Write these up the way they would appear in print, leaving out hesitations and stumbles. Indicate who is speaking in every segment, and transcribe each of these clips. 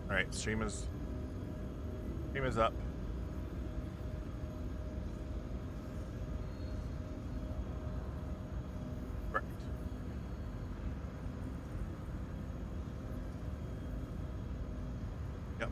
Speaker 1: All right, stream is up. Right. Yep.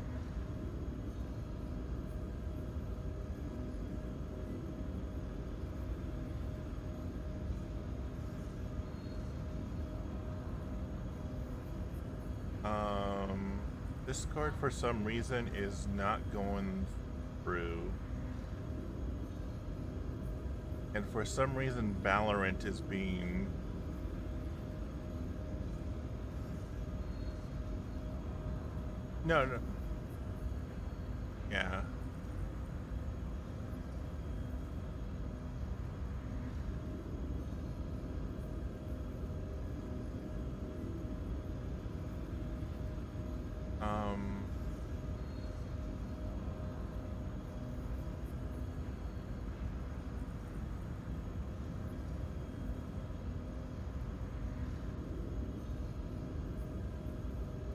Speaker 1: Discord for some reason is not going through. And for some reason Valorant is being No. Yeah.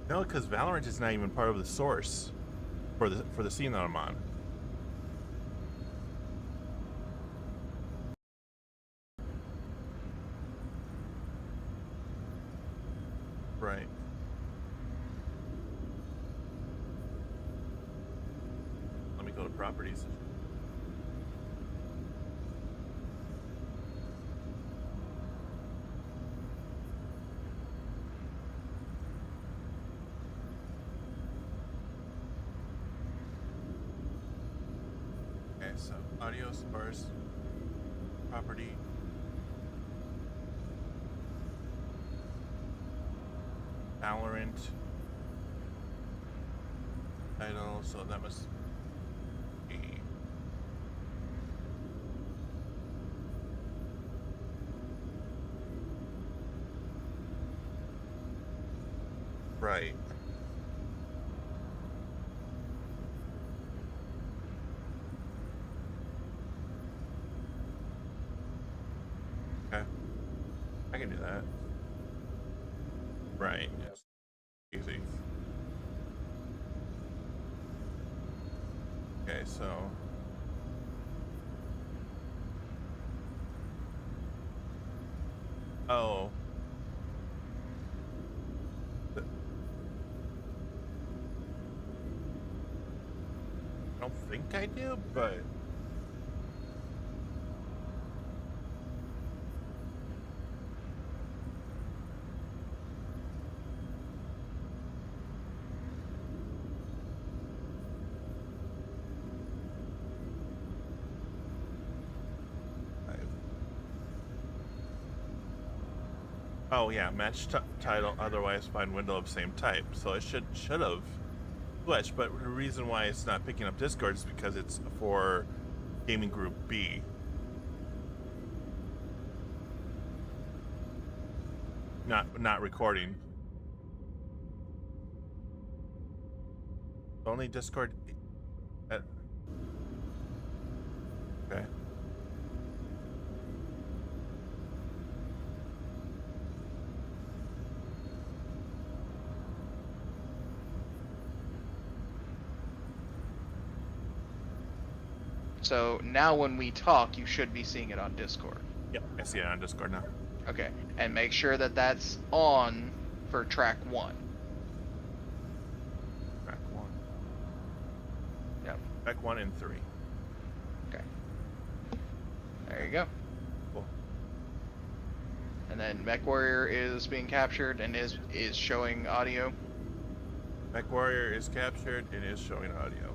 Speaker 1: No, because Valorant is not even part of the source for the scene that I'm on. Right. Let me go to properties. Okay, so audio source, property. Valorant title, so that must be right. Okay, I can do that. Right. Yes. Easy. Okay, so oh. I don't think I do, but oh yeah, match title, otherwise find window of same type. So it should have switched, but the reason why it's not picking up Discord is because it's for gaming group B. Not recording. Only Discord. Okay.
Speaker 2: So now when we talk, you should be seeing it on Discord.
Speaker 1: Yep, I see it on Discord now.
Speaker 2: Okay, and make sure that that's on for track 1.
Speaker 1: Track 1.
Speaker 2: Yep.
Speaker 1: Track 1 and 3.
Speaker 2: Okay. There you go.
Speaker 1: Cool.
Speaker 2: And then MechWarrior is being captured and is showing audio.
Speaker 1: MechWarrior is captured and is showing audio.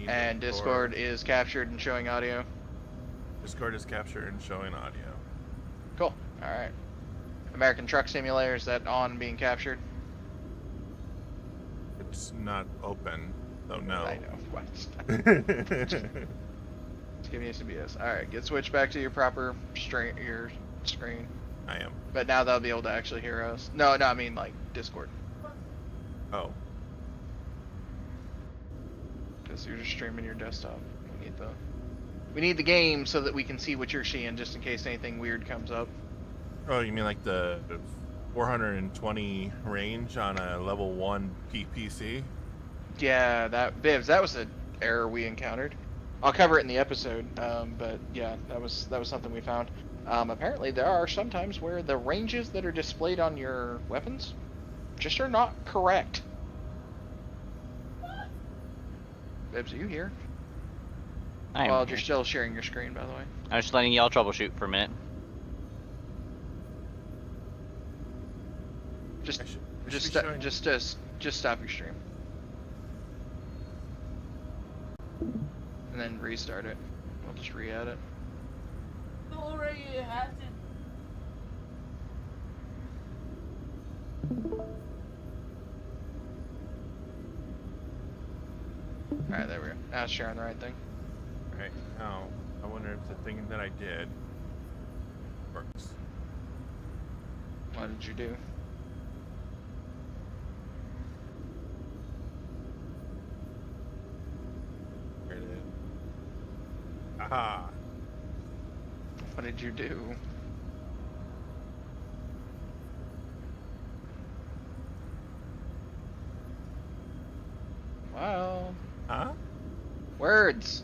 Speaker 2: And Discord is captured and showing audio.
Speaker 1: Discord is captured and showing audio.
Speaker 2: Cool. All right. American Truck Simulator, is that on being captured?
Speaker 1: It's not open, so no.
Speaker 2: I know. What? Just giving you some BS. All right, get switched back to your proper your screen.
Speaker 1: I am.
Speaker 2: But now they'll be able to actually hear us. No, I mean like Discord.
Speaker 1: Oh.
Speaker 2: Because you're just streaming your desktop. We need the game so that we can see what you're seeing, just in case anything weird comes up.
Speaker 1: Oh, you mean like the 420 range on a level 1 PC?
Speaker 2: Yeah, Bibs, that was an error we encountered. I'll cover it in the episode, but yeah, that was something we found. Apparently, there are some times where the ranges that are displayed on your weapons just are not correct. Bibs, are you here?
Speaker 3: I am
Speaker 2: Well,
Speaker 3: here.
Speaker 2: you're still sharing your screen, by the way.
Speaker 3: I was just letting y'all troubleshoot for a minute.
Speaker 2: Just
Speaker 1: I should
Speaker 2: just
Speaker 1: be showing-
Speaker 2: just stop your stream. And then restart it. We'll just re-add it. Alright, there we go. Now it's sharing the right thing.
Speaker 1: Right now, I wonder if the thing that I did works.
Speaker 2: What did you do?
Speaker 1: Here it is. Aha!
Speaker 2: What did you do? Wow.
Speaker 1: Huh?
Speaker 2: Words.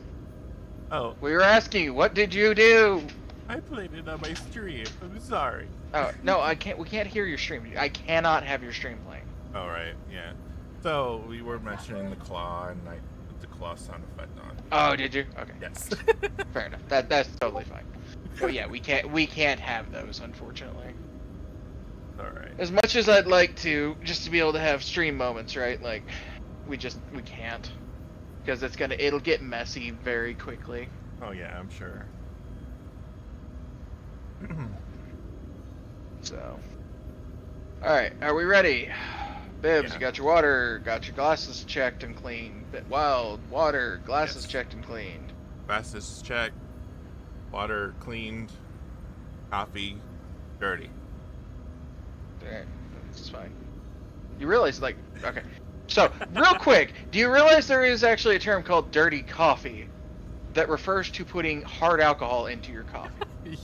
Speaker 1: Oh,
Speaker 2: We were asking you, what did you do?
Speaker 1: I played it on my stream. I'm sorry.
Speaker 2: Oh, no, I can't. We can't hear your stream. I cannot have your stream playing.
Speaker 1: All right, yeah. So we were mentioning the claw, and I put the claw sound effect on.
Speaker 2: Oh, did you? Okay.
Speaker 1: Yes.
Speaker 2: Fair enough. That's totally fine. But yeah, we can't have those, unfortunately.
Speaker 1: All right.
Speaker 2: As much as I'd like to, just to be able to have stream moments, right? Like, we can't, because it'll get messy very quickly.
Speaker 1: Oh yeah, I'm sure.
Speaker 2: So, all right, are we ready? Bibs,
Speaker 1: Yeah.
Speaker 2: you got your water, got your glasses checked and cleaned. Wild water, glasses
Speaker 1: Yes.
Speaker 2: checked and cleaned.
Speaker 1: Fastest check. Water cleaned. Coffee dirty.
Speaker 2: There, this is fine. You realize, like, okay. So, real quick, do you realize there is actually a term called dirty coffee that refers to putting hard alcohol into your coffee?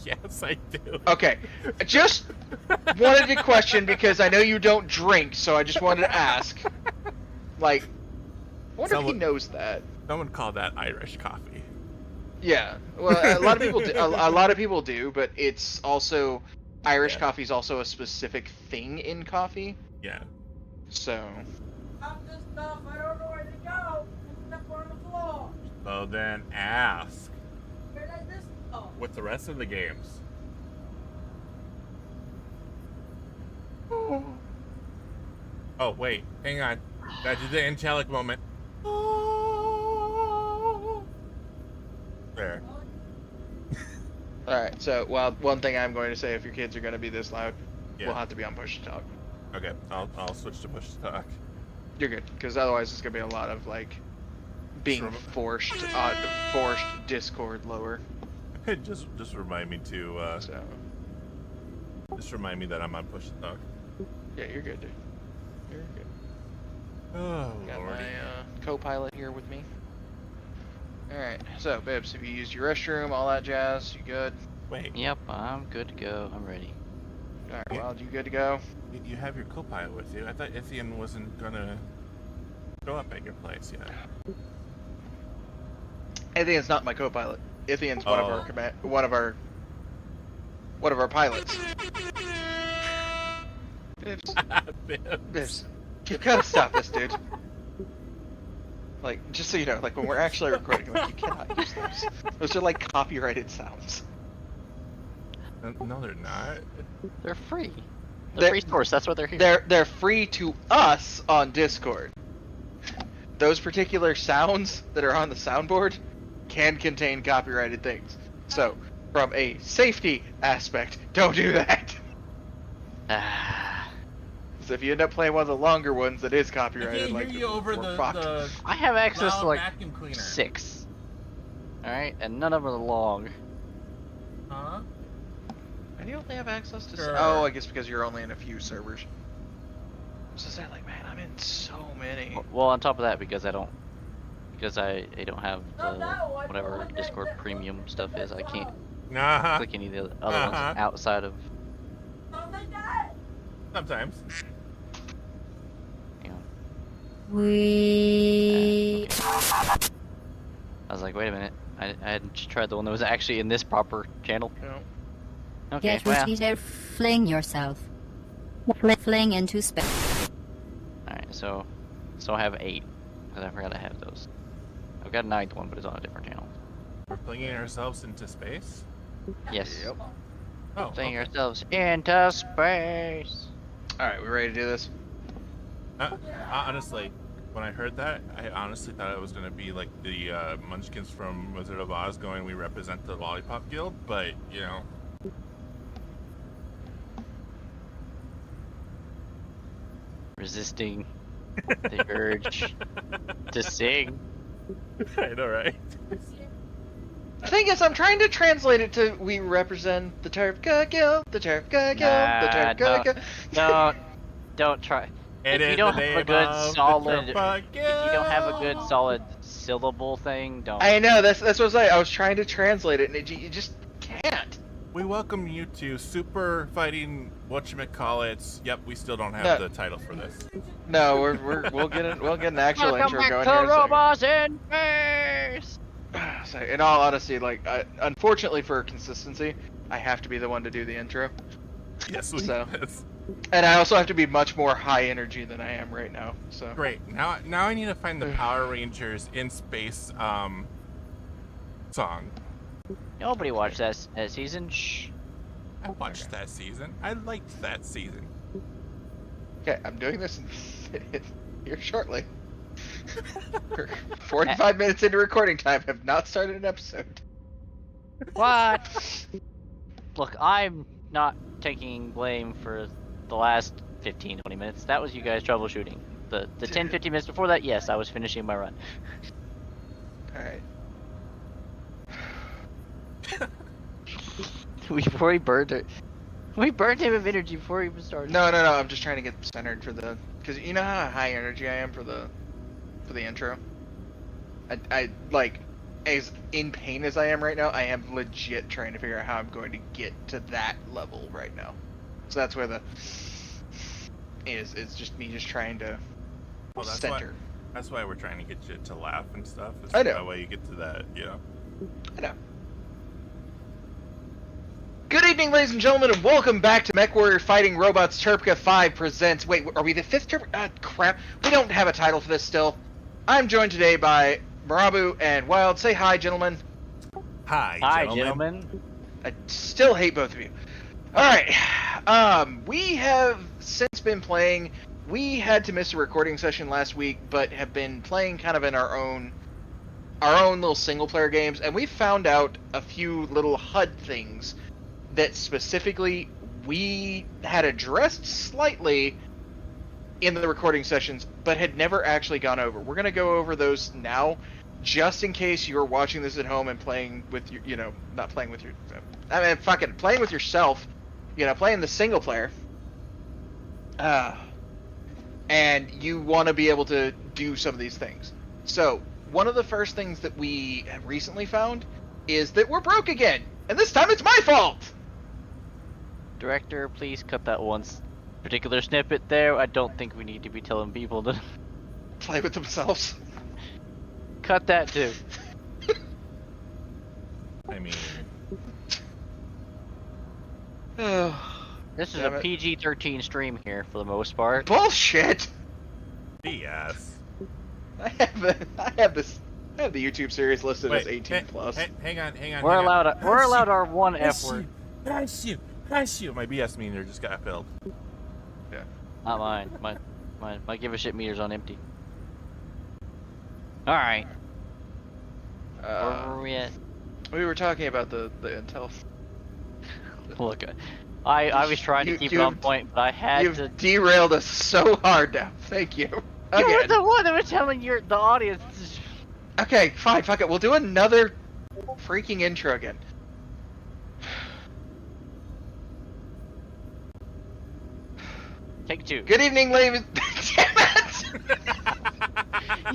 Speaker 1: Yes, I do.
Speaker 2: Okay, just wanted to question because I know you don't drink, so I just wanted to ask. Like, I wonder if he knows that.
Speaker 1: Someone called that Irish coffee.
Speaker 2: Yeah, well, a lot of people do. A lot of people do, but it's also Irish
Speaker 1: Yeah.
Speaker 2: coffee is also a specific thing in coffee.
Speaker 1: Yeah.
Speaker 2: So,
Speaker 4: Stop this stuff, I don't know where to go. Step on the floor.
Speaker 1: So then ask
Speaker 4: Where did this go?
Speaker 1: with the rest of the games. Oh wait, hang on. Gotta do the angelic moment. There.
Speaker 2: all right. So, well, one thing I'm going to say: if your kids are going to be this loud,
Speaker 1: Yeah.
Speaker 2: we'll have to be on push to talk.
Speaker 1: Okay, I'll switch to push to talk.
Speaker 2: You're good, because otherwise it's going to be a lot of like being
Speaker 1: Sure.
Speaker 2: forced Discord lower.
Speaker 1: just remind me to
Speaker 2: So,
Speaker 1: just remind me that I'm on push to talk.
Speaker 2: yeah, you're good, dude. You're good.
Speaker 1: Oh
Speaker 2: Got
Speaker 1: lordy.
Speaker 2: my co-pilot here with me. Alright, so, Bibs, have you used your restroom, all that jazz? You good?
Speaker 1: Wait,
Speaker 3: Yep, I'm good to go. I'm ready.
Speaker 2: Alright, Wild, you good to go?
Speaker 1: you have your co-pilot with you. I thought Ithian wasn't gonna show up at your place yet.
Speaker 2: Ithian's not my co-pilot. Ithian's one of our
Speaker 1: Oh.
Speaker 2: one of our pilots. Bibs, Bibs, you gotta stop this, dude. Like, just so you know, like when we're actually recording, like you cannot use those. Those are like copyrighted sounds.
Speaker 1: No, they're not.
Speaker 3: They're free.
Speaker 2: They're-
Speaker 3: They're free source. That's what they're here.
Speaker 2: They're free to us on Discord. Those particular sounds that are on the soundboard can contain copyrighted things. So, from a safety aspect, don't do that.
Speaker 3: Ah,
Speaker 2: So if you end up playing one of the longer ones that is
Speaker 1: I
Speaker 2: copyrighted,
Speaker 1: can't
Speaker 2: like
Speaker 1: hear you over
Speaker 2: we're
Speaker 1: the,
Speaker 2: fucked.
Speaker 1: the
Speaker 3: I have access
Speaker 1: loud
Speaker 3: to like
Speaker 1: vacuum cleaner.
Speaker 3: 6. All right, and none of them are long.
Speaker 1: Huh?
Speaker 2: And you only have access to.
Speaker 1: Sure.
Speaker 2: Oh, I guess because you're only in a few servers. So say like, man, I'm in so many.
Speaker 3: Well, on top of that, because I don't have
Speaker 4: No,
Speaker 3: the
Speaker 4: no, I
Speaker 3: whatever
Speaker 4: don't like
Speaker 3: Discord
Speaker 4: that.
Speaker 3: premium stuff is. I can't
Speaker 1: Nah.
Speaker 3: click any of the other ones outside of.
Speaker 4: Don't like that.
Speaker 1: Sometimes.
Speaker 3: Hang on.
Speaker 5: We.
Speaker 3: I was like, wait a minute. I hadn't tried the one that was actually in this proper channel.
Speaker 2: No.
Speaker 3: Okay,
Speaker 5: Get
Speaker 3: well.
Speaker 5: ready to fling yourself. Fling into space.
Speaker 3: Alright, so I have 8. Because I forgot I have those. I've got a 9th one, but it's on a different channel.
Speaker 1: We're flinging ourselves into space?
Speaker 3: Yes.
Speaker 2: Yep.
Speaker 1: Oh,
Speaker 3: Flinging
Speaker 1: okay.
Speaker 3: ourselves into space.
Speaker 2: Alright, we ready to do this?
Speaker 1: Honestly, when I heard that, I honestly thought it was going to be like the Munchkins from Wizard of Oz going, we represent the Lollipop Guild, but, you know.
Speaker 3: Resisting the urge to sing.
Speaker 1: I know, right?
Speaker 2: The thing is, I'm trying to translate it to we represent the Turfka Guild, the Turfka Guild, the Turfka Guild.
Speaker 3: Don't try.
Speaker 1: It
Speaker 3: If you
Speaker 1: is
Speaker 3: don't
Speaker 1: the
Speaker 3: have a
Speaker 1: name
Speaker 3: good
Speaker 1: of the
Speaker 3: solid,
Speaker 1: Turfka
Speaker 3: if you don't have a good
Speaker 1: Guild.
Speaker 3: solid syllable thing, don't.
Speaker 2: I know, that's what I was like. I was trying to translate it, and you just can't.
Speaker 1: We welcome you to Super Fighting Whatchamacallits. Yep, we still don't have
Speaker 2: No.
Speaker 1: the title for this.
Speaker 2: No, we'll get an actual
Speaker 3: Welcome
Speaker 2: intro
Speaker 3: back
Speaker 2: going
Speaker 3: to
Speaker 2: here. in a second.
Speaker 3: Robots in Space.
Speaker 2: So, in all honesty, like, unfortunately for consistency, I have to be the one to do the intro,
Speaker 1: Yes, we
Speaker 2: So.
Speaker 1: yes.
Speaker 2: and I also have to be much more high energy than I am right now. So.
Speaker 1: Great. Now I need to find the Power Rangers in space song.
Speaker 3: Nobody watched that season. Shh.
Speaker 1: I watched that season. I liked that season.
Speaker 2: Okay, I'm doing this here shortly. We're 45 minutes into recording time. Have not started an episode.
Speaker 3: What? Look, I'm not taking blame for the last 15, 20 minutes. That was you guys troubleshooting. The 10, 15 minutes before that, yes, I was finishing my run.
Speaker 2: All right.
Speaker 3: We burned him of energy before he even started.
Speaker 2: No. I'm just trying to get centered for the, because you know how high energy I am for the intro. I like, as in pain as I am right now, I am legit trying to figure out how I'm going to get to that level right now. So that's where the is. It's just me just trying to
Speaker 1: Well,
Speaker 2: center.
Speaker 1: That's why we're trying to get you to laugh and stuff. Is
Speaker 2: I know.
Speaker 1: That way you get to that, you know.
Speaker 2: I know. Good evening, ladies and gentlemen, and welcome back to MechWarrior Fighting Robots Turpka 5 presents... Wait, are we the 5th Turpka? Crap. We don't have a title for this still. I'm joined today by Marabu and Wild. Say hi, gentlemen.
Speaker 1: Hi,
Speaker 3: gentlemen.
Speaker 2: I still hate both of you. Alright. We have since been playing... We had to miss a recording session last week, but have been playing kind of in our own little single-player games, and we found out a few little HUD things that specifically we had addressed slightly in the recording sessions, but had never actually gone over. We're going to go over those now, just in case you're watching this at home and playing with your, not playing with your, playing with yourself, playing the single player, and you want to be able to do some of these things. So, one of the first things that we recently found is that we're broke again, and this time it's my fault!
Speaker 3: Director, please cut that one particular snippet there. I don't think we need to be telling people to
Speaker 2: Play with themselves.
Speaker 3: cut that too.
Speaker 1: I mean,
Speaker 3: This is
Speaker 2: Damn
Speaker 3: a
Speaker 2: it.
Speaker 3: PG-13 stream here for the most part.
Speaker 2: Bullshit!
Speaker 1: BS.
Speaker 2: I have the YouTube series listed as 18 plus.
Speaker 1: Hang on.
Speaker 3: We're allowed our one F word.
Speaker 1: Bless you. My BS meter just got filled.
Speaker 3: Not mine. My give a shit meter's on empty. All right. Where were we at?
Speaker 2: We were talking about the intel.
Speaker 3: Look, I was trying to keep it on point, but I had
Speaker 2: You've
Speaker 3: to.
Speaker 2: derailed us so hard now. Thank you.
Speaker 3: You were
Speaker 2: Again.
Speaker 3: the one that was telling the audience.
Speaker 2: Okay, fine, fuck it. We'll do another freaking intro again.
Speaker 3: Take 2.
Speaker 2: Good evening, ladies. Damn it!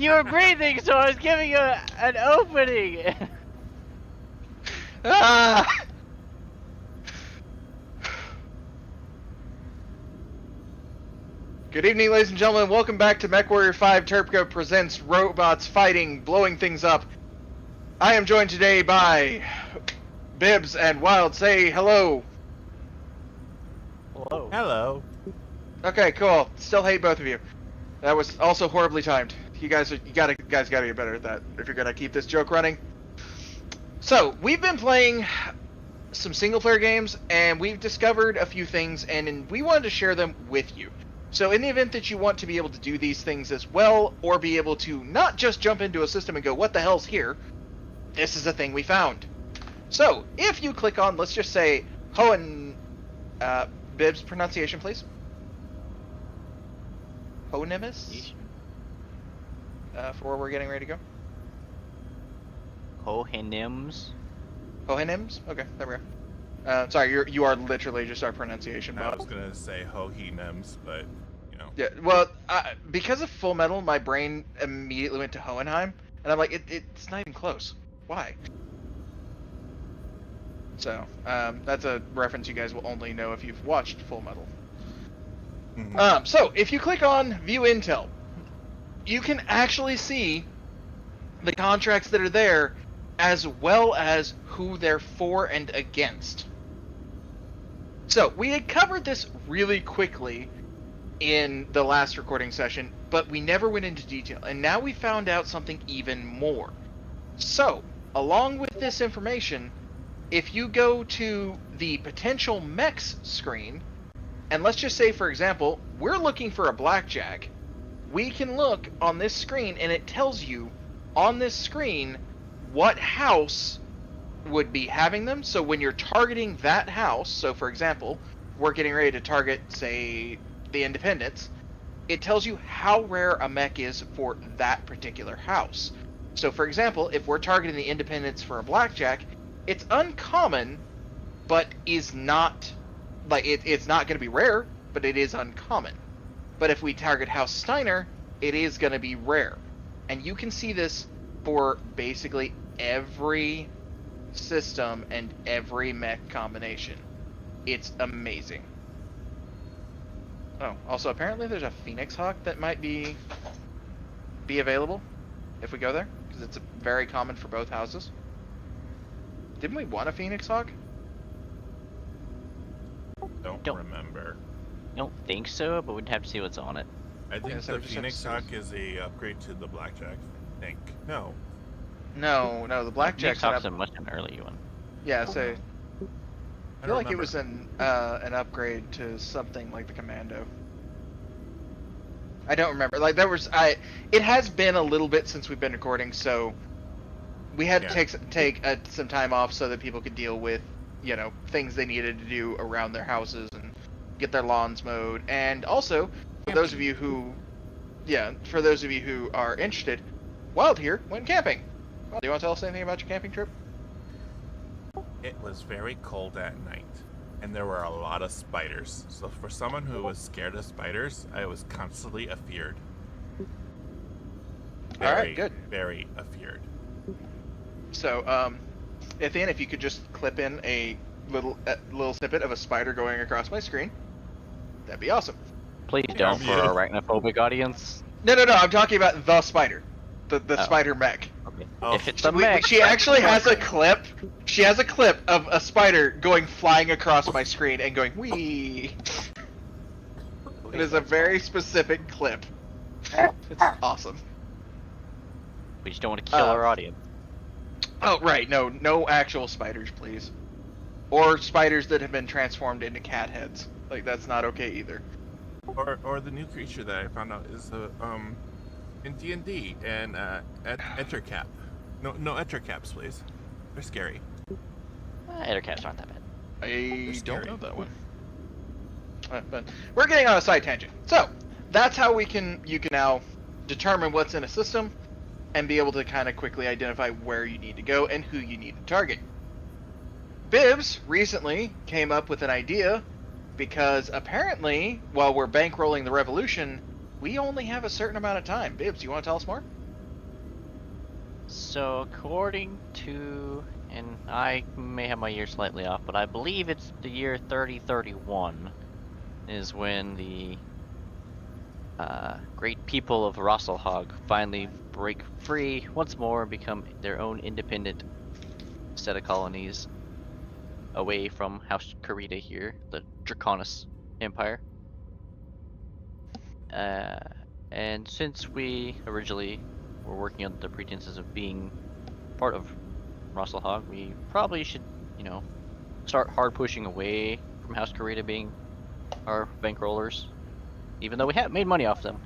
Speaker 3: You were breathing, so I was giving you an opening.
Speaker 2: Ah! Good evening, ladies and gentlemen. Welcome back to MechWarrior 5 Terpco presents Robots Fighting, Blowing Things Up. I am joined today by Bibbs and Wild. Say hello.
Speaker 3: Hello.
Speaker 1: Hello.
Speaker 2: Okay, cool. Still hate both of you. That was also horribly timed. You guys gotta get better at that if you're gonna keep this joke running. So, we've been playing some single-player games, and we've discovered a few things, and we wanted to share them with you. So in the event that you want to be able to do these things as well, or be able to not just jump into a system and go, what the hell's here? This is a thing we found. So, if you click on, let's just say, Hohen... Bibbs, pronunciation, please. Honimus? For where we're getting ready to go.
Speaker 3: Hohenims.
Speaker 2: Hohenims? Okay, there we go. Sorry, you are literally just our pronunciation
Speaker 1: I
Speaker 2: model.
Speaker 1: was gonna say Hohenims, but you know.
Speaker 2: Yeah, well, because of Full Metal, my brain immediately went to Hohenheim, and I'm like, it's not even close. Why? So, that's a reference you guys will only know if you've watched Full Metal.
Speaker 1: Mhm.
Speaker 2: So, if you click on View Intel, you can actually see the contracts that are there, as well as who they're for and against. So, we had covered this really quickly in the last recording session, but we never went into detail, and now we found out something even more. So, along with this information, if you go to the potential mechs screen, and let's just say, for example, we're looking for a blackjack, we can look on this screen, and it tells you on this screen what house would be having them. So when you're targeting that house, so for example, we're getting ready to target, say, the Independents, it tells you how rare a mech is for that particular house. So for example, if we're targeting the Independents for a blackjack, it's uncommon, but is not, like, it's not going to be rare, but it is uncommon. But if we target House Steiner, it is going to be rare. And you can see this for basically every system and every mech combination. It's amazing. Oh, also apparently there's a Phoenix Hawk that might be available if we go there, because it's very common for both houses. Didn't we want a Phoenix Hawk?
Speaker 1: Don't remember.
Speaker 3: Don't think so, but we'd have to see what's on it.
Speaker 1: I think
Speaker 2: Yeah, so
Speaker 1: the
Speaker 2: we just
Speaker 1: Phoenix
Speaker 2: have
Speaker 1: Hawk
Speaker 2: to
Speaker 1: is a upgrade to the Blackjack. I think. No.
Speaker 2: No, the Blackjack's
Speaker 3: Talks a much an early one.
Speaker 2: Yeah, so I
Speaker 1: I
Speaker 2: feel
Speaker 1: don't
Speaker 2: like it
Speaker 1: remember.
Speaker 2: was an upgrade to something like the Commando. I don't remember. Like it has been a little bit since we've been recording, so we had to take some time off so that people could deal with, things they needed to do around their houses and get their lawns mowed. And also, for those of you who are interested, Wild here went camping. Well, do you want to tell us anything about your camping trip?
Speaker 1: It was very cold at night, and there were a lot of spiders. So for someone who was scared of spiders, I was constantly afeared.
Speaker 2: Alright, good.
Speaker 1: Very afeared.
Speaker 2: So, if you could just clip in a little snippet of a spider going across my screen, that'd be awesome.
Speaker 3: Please don't for our arachnophobic audience.
Speaker 2: No, I'm talking about the spider. The spider mech.
Speaker 3: Okay.
Speaker 1: Oh.
Speaker 3: If it's a mech,
Speaker 2: She actually has a clip. She has a clip of a spider going flying across my screen and going, wee. It is a very specific clip. It's awesome.
Speaker 3: we just don't want to kill our audience.
Speaker 2: Oh, right. No actual spiders, please. Or spiders that have been transformed into cat heads. Like, that's not okay either.
Speaker 1: Or the new creature that I found out is in D&D and Ettercap. No Ettercaps, please. They're scary.
Speaker 3: Ettercaps aren't that bad.
Speaker 2: I
Speaker 1: scary.
Speaker 2: don't know that one. But we're getting on a side tangent. So that's how you can now determine what's in a system and be able to kind of quickly identify where you need to go and who you need to target. Bibbs recently came up with an idea because apparently, while we're bankrolling the revolution, we only have a certain amount of time. Bibbs, you want to tell us more?
Speaker 3: So according to, and I may have my year slightly off, but I believe it's the year 3031 is when the great people of Rosselhog finally break free once more and become their own independent set of colonies away from House Karita here, the Draconis Empire. And since we originally were working under the pretenses of being part of Rosselhog, we probably should, start hard pushing away from House Karita being our bankrollers, even though we haven't made money off them.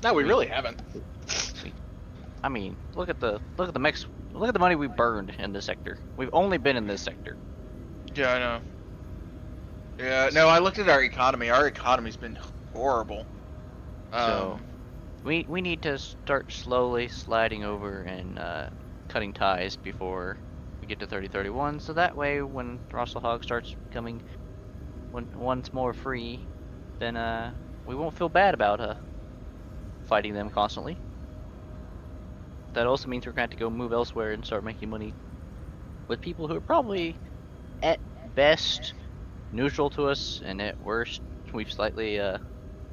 Speaker 2: No, we really haven't.
Speaker 3: I mean, look at the money we burned in this sector. We've only been in this sector.
Speaker 2: Yeah, I know. Yeah, no, I looked at our economy. Our economy's been horrible.
Speaker 3: So we need to start slowly sliding over and cutting ties before we get to 3031. So that way, when Rosselhog starts becoming once more free, then we won't feel bad about fighting them constantly. That also means we're going to have to go move elsewhere and start making money with people who are probably, at best, neutral to us, and at worst, we've slightly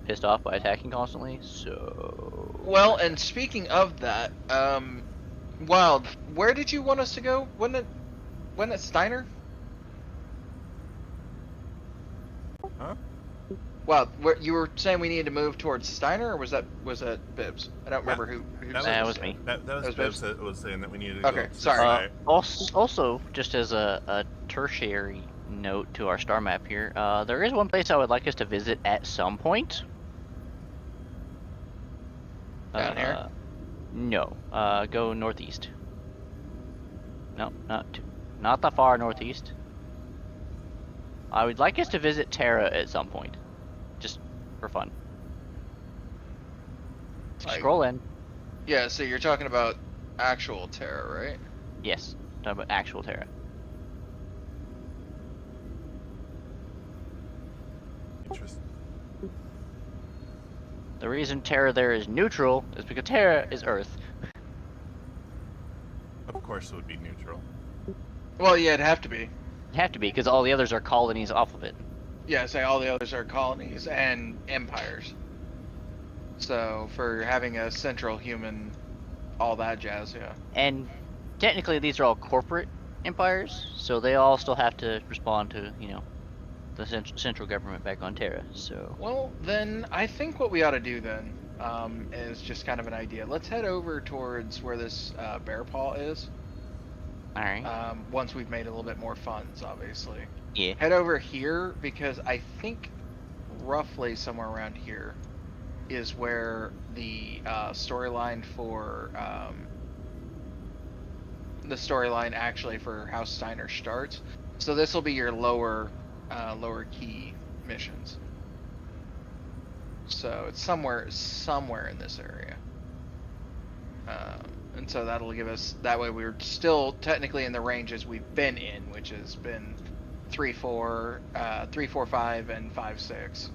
Speaker 3: pissed off by attacking constantly. So.
Speaker 2: Well, and speaking of that, Wild, where did you want us to go? Wasn't it Steiner?
Speaker 1: Huh?
Speaker 2: Well, you were saying we needed to move towards Steiner, or was that Bibbs? I don't remember who
Speaker 1: That
Speaker 2: said
Speaker 3: was
Speaker 2: it.
Speaker 3: me.
Speaker 1: That was
Speaker 2: Bibbs?
Speaker 1: Bibbs that was saying that we needed to
Speaker 2: Okay,
Speaker 1: go.
Speaker 2: sorry.
Speaker 3: Also, just as a tertiary note to our star map here, there is one place I would like us to visit at some point.
Speaker 2: Down here?
Speaker 3: No. Go northeast. No, not the far northeast. I would like us to visit Terra at some point, just for fun. Scroll in.
Speaker 2: Yeah, so you're talking about actual Terra, right?
Speaker 3: Yes, talking about actual Terra.
Speaker 1: Interesting.
Speaker 3: The reason Terra there is neutral is because Terra is Earth.
Speaker 1: Of course, it would be neutral.
Speaker 2: Well, yeah, it'd have to be.
Speaker 3: It'd have to be, because all the others are colonies off of it.
Speaker 2: Yeah, say all the others are colonies and empires. So, for having a central human, all that jazz, yeah.
Speaker 3: And technically these are all corporate empires, so they all still have to respond to, the central government back on Terra, so...
Speaker 2: Well, then, I think what we ought to do then, is just kind of an idea. Let's head over towards where this bear paw is.
Speaker 3: Alright.
Speaker 2: Once we've made a little bit more funds, obviously.
Speaker 3: Yeah.
Speaker 2: Head over here, because I think roughly somewhere around here is where the storyline for the storyline actually for House Steiner starts. So this will be your lower key missions. So it's somewhere in this area. And so that'll give us, that way we're still technically in the ranges we've been in, which has been 3-4, 3-4-5, and 5-6.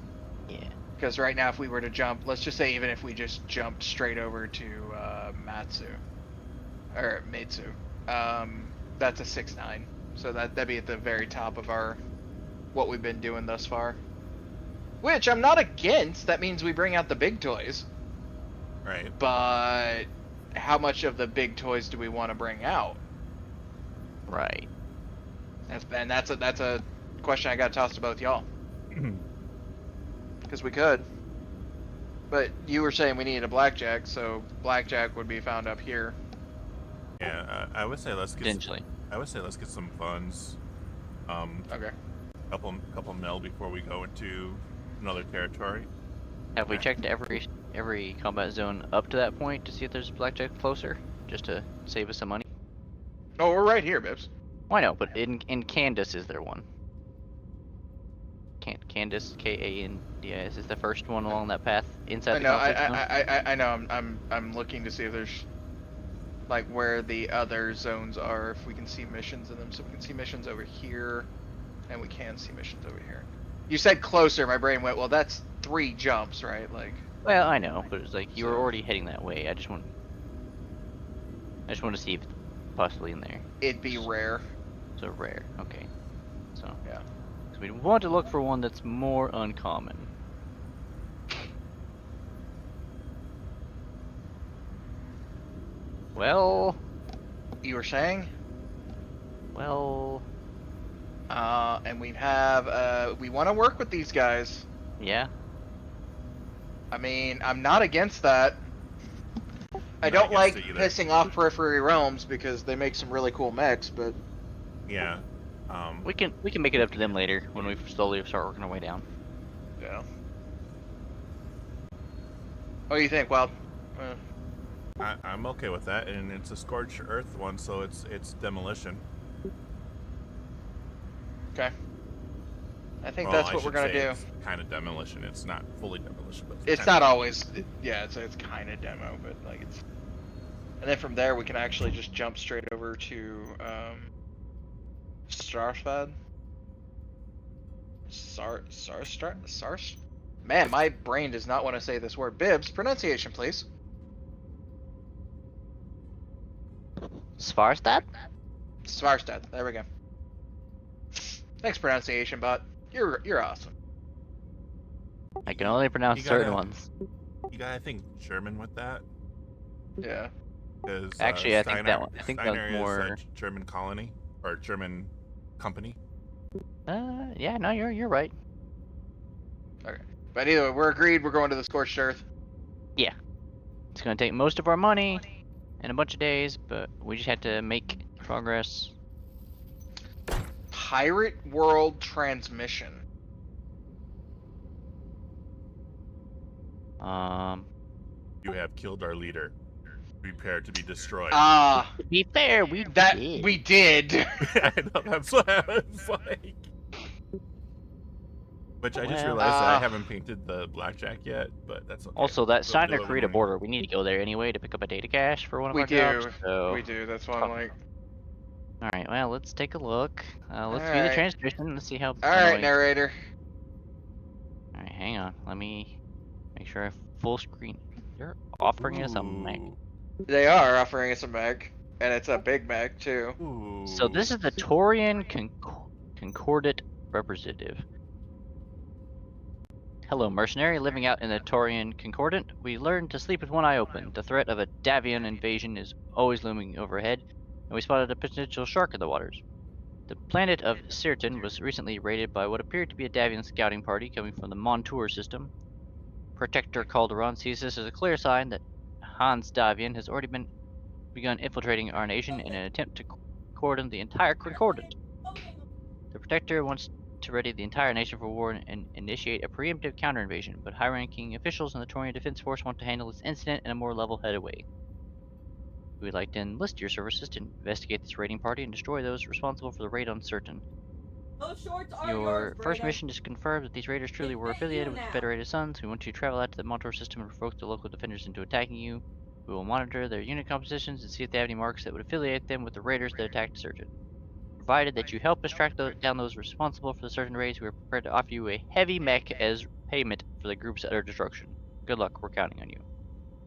Speaker 3: Yeah.
Speaker 2: Because right now, if we were to jump, let's just say even if we just jumped straight over to Matsu, or Meitsu, that's a 6-9. So that'd be at the very top of what we've been doing thus far. Which I'm not against. That means we bring out the big toys.
Speaker 1: Right.
Speaker 2: But how much of the big toys do we want to bring out?
Speaker 3: Right.
Speaker 2: That's a question I got tossed to both y'all. Because we could. But you were saying we needed a blackjack, so blackjack would be found up here.
Speaker 1: Yeah, I would say let's get.
Speaker 3: Potentially.
Speaker 1: I would say let's get some funds.
Speaker 2: Okay.
Speaker 1: Couple mil before we go into another territory.
Speaker 3: Have we checked every combat zone up to that point to see if there's a blackjack closer? Just to save us some money?
Speaker 2: Oh, we're right here, Bibbs.
Speaker 3: Well, I know, but in Candace is there one? Candace, Kandis, is the first one along that path inside
Speaker 2: I
Speaker 3: the
Speaker 2: know.
Speaker 3: conflict zone?
Speaker 2: I know. I'm looking to see if there's like where the other zones are. If we can see missions in them, so we can see missions over here, and we can see missions over here. You said closer. My brain went, well, that's 3 jumps, right? Like.
Speaker 3: Well, I know, but it's like you were already heading that way. I just want to see if it's possibly in there.
Speaker 2: It'd be rare.
Speaker 3: So rare. Okay. So.
Speaker 2: Yeah.
Speaker 3: So we want to look for one that's more uncommon. Well,
Speaker 2: You were saying?
Speaker 3: well,
Speaker 2: And we have, we want to work with these guys.
Speaker 3: yeah.
Speaker 2: I mean, I'm not against that. I
Speaker 1: Not
Speaker 2: don't like
Speaker 1: against it either.
Speaker 2: pissing off Periphery Realms because they make some really cool mechs, but
Speaker 1: Yeah.
Speaker 3: We can make it up to them later when we slowly start working our way down.
Speaker 2: yeah. What do you think, Wild?
Speaker 1: I'm okay with that, and it's a scorched earth one, so it's demolition.
Speaker 2: Okay. I think
Speaker 1: Well,
Speaker 2: that's
Speaker 1: I
Speaker 2: what we're
Speaker 1: should
Speaker 2: gonna
Speaker 1: say
Speaker 2: do.
Speaker 1: It's kind of demolition. It's not fully demolition, but
Speaker 2: It's
Speaker 1: kinda
Speaker 2: not always, yeah, it's kind of demo, but like it's. And then from there we can actually just jump straight over to Starfad. Sars. Man, my brain does not want to say this word. Bibs, pronunciation, please.
Speaker 3: Svarstad?
Speaker 2: Svarstad. There we go. Thanks, pronunciation bot. You're awesome.
Speaker 3: I can only pronounce
Speaker 1: You
Speaker 3: certain
Speaker 1: gotta-
Speaker 3: ones.
Speaker 1: You gotta think German with that.
Speaker 2: Yeah.
Speaker 1: Because
Speaker 3: Actually, I think that one. I think that
Speaker 1: Steiner
Speaker 3: was more.
Speaker 1: is a German colony or German company.
Speaker 3: Yeah, no, you're right.
Speaker 2: But either way, we're agreed. We're going to the Scorched Earth.
Speaker 3: It's gonna take most of our money and a bunch of days, but we just have to make progress.
Speaker 2: Pirate World Transmission.
Speaker 1: You have killed our leader. Prepare to be destroyed.
Speaker 3: To be fair, we
Speaker 2: That
Speaker 3: did.
Speaker 2: we did.
Speaker 1: I know, that's what I was like. Which I just
Speaker 3: Well,
Speaker 1: realized that I haven't painted the blackjack yet, but that's okay.
Speaker 3: Also, that
Speaker 1: We'll
Speaker 3: Steiner
Speaker 1: do it
Speaker 3: Creator
Speaker 1: when we-
Speaker 3: border, we need to go there anyway to pick up a data cache for one of
Speaker 2: We
Speaker 3: our
Speaker 2: do.
Speaker 3: jobs. So,
Speaker 2: We do. That's why I'm like.
Speaker 3: all right, well, let's take a look. Let's view the
Speaker 2: Alright.
Speaker 3: transmission. Let's see how.
Speaker 2: All right,
Speaker 3: annoying-
Speaker 2: narrator.
Speaker 3: All right, hang on. Let me make sure I full screen. They're offering us a mech.
Speaker 1: Ooh.
Speaker 2: They are offering us a mech, and it's a big mech too.
Speaker 1: Ooh.
Speaker 3: So this is the Taurian Concordate representative. Hello, mercenary living out in the Taurian Concordant. We learned to sleep with one eye open. The threat of a Davian invasion is always looming overhead, and we spotted a potential shark in the waters. The planet of Sirton was recently raided by what appeared to be a Davian scouting party coming from the Montour system. Protector Calderon sees this as a clear sign that Hans Davian has already begun infiltrating our nation in an attempt to cordon the entire Concordant. The Protector wants to ready the entire nation for war and initiate a preemptive counter-invasion, but high-ranking officials in the Taurian Defense Force want to handle this incident in a more level-headed way. We would like to enlist your services to investigate this raiding party and destroy those responsible for the raid on Certain.
Speaker 4: Those shorts are
Speaker 3: Your
Speaker 4: yours,
Speaker 3: first
Speaker 4: Brayden.
Speaker 3: mission is to confirm that these raiders truly
Speaker 4: They
Speaker 3: were
Speaker 4: fit
Speaker 3: affiliated
Speaker 4: you
Speaker 3: with the
Speaker 4: now.
Speaker 3: Federated Sons. We want you to travel out to the Montour system and provoke the local defenders into attacking you. We will monitor their unit compositions and see if they have any marks that would affiliate them with the raiders that attacked Certain. Provided that you help us track down those responsible for the Certain raids, we are prepared to offer you a heavy mech as payment for the group's utter destruction. Good luck, we're counting on you.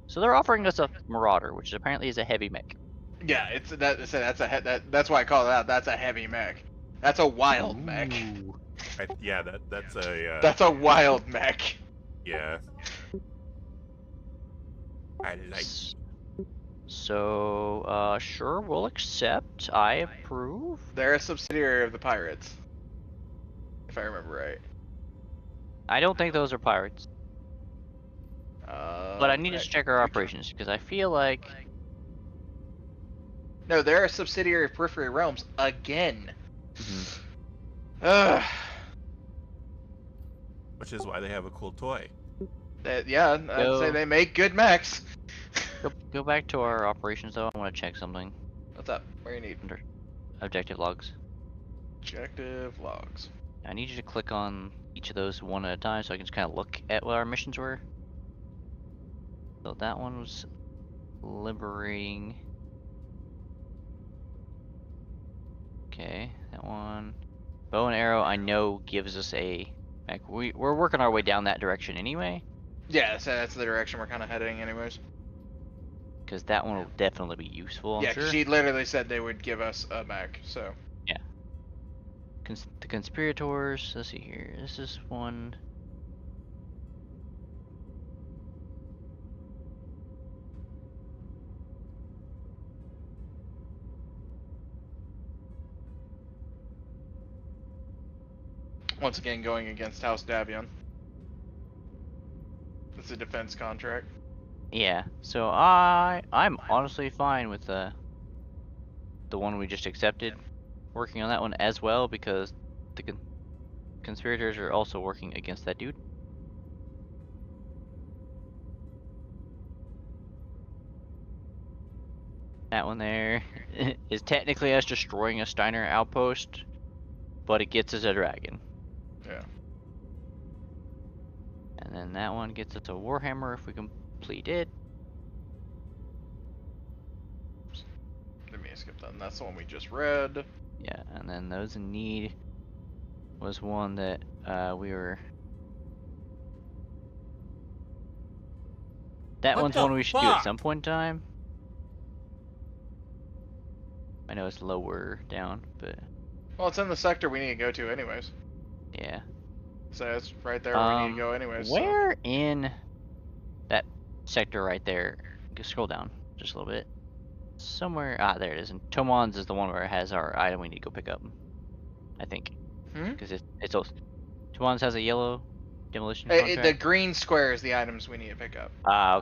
Speaker 3: So they're offering us a Marauder, which apparently is a heavy mech.
Speaker 2: Yeah, that's why I call it out. That's a heavy mech. That's a wild mech.
Speaker 3: Ooh.
Speaker 1: Yeah, that's a.
Speaker 2: That's a wild mech.
Speaker 1: Yeah. I like.
Speaker 3: So, sure, we'll accept. I approve.
Speaker 2: They're a subsidiary of the pirates, if I remember right.
Speaker 3: I don't think those are pirates. But I need to check our operations because I feel like
Speaker 2: No, they're a subsidiary of Periphery Realms again.
Speaker 3: Mhm.
Speaker 2: Ugh.
Speaker 1: Which is why they have a cool toy.
Speaker 2: Yeah, I'd
Speaker 3: Go.
Speaker 2: say they make good mechs.
Speaker 3: go back to our operations though. I want to check something.
Speaker 2: What's up? Where you need?
Speaker 3: Under objective logs.
Speaker 2: Objective logs.
Speaker 3: I need you to click on each of those one at a time so I can just kind of look at what our missions were. So that one was liberating. Okay, that one. Bow and arrow I know gives us a mech. We're working our way down that direction anyway.
Speaker 2: Yeah, so that's the direction we're kind of heading, anyways.
Speaker 3: Because that one will definitely be useful, I'm
Speaker 2: Yeah,
Speaker 3: sure.
Speaker 2: she literally said they would give us a mech, so.
Speaker 3: The conspirators, let's see here. This is one.
Speaker 2: Once again, going against House Davion. It's a defense contract.
Speaker 3: Yeah. So I'm honestly fine with the one we just accepted, working on that one as well, because the conspirators are also working against that dude. That one there is technically us destroying a Steiner outpost, but it gets us a dragon.
Speaker 2: Yeah.
Speaker 3: And then that one gets us a Warhammer if we complete it.
Speaker 2: Let me skip that. That's the one we just read.
Speaker 3: Yeah, and then those in need was one that we were. That
Speaker 1: What
Speaker 3: one's
Speaker 1: the
Speaker 3: one we should do at
Speaker 1: fuck?
Speaker 3: some point in time. I know it's lower down, but
Speaker 2: Well, it's in the sector we need to go to anyways.
Speaker 3: yeah.
Speaker 2: So it's right there where we need to go anyways.
Speaker 3: Where in that sector right there? Just scroll down just a little bit. Somewhere, there it is. And Tomon's is the one where it has our item we need to go pick up. I think,
Speaker 2: Hmm?
Speaker 3: because it's also Tomon's has a yellow demolition
Speaker 2: The
Speaker 3: contract.
Speaker 2: green square is the items we need to pick up.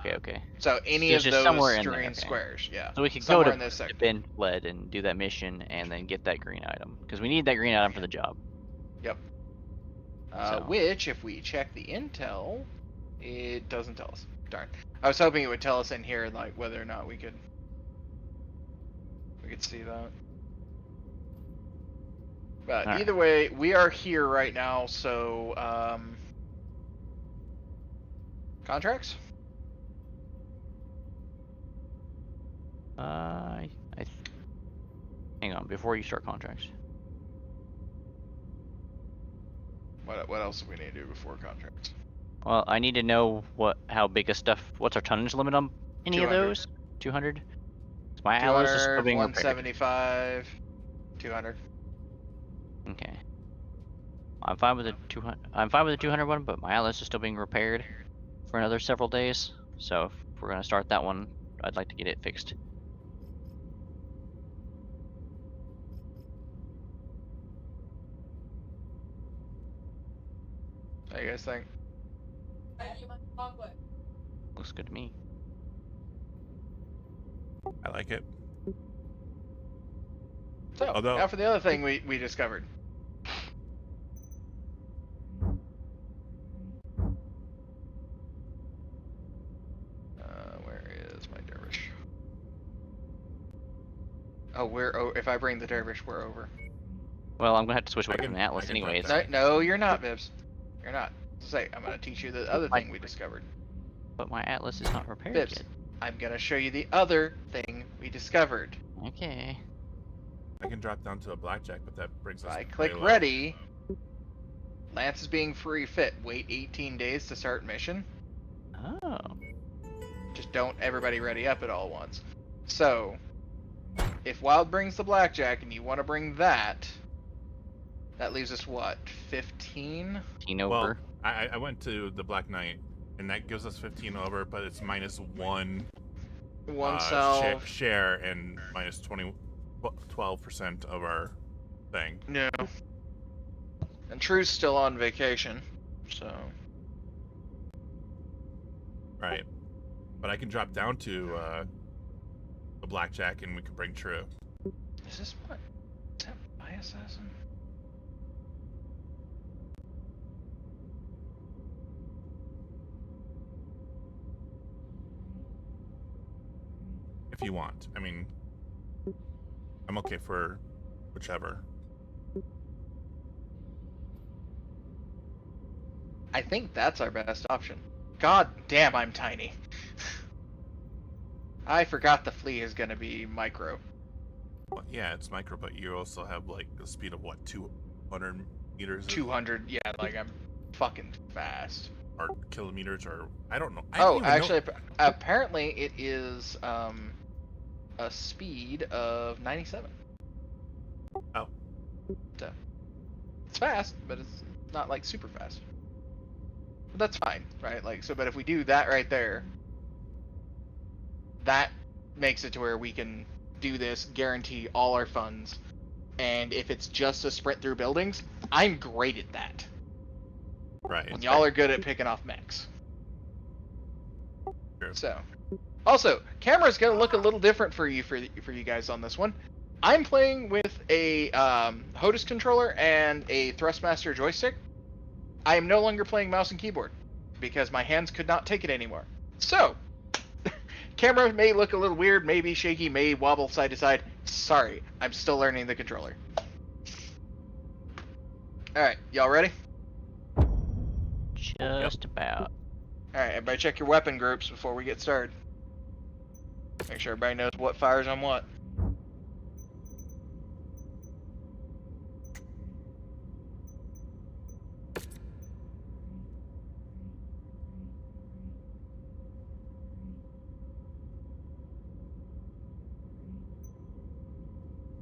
Speaker 3: Okay.
Speaker 2: So any
Speaker 3: So
Speaker 2: of
Speaker 3: it's just
Speaker 2: those
Speaker 3: somewhere in
Speaker 2: green
Speaker 3: there, okay.
Speaker 2: squares, yeah.
Speaker 3: So we could
Speaker 2: Somewhere
Speaker 3: go to
Speaker 2: in this sector.
Speaker 3: Ben Fled and do that mission, and then get that green item, because we need that green item for the job.
Speaker 2: Yep.
Speaker 3: So-
Speaker 2: Which, if we check the intel, it doesn't tell us. Darn. I was hoping it would tell us in here, like, whether or not we could see that. But
Speaker 3: Alright.
Speaker 2: either way, we are here right now, so, contracts?
Speaker 3: Hang on, before you start contracts.
Speaker 2: What else do we need to do before contracts?
Speaker 3: Well, I need to know how big of stuff. What's our tonnage limit on any
Speaker 2: 200.
Speaker 3: of those? 200. My atlas is still
Speaker 2: 200,
Speaker 3: being repaired.
Speaker 2: 175, 200.
Speaker 3: Okay. I'm fine with the 200. I'm fine with the 200 one, but my atlas is still being repaired for another several days. So if we're gonna start that one, I'd like to get it fixed.
Speaker 2: What do you guys think?
Speaker 4: I eat my chocolate.
Speaker 3: Looks good to me.
Speaker 1: I like it.
Speaker 2: So,
Speaker 1: Although-
Speaker 2: now for the other thing we discovered. Where is my dervish? Oh, if I bring the dervish, we're over.
Speaker 3: Well, I'm gonna have to switch away
Speaker 1: I can-
Speaker 3: from the atlas
Speaker 1: I can drop
Speaker 3: anyways.
Speaker 1: that.
Speaker 2: No, you're not, Vibs. You're not. Say, I'm gonna teach you the other thing we discovered.
Speaker 3: But my atlas is not repaired
Speaker 2: Vibs,
Speaker 3: yet.
Speaker 2: I'm gonna show you the other thing we discovered.
Speaker 3: Okay.
Speaker 1: I can drop down to a blackjack, but that brings us.
Speaker 2: I
Speaker 1: way
Speaker 2: click
Speaker 1: low.
Speaker 2: ready. Lance is being free fit. Wait 18 days to start mission.
Speaker 3: Oh.
Speaker 2: Just don't everybody ready up at all once. So, if Wild brings the blackjack and you want to bring that, that leaves us what, 15?
Speaker 3: 15 over.
Speaker 1: Well, I went to the Black Knight, and that gives us 15 over, but it's minus one
Speaker 2: One self.
Speaker 1: share and minus 12% of our thing.
Speaker 2: No. And True's still on vacation, so.
Speaker 1: Right. But I can drop down to the blackjack, and we can bring True.
Speaker 2: Is this what? Is that my assassin?
Speaker 1: If you want. I mean, I'm okay for whichever.
Speaker 2: I think that's our best option. God damn, I'm tiny. I forgot the flea is gonna be micro.
Speaker 1: Well, yeah, it's micro, but you also have like the speed of what, 200 meters
Speaker 2: 200, yeah, like I'm fucking fast.
Speaker 1: or kilometers, or I don't know.
Speaker 2: Oh, actually, apparently it is a speed of 97.
Speaker 1: Oh.
Speaker 2: So, it's fast, but it's not like super fast. But that's fine, right? Like, so, but if we do that right there, that makes it to where we can do this, guarantee all our funds, and if it's just a sprint through buildings, I'm great at that.
Speaker 1: Right.
Speaker 2: When y'all are good at picking off mechs.
Speaker 1: Sure.
Speaker 2: So, also, camera's gonna look a little different for you guys on this one. I'm playing with a HOTAS controller and a Thrustmaster joystick. I am no longer playing mouse and keyboard because my hands could not take it anymore. So, camera may look a little weird, may be shaky, may wobble side to side. Sorry, I'm still learning the controller. Alright, y'all ready?
Speaker 3: Just about.
Speaker 2: Alright, everybody check your weapon groups before we get started. Make sure everybody knows what fires on what.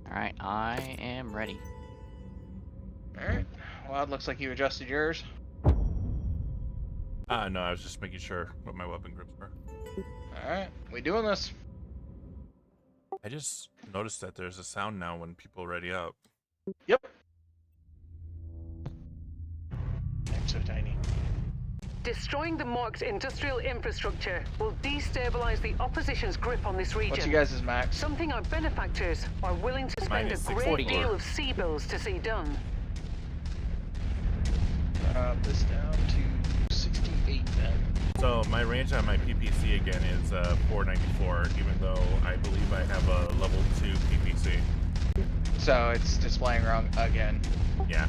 Speaker 3: Alright, I am ready.
Speaker 2: Alright, well, it looks like you adjusted yours.
Speaker 1: No, I was just making sure what my weapon groups were.
Speaker 2: Alright, we doing this.
Speaker 1: I just noticed that there's a sound now when people ready up.
Speaker 2: Yep. I'm so tiny.
Speaker 6: Destroying the marked industrial infrastructure will destabilize the opposition's grip on this region.
Speaker 2: What's you guys' max?
Speaker 6: Something our benefactors are willing to spend
Speaker 1: Mine is
Speaker 6: a great
Speaker 1: 644.
Speaker 6: deal of sea bills to see done.
Speaker 2: This down to 68 then.
Speaker 1: So my range on my PPC again is 494, even though I believe I have a level 2 PPC.
Speaker 2: So it's displaying wrong again.
Speaker 1: Yeah.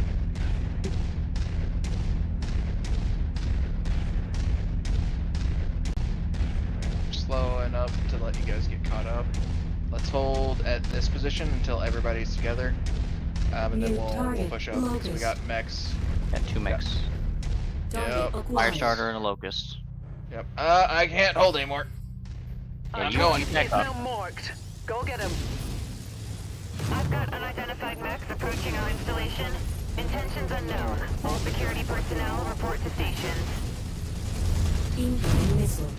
Speaker 2: Slowing up to let you guys get caught up. Let's hold at this position until everybody's together. And then we'll push up. So we got mechs.
Speaker 3: Got 2 mechs.
Speaker 2: Yep.
Speaker 3: Firestarter and a Locust.
Speaker 2: Yep. I can't hold anymore.
Speaker 3: Yeah,
Speaker 2: I'm
Speaker 3: you
Speaker 2: going.
Speaker 3: you
Speaker 6: It's
Speaker 3: back
Speaker 6: now
Speaker 3: up.
Speaker 6: marked. Go get him.
Speaker 7: I've got unidentified mechs approaching our installation. Intentions unknown. All security personnel report to stations.
Speaker 8: Incoming missile.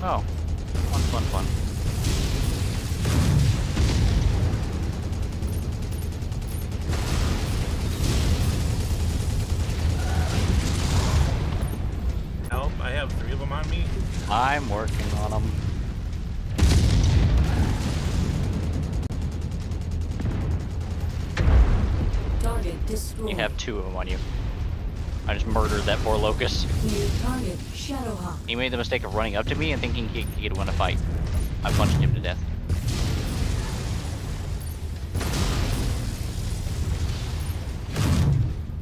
Speaker 3: Oh. Fun.
Speaker 1: Help, I have 3 of them on me.
Speaker 3: I'm working on them.
Speaker 8: Target destroyed.
Speaker 3: You have 2 of them on you. I just murdered that poor Locust.
Speaker 8: New target Shadowhawk.
Speaker 3: He made the mistake of running up to me and thinking he could win a fight. I punched him to death.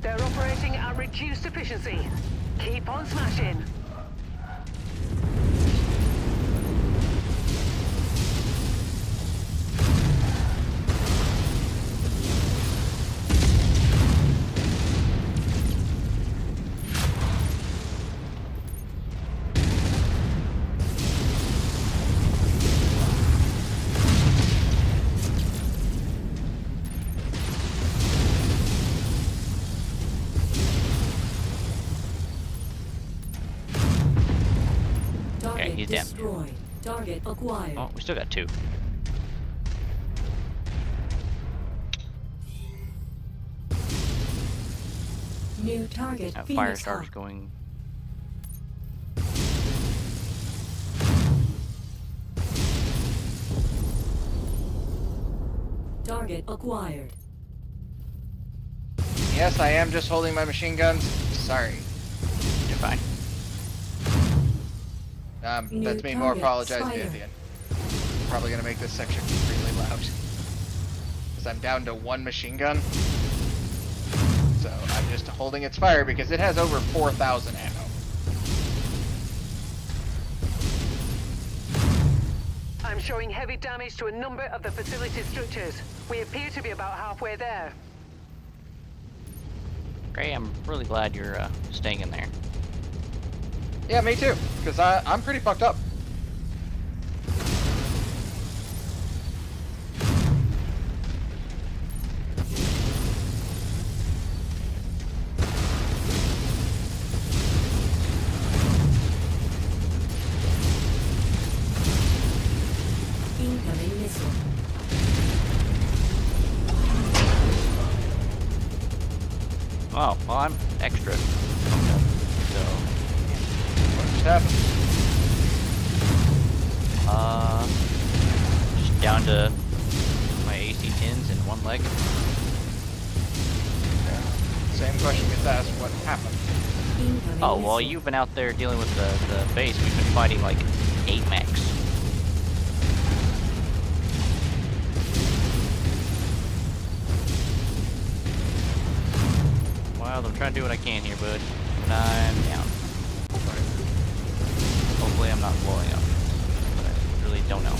Speaker 6: They're operating at reduced efficiency. Keep on smashing.
Speaker 8: Target
Speaker 3: he's down.
Speaker 8: destroyed. Target acquired.
Speaker 3: Oh, we still got 2.
Speaker 8: New target
Speaker 3: That
Speaker 8: Phoenix
Speaker 3: Firestarter's
Speaker 8: Hawk.
Speaker 3: going.
Speaker 8: Target acquired.
Speaker 2: Yes, I am just holding my machine guns. Sorry.
Speaker 3: You're fine.
Speaker 8: New
Speaker 2: That's me more
Speaker 8: target,
Speaker 2: apologizing
Speaker 8: Spider.
Speaker 2: at the end. Probably gonna make this section really loud. Because I'm down to 1 machine gun. So I'm just holding its fire because it has over 4,000 ammo.
Speaker 6: I'm showing heavy damage to a number of the facility structures. We appear to be about halfway there.
Speaker 3: Gray, I'm really glad you're staying in there.
Speaker 2: Yeah, me too. Because I'm pretty fucked up.
Speaker 3: Oh, well, I'm extra. Okay. So,
Speaker 2: What just happened?
Speaker 3: just down to my AC 10s and one leg.
Speaker 2: Same question gets asked. What happened?
Speaker 8: Incoming
Speaker 3: Oh, well,
Speaker 8: missile.
Speaker 3: you've been out there dealing with the base. We've been fighting like 8 mechs. Well, I'm trying to do what I can here, bud. And I'm down. Hopefully I'm not blowing up. But I really don't know.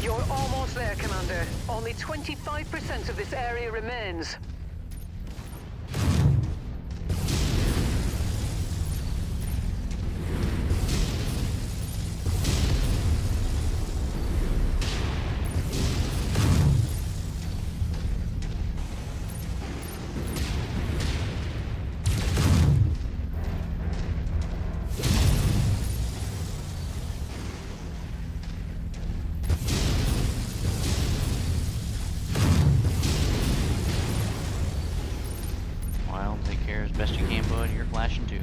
Speaker 6: You're almost there, Commander. Only 25% of this area remains.
Speaker 3: Well, take care as best you can, bud. You're flashing too.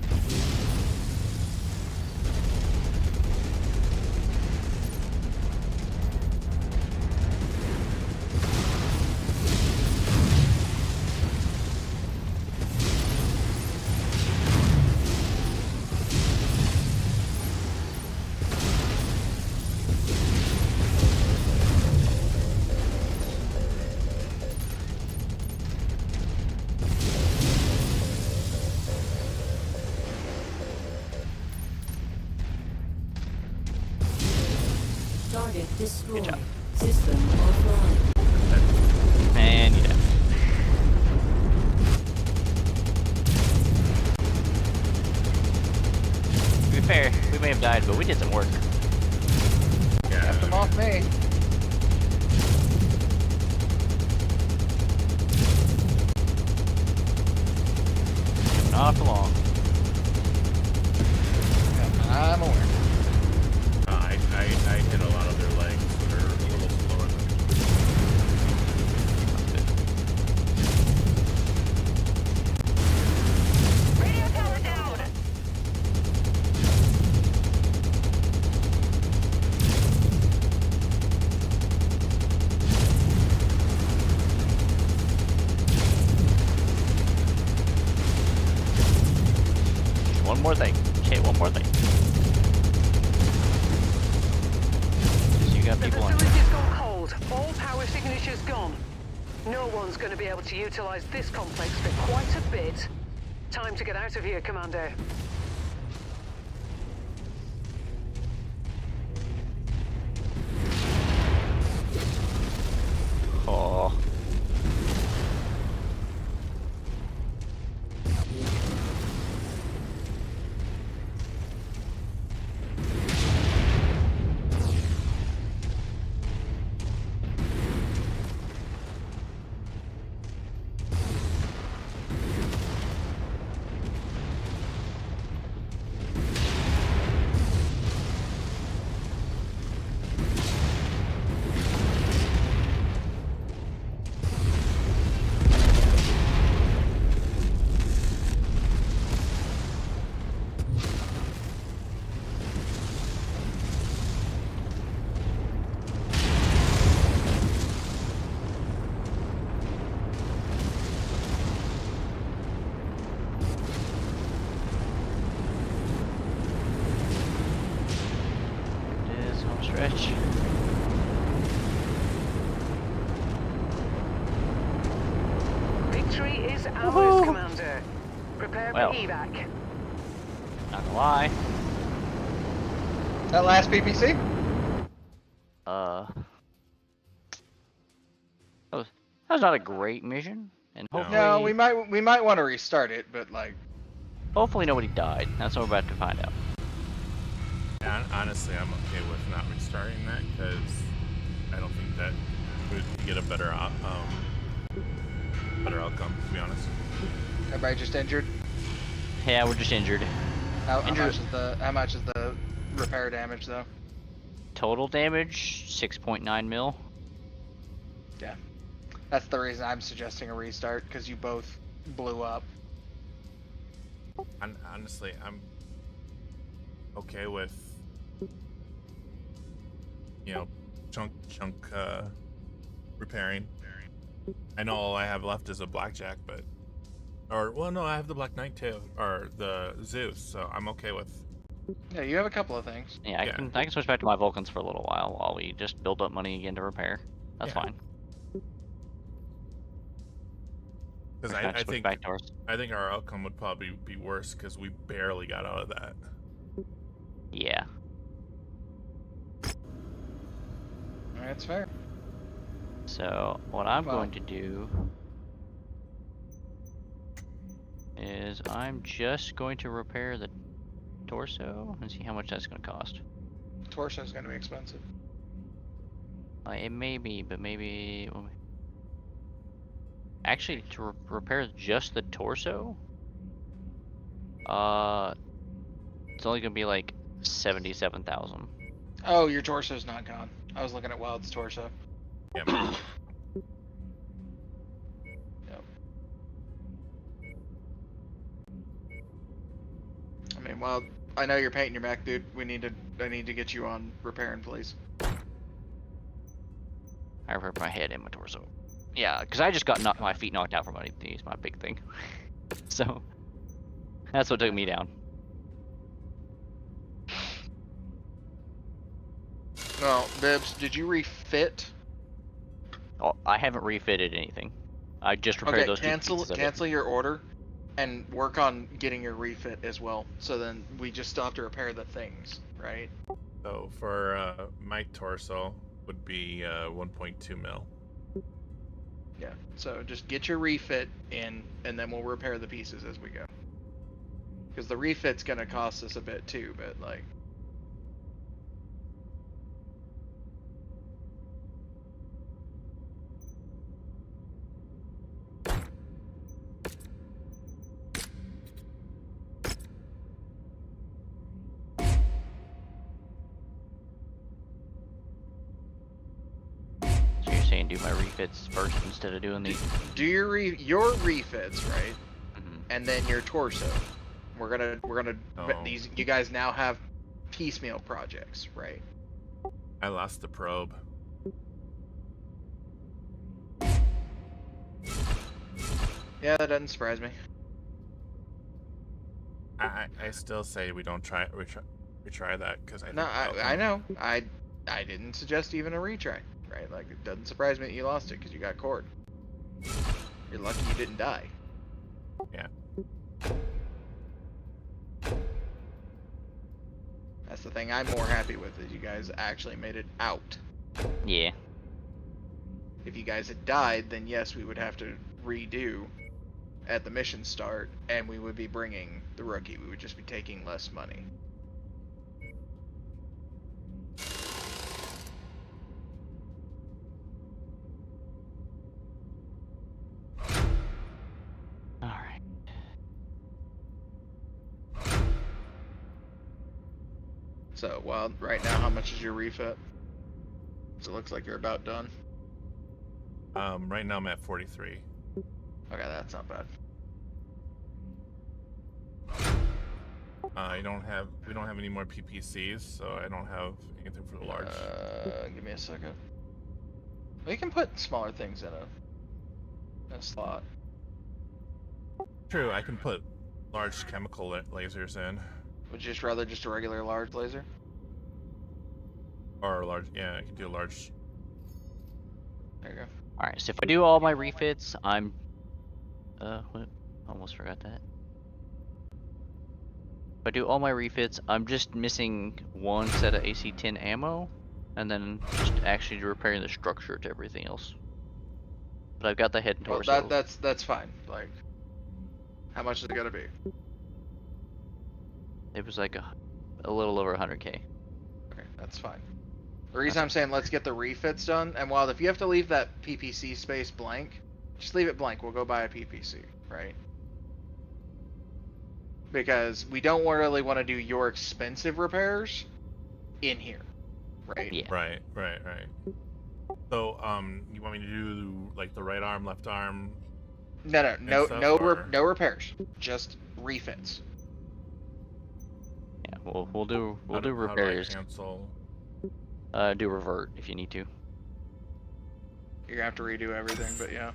Speaker 8: Target destroyed.
Speaker 3: job.
Speaker 8: System offline.
Speaker 3: And you're dead. To be fair, we may have died, but we did some work.
Speaker 2: Kept them off me.
Speaker 3: Not for long.
Speaker 2: I'm aware.
Speaker 1: I hit a lot of their legs that are a little slower than
Speaker 7: Radio tower down.
Speaker 3: One more thing. Okay, one more thing. Just you got
Speaker 6: The
Speaker 3: people on.
Speaker 6: facility's gone cold. All power signatures gone. No one's going to be able to utilize this complex for quite a bit. Time to get out of here, Commander.
Speaker 3: Oh. It is home stretch.
Speaker 6: Victory is ours, Commander. Prepare
Speaker 3: Well.
Speaker 6: for evac.
Speaker 3: Not gonna lie.
Speaker 2: That last PPC?
Speaker 3: That That was not a great mission, and
Speaker 1: No.
Speaker 3: hopefully,
Speaker 2: No, we might want to restart it, but like,
Speaker 3: hopefully nobody died. That's what we're about to find out.
Speaker 1: Honestly, I'm okay with not restarting that because I don't think that would get a better outcome. To be honest.
Speaker 2: everybody just injured.
Speaker 3: Yeah, we're just injured.
Speaker 2: How
Speaker 3: Injured.
Speaker 2: much is the repair damage though?
Speaker 3: Total damage 6.9 mil.
Speaker 2: Yeah, that's the reason I'm suggesting a restart, because you both blew up.
Speaker 1: Honestly, I'm okay with chunk repairing. I know all I have left is a blackjack, but no, I have the Black Knight too, or the Zeus, so I'm okay with.
Speaker 2: Yeah, you have a couple of things.
Speaker 3: Yeah, I can switch back to my Vulcans for a little while we just build up money again to repair. That's
Speaker 1: Yeah.
Speaker 3: fine.
Speaker 1: Because
Speaker 3: We're
Speaker 1: I
Speaker 3: switch
Speaker 1: think
Speaker 3: back to ours.
Speaker 1: I think our outcome would probably be worse because we barely got out of that.
Speaker 3: Yeah.
Speaker 2: That's fair.
Speaker 3: So what I'm
Speaker 2: Well-
Speaker 3: going to do is I'm just going to repair the torso and see how much that's going to cost.
Speaker 2: Torso's gonna be expensive.
Speaker 3: It may be, but maybe actually to repair just the torso, it's only gonna be like 77,000.
Speaker 2: Oh, your torso's not gone. I was looking at Wild's torso.
Speaker 1: Yeah.
Speaker 2: Yep. I mean, Wild, I know you're painting your mech, dude. I need to get you on repairing, please.
Speaker 3: I repaired my head and my torso. Yeah, because I just got my feet knocked out from underneath these, my big thing. So that's what took me down.
Speaker 2: No, Bibbs, did you refit?
Speaker 3: Oh, I haven't refitted anything. I just repaired
Speaker 2: Okay,
Speaker 3: those two
Speaker 2: cancel
Speaker 3: pieces of it.
Speaker 2: cancel your order, and work on getting your refit as well. So then we just still have to repair the things, right?
Speaker 1: So for my torso would be 1.2 mil.
Speaker 2: Yeah. So just get your refit in, and then we'll repair the pieces as we go. Because the refit's gonna cost us a bit too, but like.
Speaker 3: So you're saying do my refits first instead of doing the.
Speaker 2: Do your refits, right?
Speaker 3: Mhm.
Speaker 2: And then your torso. We're gonna
Speaker 1: Oh.
Speaker 2: these. You guys now have piecemeal projects, right?
Speaker 1: I lost the probe.
Speaker 2: Yeah, that doesn't surprise me.
Speaker 1: I still say we don't retry that because I think
Speaker 2: No,
Speaker 1: the outcome-
Speaker 2: I know. I didn't suggest even a retry, right? Like, it doesn't surprise me that you lost it because you got cord. You're lucky you didn't die.
Speaker 1: Yeah.
Speaker 2: That's the thing I'm more happy with, is you guys actually made it out.
Speaker 3: Yeah.
Speaker 2: If you guys had died, then yes, we would have to redo at the mission start, and we would be bringing the rookie. We would just be taking less money.
Speaker 3: Alright.
Speaker 2: So, well, right now, how much is your refit? So it looks like you're about done.
Speaker 1: Right now I'm at 43.
Speaker 2: Okay, that's not bad.
Speaker 1: We don't have any more PPCs, so I don't have anything for the large.
Speaker 2: Give me a second. We can put smaller things in a slot.
Speaker 1: True, I can put large chemical lasers in,
Speaker 2: Would you just rather just a regular large laser?
Speaker 1: or a large. Yeah, I can do a large.
Speaker 2: There you go.
Speaker 3: Alright, so if I do all my refits, I'm what? Almost forgot that. If I do all my refits, I'm just missing one set of AC-10 ammo, and then just actually repairing the structure to everything else. But I've got the head and
Speaker 2: Well,
Speaker 3: torso.
Speaker 2: that's fine. Like, how much is it gonna be?
Speaker 3: It was like a little over 100k.
Speaker 2: Okay, that's fine. The reason I'm saying let's get the refits done, and while if you have to leave that PPC space blank, just leave it blank. We'll go buy a PPC, right? Because we don't really want to do your expensive repairs in here, right?
Speaker 3: Yeah.
Speaker 1: Right. So, you want me to do like the right arm, left arm?
Speaker 2: No
Speaker 1: stuff, or-
Speaker 2: no repairs, just refits.
Speaker 3: Yeah, we'll do
Speaker 1: How do I
Speaker 3: repairs.
Speaker 1: cancel?
Speaker 3: Do revert if you need to.
Speaker 2: You're gonna have to redo everything, but yeah.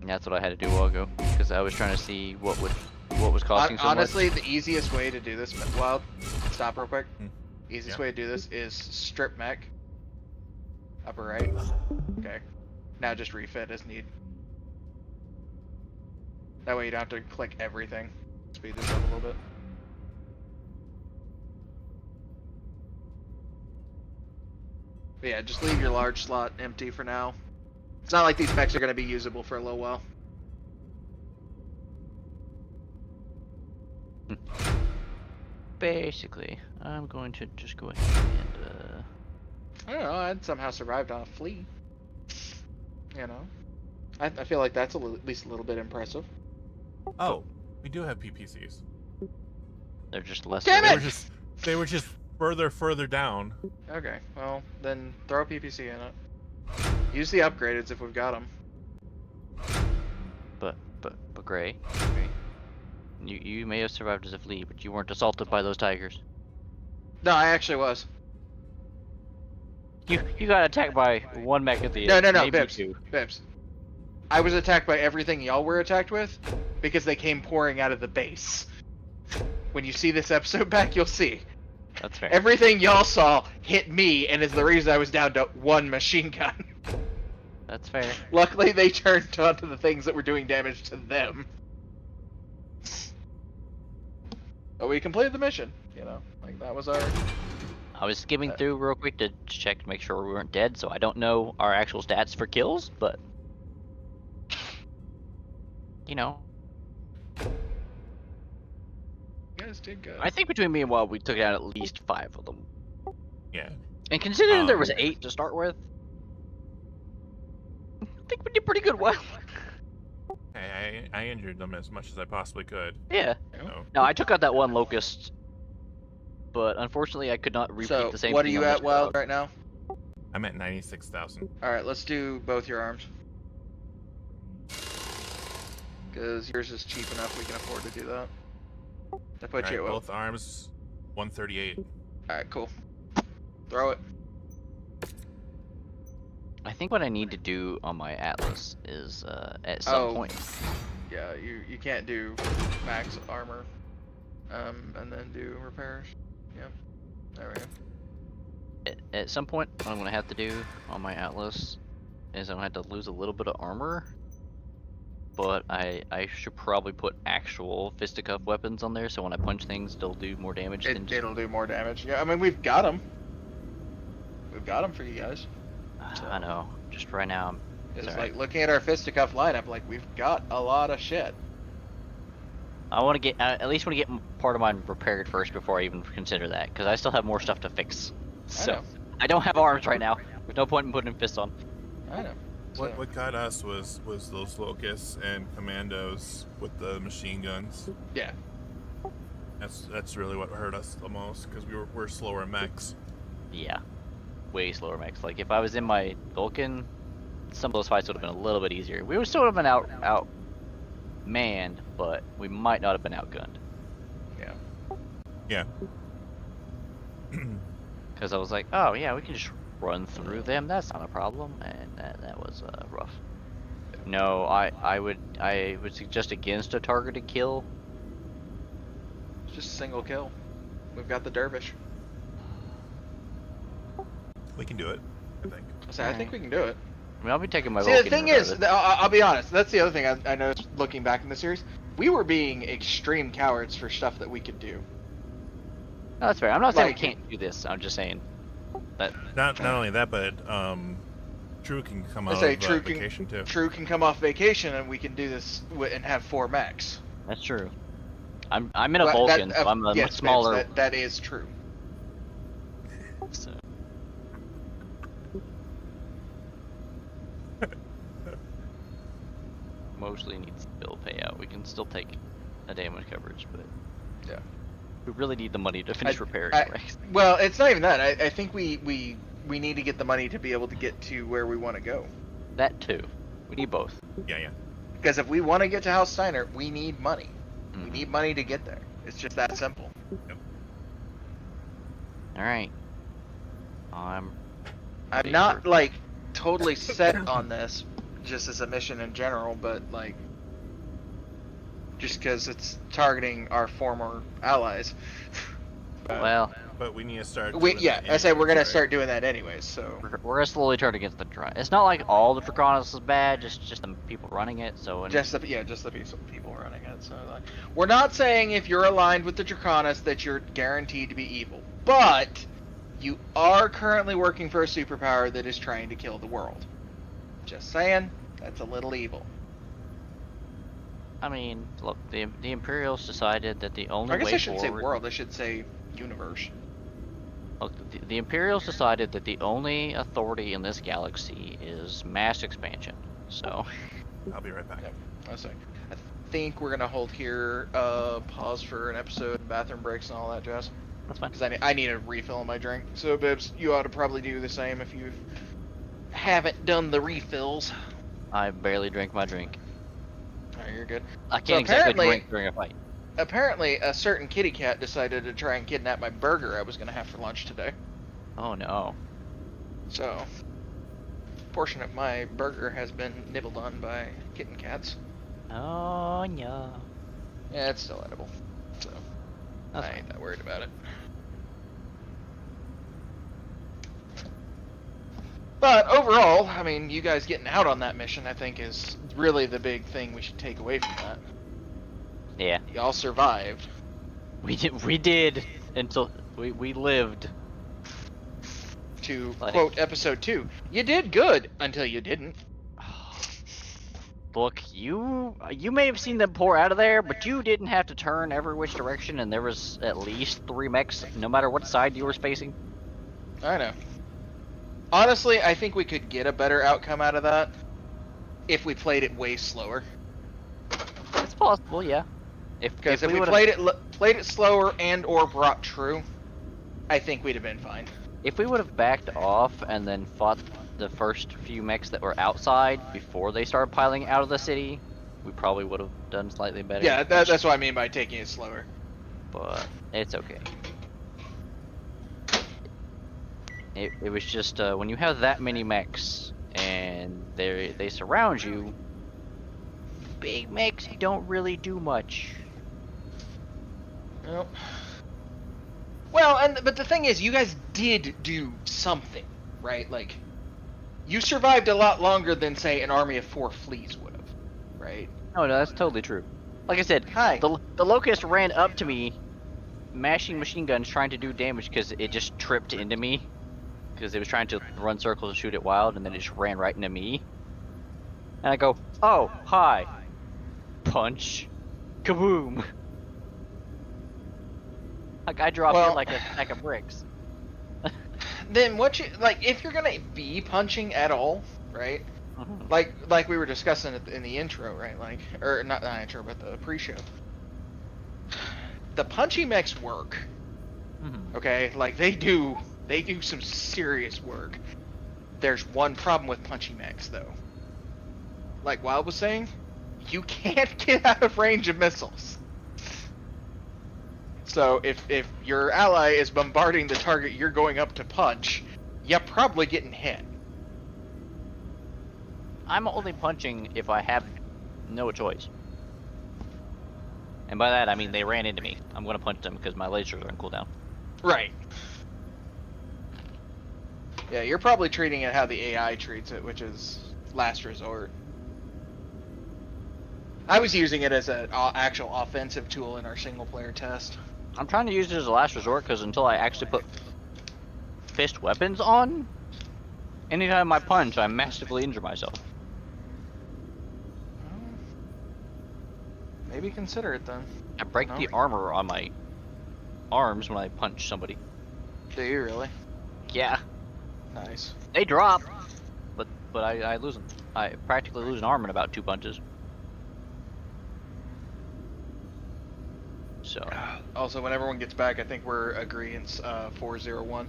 Speaker 3: And that's what I had to do a while ago because I was trying to see what was costing so
Speaker 2: Honestly,
Speaker 3: much.
Speaker 2: the easiest way to do this, Wild, stop real quick.
Speaker 1: Hmm.
Speaker 2: Easiest
Speaker 1: Yeah.
Speaker 2: way to do this is strip mech. Upper right. Okay. Now just refit as need. That way you don't have to click everything. Speed this up a little bit. But yeah, just leave your large slot empty for now. It's not like these mechs are going to be usable for a little while.
Speaker 3: Basically, I'm going to just go ahead and
Speaker 2: I don't know, I'd somehow survived on a flea. You know? I feel like that's at least a little bit impressive.
Speaker 1: Oh, we do have PPCs.
Speaker 3: they're just less.
Speaker 2: Damn
Speaker 1: They
Speaker 2: it!
Speaker 1: were just further down.
Speaker 2: Okay, well, then throw a PPC in it. Use the upgradeds if we've got them.
Speaker 3: But Gray, you may have survived as a flea, but you weren't assaulted by those tigers.
Speaker 2: No, I actually was.
Speaker 3: You got attacked by one mech at the
Speaker 2: No,
Speaker 3: end.
Speaker 2: no,
Speaker 3: maybe
Speaker 2: Bibbs.
Speaker 3: two.
Speaker 2: Bibbs. I was attacked by everything y'all were attacked with because they came pouring out of the base. When you see this episode back, you'll see.
Speaker 3: That's fair.
Speaker 2: Everything y'all saw hit me and is the reason I was down to one machine gun.
Speaker 3: That's fair.
Speaker 2: Luckily, they turned onto the things that were doing damage to them. But we completed the mission, you know? Like, that was our...
Speaker 3: I was skimming through real quick to check to make sure we weren't dead, so I don't know our actual stats for kills, but you know,
Speaker 2: You guys did good.
Speaker 3: I think between me and Wild, we took out at least 5 of them.
Speaker 1: Yeah.
Speaker 3: And considering there was 8 to start with, I think we did pretty good. Well,
Speaker 1: I injured them as much as I possibly could.
Speaker 3: yeah.
Speaker 1: So.
Speaker 3: No, I took out that one locust, but unfortunately, I could not repeat
Speaker 2: So,
Speaker 3: the same.
Speaker 2: what are
Speaker 3: thing
Speaker 2: you
Speaker 3: on
Speaker 2: at,
Speaker 3: this
Speaker 2: Wild,
Speaker 3: dog.
Speaker 2: right now?
Speaker 1: I'm at 96,000.
Speaker 2: Alright, let's do both your arms. Because yours is cheap enough, we can afford to do that. That puts you at
Speaker 1: Alright,
Speaker 2: what?
Speaker 1: both arms, 138.
Speaker 2: Alright, cool. Throw it.
Speaker 3: I think what I need to do on my Atlas is at some point.
Speaker 2: Yeah, you can't do max armor. And then do repairs. Yep. There we go.
Speaker 3: At some point, what I'm gonna have to do on my Atlas is I'm gonna have to lose a little bit of armor. But I should probably put actual fisticuff weapons on there, so when I punch things, they'll do more damage than just...
Speaker 2: It'll do more damage. Yeah, I mean, we've got them. We've got them for you guys.
Speaker 3: I know. Just right now,
Speaker 2: It's
Speaker 3: It's
Speaker 2: like
Speaker 3: alright.
Speaker 2: looking at our fisticuff lineup, like we've got a lot of shit.
Speaker 3: I want to get at least want to get part of mine repaired first before I even consider that, because I still have more stuff to fix. So
Speaker 2: know.
Speaker 3: I don't have arms right now. There's no point in putting fists on.
Speaker 2: I know.
Speaker 1: What got us was those locusts and commandos with the machine guns.
Speaker 2: Yeah.
Speaker 1: That's really what hurt us the most because we're slower mechs.
Speaker 3: Yeah, way slower mechs. Like if I was in my Vulcan, some of those fights would have been a little bit easier. We would still have been out manned, but we might not have been outgunned.
Speaker 2: Yeah.
Speaker 1: Yeah.
Speaker 3: Because I was like, oh yeah, we can just run through them. That's not a problem, and that was rough. No, I would suggest against a targeted kill.
Speaker 2: It's just a single kill. We've got the dervish.
Speaker 1: We can do it, I think.
Speaker 2: I think we can do it.
Speaker 3: I mean, I'll be taking my
Speaker 2: See,
Speaker 3: Vulcan
Speaker 2: the thing is,
Speaker 3: regardless.
Speaker 2: I'll be honest. That's the other thing I noticed looking back in the series. We were being extreme cowards for stuff that we could do.
Speaker 3: No, that's fair. I'm not saying
Speaker 2: like-
Speaker 3: we can't do this. I'm just saying that
Speaker 1: Not only that, but True can come
Speaker 2: I
Speaker 1: out
Speaker 2: say
Speaker 1: of
Speaker 2: True
Speaker 1: vacation too.
Speaker 2: True can come off vacation, and we can do this and have 4 mechs.
Speaker 3: That's true. I'm in a
Speaker 2: Well,
Speaker 3: Vulcan, so I'm a
Speaker 2: yes,
Speaker 3: much smaller.
Speaker 2: Babes, that is true.
Speaker 3: So. Mostly needs bill payout. We can still take a damage coverage, but
Speaker 2: Yeah.
Speaker 3: we really need the money to finish repairs. Right?
Speaker 2: Well, it's not even that. I think we need to get the money to be able to get to where we want to go.
Speaker 3: That too. We need both.
Speaker 1: Yeah.
Speaker 2: Because if we want to get to House Steiner, we need money. We
Speaker 3: Mhm.
Speaker 2: need money to get there. It's just that simple.
Speaker 3: All right. I'm
Speaker 2: not like totally set on this, just as a mission in general, but like just because it's targeting our former allies.
Speaker 3: Well,
Speaker 1: But we need to start.
Speaker 2: We
Speaker 1: doing
Speaker 2: yeah,
Speaker 1: that
Speaker 2: I say we're gonna
Speaker 1: anyways,
Speaker 2: start doing that anyways. So
Speaker 3: we're gonna slowly turn against the Draconis. It's not like all the Draconis is bad, just the people running it. So
Speaker 2: just the people running it. So like, we're not saying if you're aligned with the Draconis that you're guaranteed to be evil, but you are currently working for a superpower that is trying to kill the world. Just saying, that's a little evil.
Speaker 3: I mean, look, the Imperials decided that the only
Speaker 2: I guess
Speaker 3: way
Speaker 2: I shouldn't say
Speaker 3: forward.
Speaker 2: world. I should say universe.
Speaker 3: Look, the Imperials decided that the only authority in this galaxy is mass expansion. So,
Speaker 1: I'll be right back.
Speaker 2: Yep. I think we're gonna hold here. Pause for an episode, bathroom breaks, and all that jazz.
Speaker 3: that's fine.
Speaker 2: Because I need a refill on my drink. So, Bibbs, you ought to probably do the same if you haven't done the refills.
Speaker 3: I barely drank my drink.
Speaker 2: Oh, you're good.
Speaker 3: I can't exactly
Speaker 2: apparently-
Speaker 3: drink during a fight.
Speaker 2: Apparently, a certain kitty cat decided to try and kidnap my burger I was gonna have for lunch today.
Speaker 3: Oh no.
Speaker 2: So, a portion of my burger has been nibbled on by kitten cats.
Speaker 3: Oh no.
Speaker 2: Yeah, it's still edible. So,
Speaker 3: That's
Speaker 2: I ain't that worried about it. But overall, I mean, you guys getting out on that mission, I think, is really the big thing we should take away from that.
Speaker 3: Yeah.
Speaker 2: Y'all survived.
Speaker 3: We did until we lived.
Speaker 2: To
Speaker 3: Buddy.
Speaker 2: quote episode 2, you did good until you didn't.
Speaker 3: Look, you may have seen them pour out of there, but you didn't have to turn every which direction, and there was at least 3 mechs, no matter what side you were spacing.
Speaker 2: I know. Honestly, I think we could get a better outcome out of that if we played it way slower.
Speaker 3: It's possible, yeah.
Speaker 2: Because if we
Speaker 3: would've-
Speaker 2: played it slower and or brought True, I think we'd have been fine.
Speaker 3: If we would have backed off and then fought the first few mechs that were outside before they started piling out of the city, we probably would have done slightly better.
Speaker 2: Yeah, that's what I mean by taking it slower.
Speaker 3: But it's okay. It was just when you have that many mechs and they surround you, big mechs don't really do much.
Speaker 2: Well, but the thing is, you guys did do something, right? Like, you survived a lot longer than, say, an army of 4 fleas would have, right?
Speaker 3: No, that's totally true. Like I said,
Speaker 2: Hi.
Speaker 3: the locust ran up to me, mashing machine guns, trying to do damage because it just tripped into me. Because it was trying to run circles and shoot it wild, and then it just ran right into me. And I go, oh, hi. Punch. Kaboom. Like, I dropped
Speaker 2: Well-
Speaker 3: it like a stack of bricks.
Speaker 2: Then what you, like, if you're gonna be punching at all, right? Like we were discussing in the intro, right? Like, or not the intro, but the pre-show. The punchy mechs work, okay? Like, they do some serious work. There's one problem with punchy mechs, though. Like Wild was saying, you can't get out of range of missiles. So if your ally is bombarding the target you're going up to punch, you're probably getting hit.
Speaker 3: I'm only punching if I have no choice. And by that, I mean they ran into me. I'm gonna punch them because my lasers are on cooldown.
Speaker 2: Right. Yeah, you're probably treating it how the AI treats it, which is last resort. I was using it as an actual offensive tool in our single-player test.
Speaker 3: I'm trying to use it as a last resort because until I actually put fist weapons on, Anytime I punch, I massively injure myself.
Speaker 2: Well, maybe consider it then.
Speaker 3: I break
Speaker 2: No.
Speaker 3: the armor on my arms when I punch somebody.
Speaker 2: Do you really?
Speaker 3: Yeah,
Speaker 2: Nice.
Speaker 3: they drop, but I lose them. I practically lose an arm in about 2 punches. So
Speaker 2: Also, when everyone gets back, I think we're agreeing 401.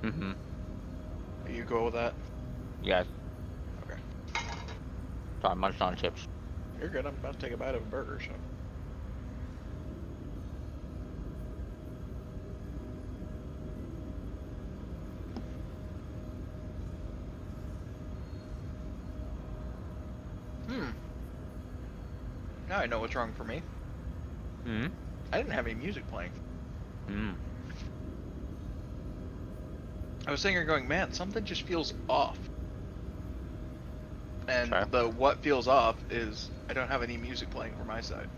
Speaker 3: mm-hmm.
Speaker 2: Are you cool with that?
Speaker 3: Yeah.
Speaker 2: Okay.
Speaker 3: Sorry, I'm munching on chips.
Speaker 2: You're good. I'm about to take a bite of a burger, so. Now I know what's wrong for me.
Speaker 3: Hmm.
Speaker 2: I didn't have any music playing.
Speaker 3: Hmm.
Speaker 2: I was sitting here going, man, something just feels off. And
Speaker 3: Sure.
Speaker 2: the what feels off is I don't have any music playing for my side.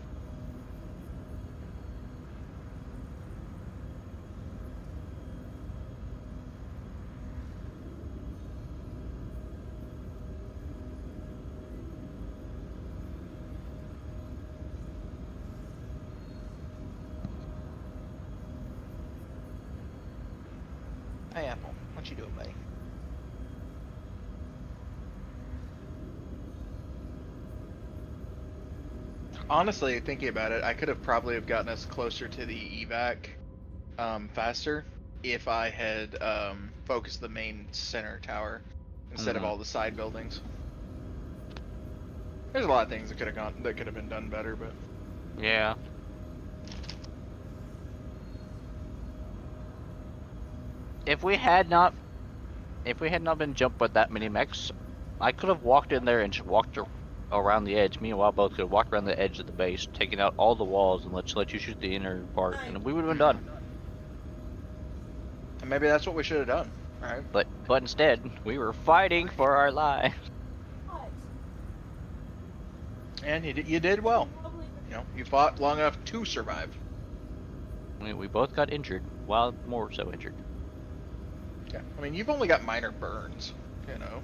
Speaker 2: Hey, Apple, what you doing, buddy? Honestly, thinking about it, I could have probably have gotten us closer to the evac faster if I had focused the main center tower instead of all the side buildings. There's a lot of things that could have been done better, but
Speaker 3: Yeah. If we had not been jumped by that many mechs, I could have walked in there and just walked around the edge. Me and Wild both could have walked around the edge of the base, taking out all the walls, and let you shoot the inner part, and we would have been done.
Speaker 2: and maybe that's what we should have done, right?
Speaker 3: But instead, we were fighting for our lives.
Speaker 4: What?
Speaker 2: And you did well. You know, you fought long enough to survive.
Speaker 3: We both got injured, Wild more so injured.
Speaker 2: Yeah, I mean, you've only got minor burns, you know.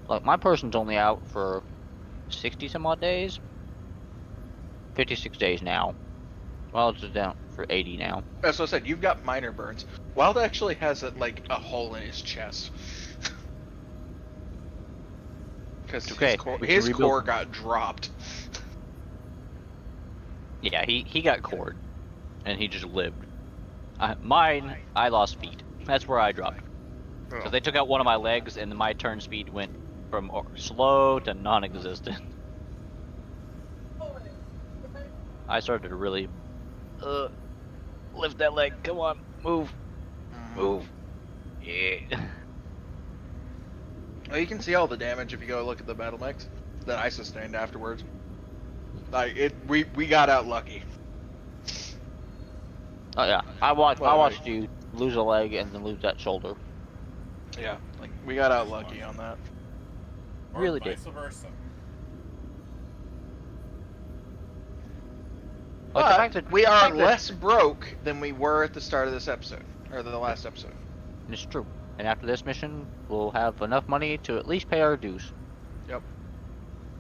Speaker 3: Look, my person's only out for 60 some odd days. 56 days now. Wild's is down for 80 now.
Speaker 2: That's what I said. You've got minor burns. Wild actually has like a hole in his chest. Because
Speaker 3: Okay, we can
Speaker 2: his
Speaker 3: rebuild
Speaker 2: core
Speaker 3: him.
Speaker 2: got dropped.
Speaker 3: Yeah, he got cored, and he just lived. Mine, I lost feet. That's where I dropped. So they took out one of my legs, and my turn speed went from slow to non-existent. I started to really lift that leg. Come on, move, move. Yeah.
Speaker 2: Well, you can see all the damage if you go look at the battle mechs that I sustained afterwards. Like we got out lucky.
Speaker 3: Oh yeah, I watched
Speaker 2: Well,
Speaker 3: you lose a leg and then lose that shoulder.
Speaker 2: Yeah, like we got out lucky on that.
Speaker 1: Or
Speaker 3: Really
Speaker 1: vice
Speaker 3: did.
Speaker 1: versa.
Speaker 3: Like, the
Speaker 2: But
Speaker 3: fact that-
Speaker 2: we
Speaker 3: the
Speaker 2: are
Speaker 3: fact that-
Speaker 2: less broke than we were at the start of this episode, or the last episode.
Speaker 3: It's true. And after this mission, we'll have enough money to at least pay our dues.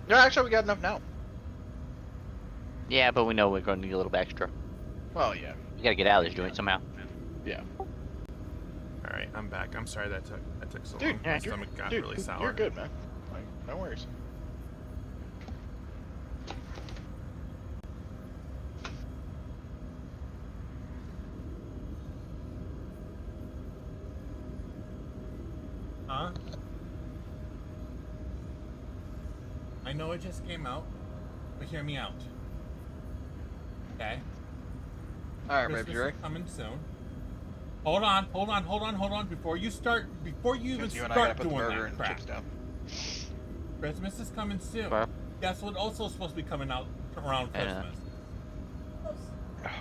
Speaker 2: No, actually, we got enough now.
Speaker 3: Yeah, but we know we're going to need a little bit extra.
Speaker 2: Well, yeah.
Speaker 3: We gotta get out of this joint somehow.
Speaker 2: Yeah.
Speaker 1: All right, I'm back. I'm sorry that took so
Speaker 2: Dude,
Speaker 1: long.
Speaker 3: yeah,
Speaker 1: My stomach got really sour.
Speaker 2: You're good, man. Like, no worries.
Speaker 1: Huh? I know it just came out, but hear me out. Okay?
Speaker 2: All right,
Speaker 1: Christmas
Speaker 2: baby, Jerry.
Speaker 1: is coming soon. Hold on. Before you even
Speaker 2: Because you and I
Speaker 1: start
Speaker 2: gotta put the
Speaker 1: doing
Speaker 2: burger
Speaker 1: that
Speaker 2: and
Speaker 1: crap.
Speaker 2: chips down.
Speaker 1: Christmas is coming soon.
Speaker 3: Okay.
Speaker 1: Guess what also supposed to be coming out around
Speaker 3: Yeah.
Speaker 1: Christmas?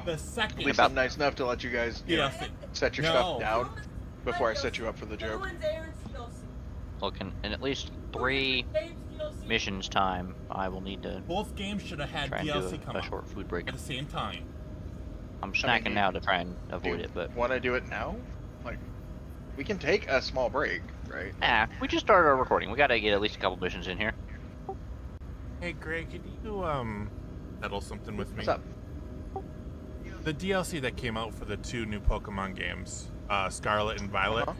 Speaker 1: The second
Speaker 2: At least I'm nice enough to let you guys you know,
Speaker 1: DLC.
Speaker 2: set your
Speaker 1: No.
Speaker 2: stuff down before I set you up for the joke.
Speaker 3: Look, in at least 3 missions time, I will need to
Speaker 1: Both games should have had
Speaker 3: try and do
Speaker 1: DLC come
Speaker 3: a
Speaker 1: out
Speaker 3: short food break.
Speaker 1: at the same time.
Speaker 3: I'm snacking now to try and avoid it, but
Speaker 2: Want to do it now? Like, we can take a small break, right?
Speaker 3: we just started our recording. We gotta get at least a couple missions in here.
Speaker 1: Hey, Greg, can you settle something with me?
Speaker 2: What's up?
Speaker 1: The DLC that came out for the 2 new Pokemon games, Scarlet and Violet,
Speaker 2: Uh-huh.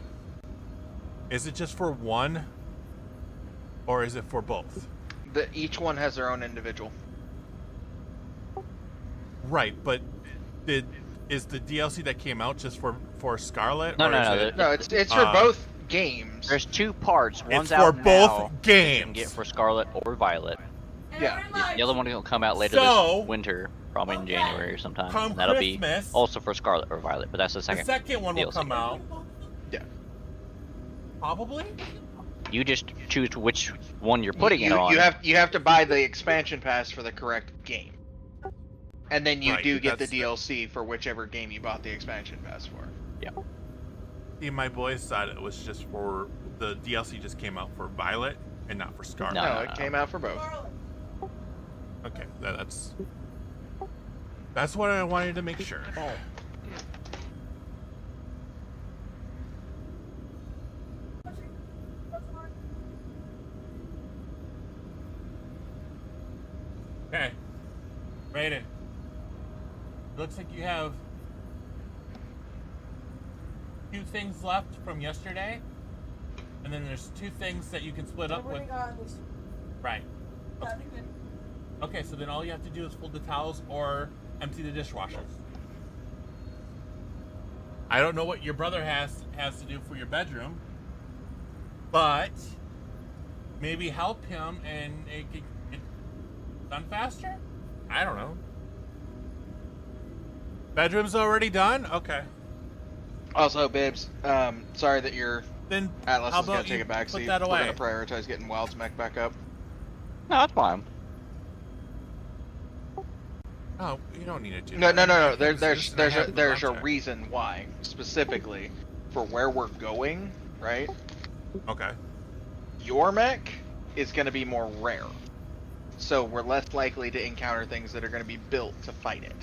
Speaker 1: is it just for one, or is it for both?
Speaker 2: Each one has their own individual.
Speaker 1: Right, but is the DLC that came out just for Scarlet?
Speaker 3: No,
Speaker 1: or
Speaker 3: no,
Speaker 1: is
Speaker 3: no,
Speaker 1: it-
Speaker 2: No, it's for both games.
Speaker 3: There's 2 parts. One's
Speaker 1: for
Speaker 3: out
Speaker 1: both
Speaker 3: now, that you
Speaker 1: games.
Speaker 3: can get for Scarlet or Violet.
Speaker 2: Yeah.
Speaker 3: The other one will come out later
Speaker 1: So,
Speaker 3: this winter, probably in January or sometime.
Speaker 1: come
Speaker 3: And that'll
Speaker 1: Christmas,
Speaker 3: be also for Scarlet or Violet, but that's the
Speaker 1: the
Speaker 3: second.
Speaker 1: second one will
Speaker 3: DLC.
Speaker 1: come out.
Speaker 2: Yeah.
Speaker 1: Probably.
Speaker 3: You just choose which one you're putting it on.
Speaker 2: You have to buy the expansion pass for the correct game, and then you
Speaker 1: Right,
Speaker 2: do get the
Speaker 1: that's-
Speaker 2: DLC for whichever game you bought the expansion pass for.
Speaker 1: See, my boys thought it was just for the DLC. Just came out for Violet and not for Scarlet.
Speaker 3: No,
Speaker 2: No, it came out for both.
Speaker 1: Okay, that's what I wanted to make sure. Okay, Raiden. Looks like you have 2 things left from yesterday, and then there's 2 things that you can split up with. Right. Okay, so then all you have to do is fold the towels or empty the dishwashers. I don't know what your brother has to do for your bedroom, but maybe help him and it get done faster? I don't know. Bedroom's already done? Okay.
Speaker 2: Also, Bibs, sorry that your
Speaker 1: Then
Speaker 2: Atlas
Speaker 1: how
Speaker 2: is gonna
Speaker 1: about
Speaker 2: take
Speaker 1: you
Speaker 2: a back
Speaker 1: put
Speaker 2: seat.
Speaker 1: that
Speaker 2: We're
Speaker 1: away?
Speaker 2: gonna prioritize getting Wild's mech back up.
Speaker 3: No, that's fine.
Speaker 1: Oh, you don't need to do
Speaker 2: No.
Speaker 1: that.
Speaker 2: There's a reason why, specifically for where we're going, right?
Speaker 1: Okay.
Speaker 2: Your mech is going to be more rare, so we're less likely to encounter things that are going to be built to fight it.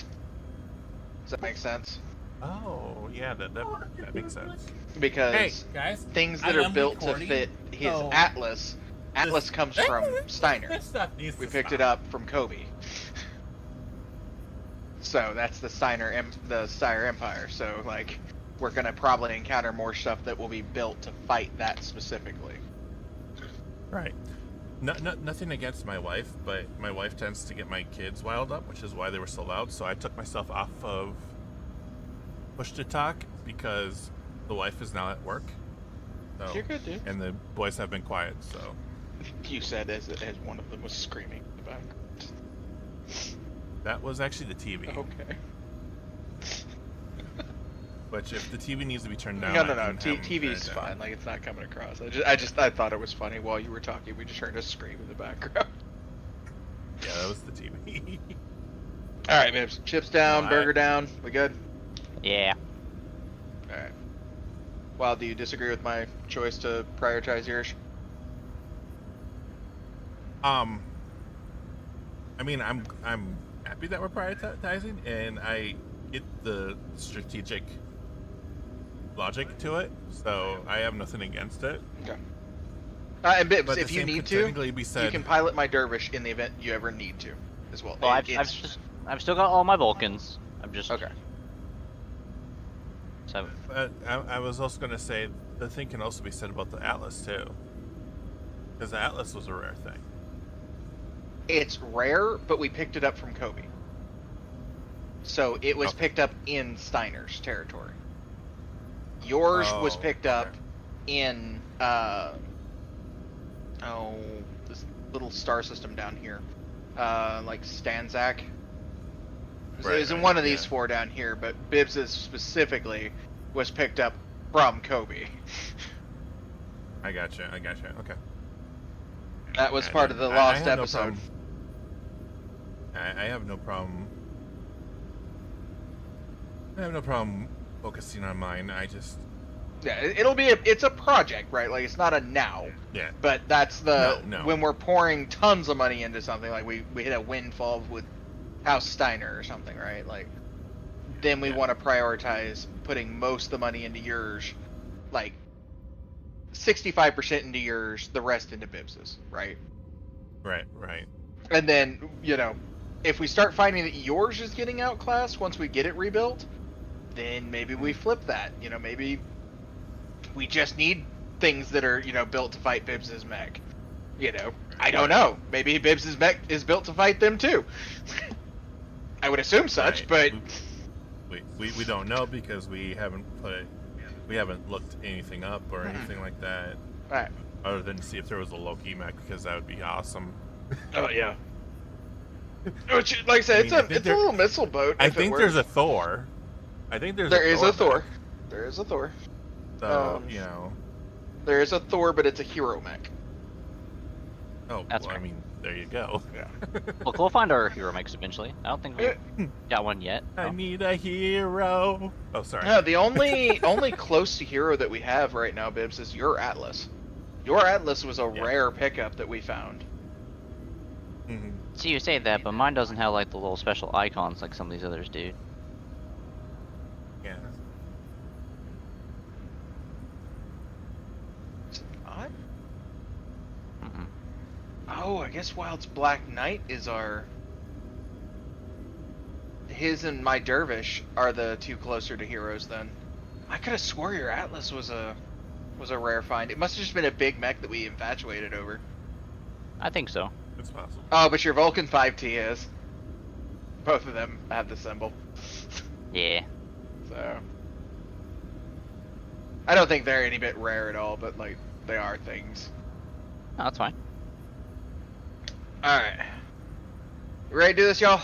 Speaker 2: Does that make sense?
Speaker 1: Oh, yeah, that makes sense.
Speaker 2: Because
Speaker 1: Hey, guys.
Speaker 2: things that
Speaker 1: I
Speaker 2: are
Speaker 1: am
Speaker 2: built
Speaker 1: recording,
Speaker 2: to fit his
Speaker 1: so
Speaker 2: Atlas comes from Steiner.
Speaker 1: This stuff needs
Speaker 2: We
Speaker 1: to
Speaker 2: picked
Speaker 1: stop.
Speaker 2: it up from Kobe. So that's the Steiner Empire. So like, we're gonna probably encounter more stuff that will be built to fight that specifically.
Speaker 1: Right. Nothing against my wife, but my wife tends to get my kids wild up, which is why they were so loud. So I took myself off of push to talk because the wife is now at work. So,
Speaker 2: You're good, dude.
Speaker 1: and the boys have been quiet. So
Speaker 2: You said as one of them was screaming in the back.
Speaker 1: that was actually the TV.
Speaker 2: Okay.
Speaker 1: Which, if the TV needs to be turned down,
Speaker 2: No.
Speaker 1: I can have them
Speaker 2: TV's
Speaker 1: turn it down.
Speaker 2: fine. Like, it's not coming across. I thought it was funny while you were talking. We just heard a scream in the background.
Speaker 1: Yeah, that was the TV.
Speaker 2: All right, babes. Chips down,
Speaker 1: No,
Speaker 2: burger down. We good?
Speaker 3: Yeah.
Speaker 2: All right. Well, do you disagree with my choice to prioritize yours?
Speaker 1: I mean, I'm happy that we're prioritizing, and I get the strategic logic to it, so I have nothing against it.
Speaker 2: Okay. And Bibs,
Speaker 1: But the
Speaker 2: if you
Speaker 1: same
Speaker 2: need
Speaker 1: could
Speaker 2: to,
Speaker 1: technically be
Speaker 2: you
Speaker 1: said.
Speaker 2: can pilot my dervish in the event you ever need to, as well.
Speaker 3: Well, I've still got all my Vulcans. I'm just
Speaker 2: Okay.
Speaker 3: So
Speaker 1: But I was also going to say the thing can also be said about the Atlas too, because the Atlas was a rare thing.
Speaker 2: It's rare, but we picked it up from Kobe. So it was
Speaker 1: Okay.
Speaker 2: picked up in Steiner's territory. Yours was picked up in this little star system down here, like Stanzak. So it was in one of these 4 down here, but Bibbs's specifically was picked up from Kobe.
Speaker 1: I gotcha. Okay.
Speaker 2: That was
Speaker 1: I
Speaker 2: part of the
Speaker 1: I
Speaker 2: lost
Speaker 1: have no
Speaker 2: episode.
Speaker 1: problem. I have no problem. I have no problem focusing on mine. I just
Speaker 2: Yeah, it's a project, right? Like, it's not a now.
Speaker 1: yeah.
Speaker 2: But that's the
Speaker 1: No.
Speaker 2: when we're pouring tons of money into something, like we hit a windfall with House Steiner or something, right? Like, then we
Speaker 1: Yeah.
Speaker 2: want to prioritize putting most of the money into yours, like 65% into yours, the rest into Bibbs's, right?
Speaker 1: Right. Right.
Speaker 2: And then, if we start finding that yours is getting outclassed once we get it rebuilt, then maybe we flip that. Maybe we just need things that are, built to fight Bibbs's mech. I don't know. Maybe Bibbs's mech is built to fight them too. I would assume such,
Speaker 1: Right.
Speaker 2: but
Speaker 1: We don't know because we haven't looked anything up or anything like that.
Speaker 2: Right.
Speaker 1: Other than to see if there was a Loki mech, because that would be awesome.
Speaker 2: Oh yeah. Which, like I said,
Speaker 1: I think
Speaker 2: it's a little missile boat.
Speaker 1: I
Speaker 2: if it
Speaker 1: think
Speaker 2: works.
Speaker 1: there's a Thor.
Speaker 2: There is a Thor.
Speaker 1: mech.
Speaker 2: There is a Thor.
Speaker 1: So
Speaker 2: There is a Thor, but it's a hero mech.
Speaker 1: Oh,
Speaker 3: That's
Speaker 1: well, I
Speaker 3: right.
Speaker 1: mean, there you go.
Speaker 2: Yeah.
Speaker 3: Look, we'll find our hero mechs eventually. I don't think we got one yet.
Speaker 1: I
Speaker 3: No.
Speaker 1: need a hero. Oh, sorry.
Speaker 2: No, the only close to hero that we have right now, Bibbs, is your Atlas. Your Atlas was a rare pickup that we found.
Speaker 1: Mhm.
Speaker 3: See, you say that, but mine doesn't have like the little special icons like some of these others do.
Speaker 1: Yeah.
Speaker 2: Is it not?
Speaker 3: Mm-mm.
Speaker 2: Oh, I guess Wild's Black Knight is our. His and my Dervish are the two closer to heroes. Then I could have swore your Atlas was a rare find. It must have just been a big mech that we infatuated over.
Speaker 3: I think so.
Speaker 1: It's possible.
Speaker 2: Oh, but your Vulcan 5T is. Both of them have the symbol.
Speaker 3: Yeah.
Speaker 2: So I don't think they're any bit rare at all, but like they are things.
Speaker 3: No, that's fine.
Speaker 2: Alright. Ready to do this, y'all?